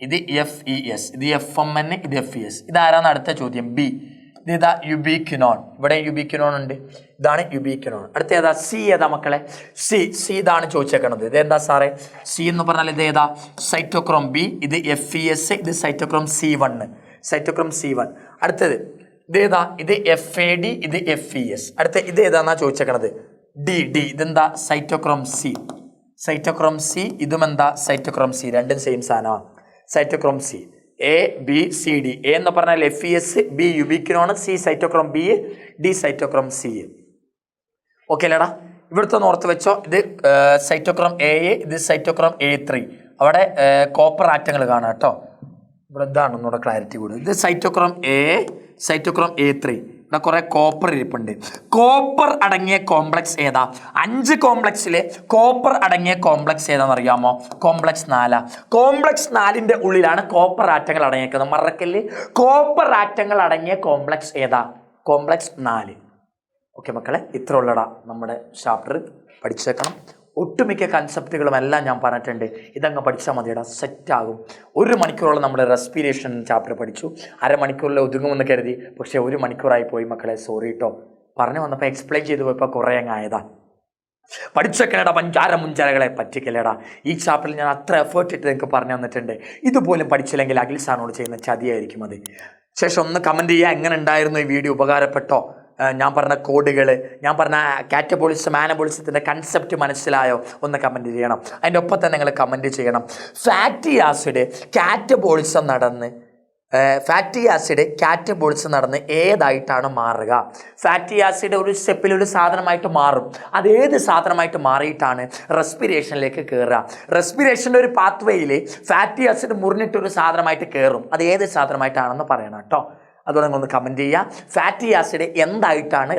ഇത് FES, ഇത് FMN, ഇത് FES. ഇതാരാണ്? അടുത്ത ചോദ്യം B. ഇതേതാ? യുബിക്വിനോൺ. ഇവിടെ യുബിക്വിനോൺ ഉണ്ട്. ഇതാണ് യുബിക്വിനോൺ. അടുത്ത ഏതാ? C ഏതാ മക്കളെ? C ഇതാണ് ചോദിച്ചേക്കണത്. ഇതെന്താ സാറേ? C എന്ന് പറഞ്ഞാൽ ഇതേതാ? Cytochrome B. ഇത് FES, ഇത് സൈറ്റോക്രോം C1. Cytochrome C1. അടുത്തത് ഇതേതാ? ഇത് FAD, ഇത് FES. അടുത്ത ഇത് ഏതാന്നാ ചോദിച്ചേക്കണത്? D. ഇതെന്താ? Cytochrome C. Cytochrome C. ഇതും എന്താ? Cytochrome C. രണ്ടും സെയിം സാധനമാണ്. Cytochrome C. ABCD. A എന്ന് പറഞ്ഞാൽ FES, B യുബിക്വിനോൺ, C cytochrome B, D cytochrome C. Okay അല്ലേടാ? ഇവിടുത്തെ ഓർത്ത് വെച്ചോ. ഇത് സൈറ്റോക്രോം A, ഇത് സൈറ്റോക്രോം A3. അവിടെ കോപ്പർ ആറ്റങ്ങൾ കാണാം കേട്ടോ. ഇവിടെ ഇതാണ് ഒന്നുകൂടെ ക്ലാരിറ്റി കൂടും. ഇത് സൈറ്റോക്രോം A, സൈറ്റോക്രോം A3. ഇവിടെ കുറെ കോപ്പർ ഇരിപ്പുണ്ട്. കോപ്പർ അടങ്ങിയ കോംപ്ലക്സ് ഏതാ? 5 കോംപ്ലക്സിലെ കോപ്പർ അടങ്ങിയ കോംപ്ലക്സ് ഏതാണെന്ന് അറിയാമോ? കോംപ്ലക്സ് 4. കോംപ്ലക്സ് 4ന്റെ ഉള്ളിലാണ് കോപ്പർ ആറ്റങ്ങൾ അടങ്ങിയിരിക്കുന്നത്. മറക്കല്ല്. കോപ്പർ ആറ്റങ്ങൾ അടങ്ങിയ കോംപ്ലക്സ് ഏതാ? കോംപ്ലക്സ് 4. ഓക്കെ മക്കളെ, ഇത്ര ഉള്ളടാ നമ്മുടെ ചാപ്റ്റർ. പഠിച്ചേക്കണം. ഒട്ടുമിക്ക കൺസെപ്റ്റുകളും എല്ലാം ഞാൻ പറഞ്ഞിട്ടുണ്ട്. ഇതങ്ങ് പഠിച്ചാൽ മതിയടാ, സെറ്റാകും. 1 മണിക്കൂറോളം നമ്മൾ റെസ്പിറേഷൻ ചാപ്റ്റർ പഠിച്ചു. അരമണിക്കൂറിൽ ഒതുങ്ങുമെന്ന് കരുതി, പക്ഷേ 1 മണിക്കൂറായി പോയി മക്കളെ. സോറി കേട്ടോ. പറഞ്ഞു വന്നപ്പോൾ എക്സ്പ്ലെയിൻ ചെയ്ത് പോയപ്പോൾ കുറേ അങ്ങ് ആയതാ. പഠിച്ചേക്കലേടാ, മുഞ്ചാരകളെ പറ്റിക്കലേടാ. ഈ ചാപ്റ്ററിൽ ഞാൻ അത്ര എഫേർട്ട് ഇട്ട് നിങ്ങൾക്ക് പറഞ്ഞു തന്നിട്ടുണ്ട്. ഇതുപോലും പഠിച്ചില്ലെങ്കിൽ അഖിൽ സാറിനോട് ചെയ്യുന്ന ചതിയായിരിക്കും അത്. ശേഷം ഒന്ന് കമൻറ്റ് ചെയ്യുക, എങ്ങനെ ഉണ്ടായിരുന്നു ഈ വീഡിയോ, ഉപകാരപ്പെട്ടോ? ഞാൻ പറഞ്ഞ കോഡുകൾ, ഞാൻ പറഞ്ഞ കാറ്റബോളിസം ആനബോളിസത്തിൻ്റെ കൺസെപ്റ്റ് മനസ്സിലായോ? ഒന്ന് കമൻറ്റ് ചെയ്യണം. അതിൻ്റെ ഒപ്പം തന്നെ നിങ്ങൾ കമൻറ്റ് ചെയ്യണം. ഫാറ്റി ആസിഡ് കാറ്റബോളിസം നടന്ന് ഏതായിട്ടാണ് മാറുക? ഫാറ്റി ആസിഡ് ഒരു സ്റ്റെപ്പിൽ ഒരു സാധനമായിട്ട് മാറും. അത് ഏത് സാധനമായിട്ട് മാറിയിട്ടാണ് റെസ്പിറേഷനിലേക്ക് കയറുക? റെസ്പിറേഷൻ്റെ ഒരു പാത്വേയിൽ ഫാറ്റി ആസിഡ് മുറിഞ്ഞിട്ടൊരു സാധനമായിട്ട് കയറും. അത് ഏത് സാധനമായിട്ടാണെന്ന് പറയണം കേട്ടോ. അതുപോലെ നിങ്ങളൊന്ന് കമൻറ്റ് ചെയ്യുക. ഫാറ്റി ആസിഡ് എന്തായിട്ടാണ്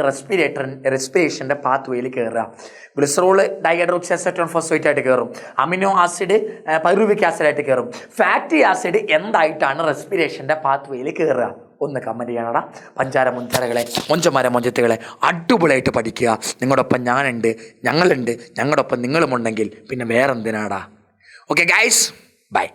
റെസ്പിറേഷൻ്റെ പാത്വേയിൽ കയറുക? ഗ്ലിസറോൾ ഡൈഹൈഡ്രോക്സി അസറ്റോൺ ഫോസ്ഫേറ്റ് ആയിട്ട് കയറും. അമിനോ ആസിഡ് പൈറുവിക് ആസിഡായിട്ട് കയറും. ഫാറ്റി ആസിഡ് എന്തായിട്ടാണ് റെസ്പിറേഷൻ്റെ പാത്വേയിൽ കയറുക? ഒന്ന് കമൻറ്റ് ചെയ്യണടാ. പഞ്ചാര മുഞ്ചാരകളെ, മൊഞ്ചത്തുകളെ, അടിപൊളിയായിട്ട് പഠിക്കുക. നിങ്ങളോടൊപ്പം ഞാനുണ്ട്, ഞങ്ങളുണ്ട്, ഞങ്ങളോടൊപ്പം നിങ്ങളുമുണ്ടെങ്കിൽ പിന്നെ വേറെന്തിനാടാ? Okay guys, by.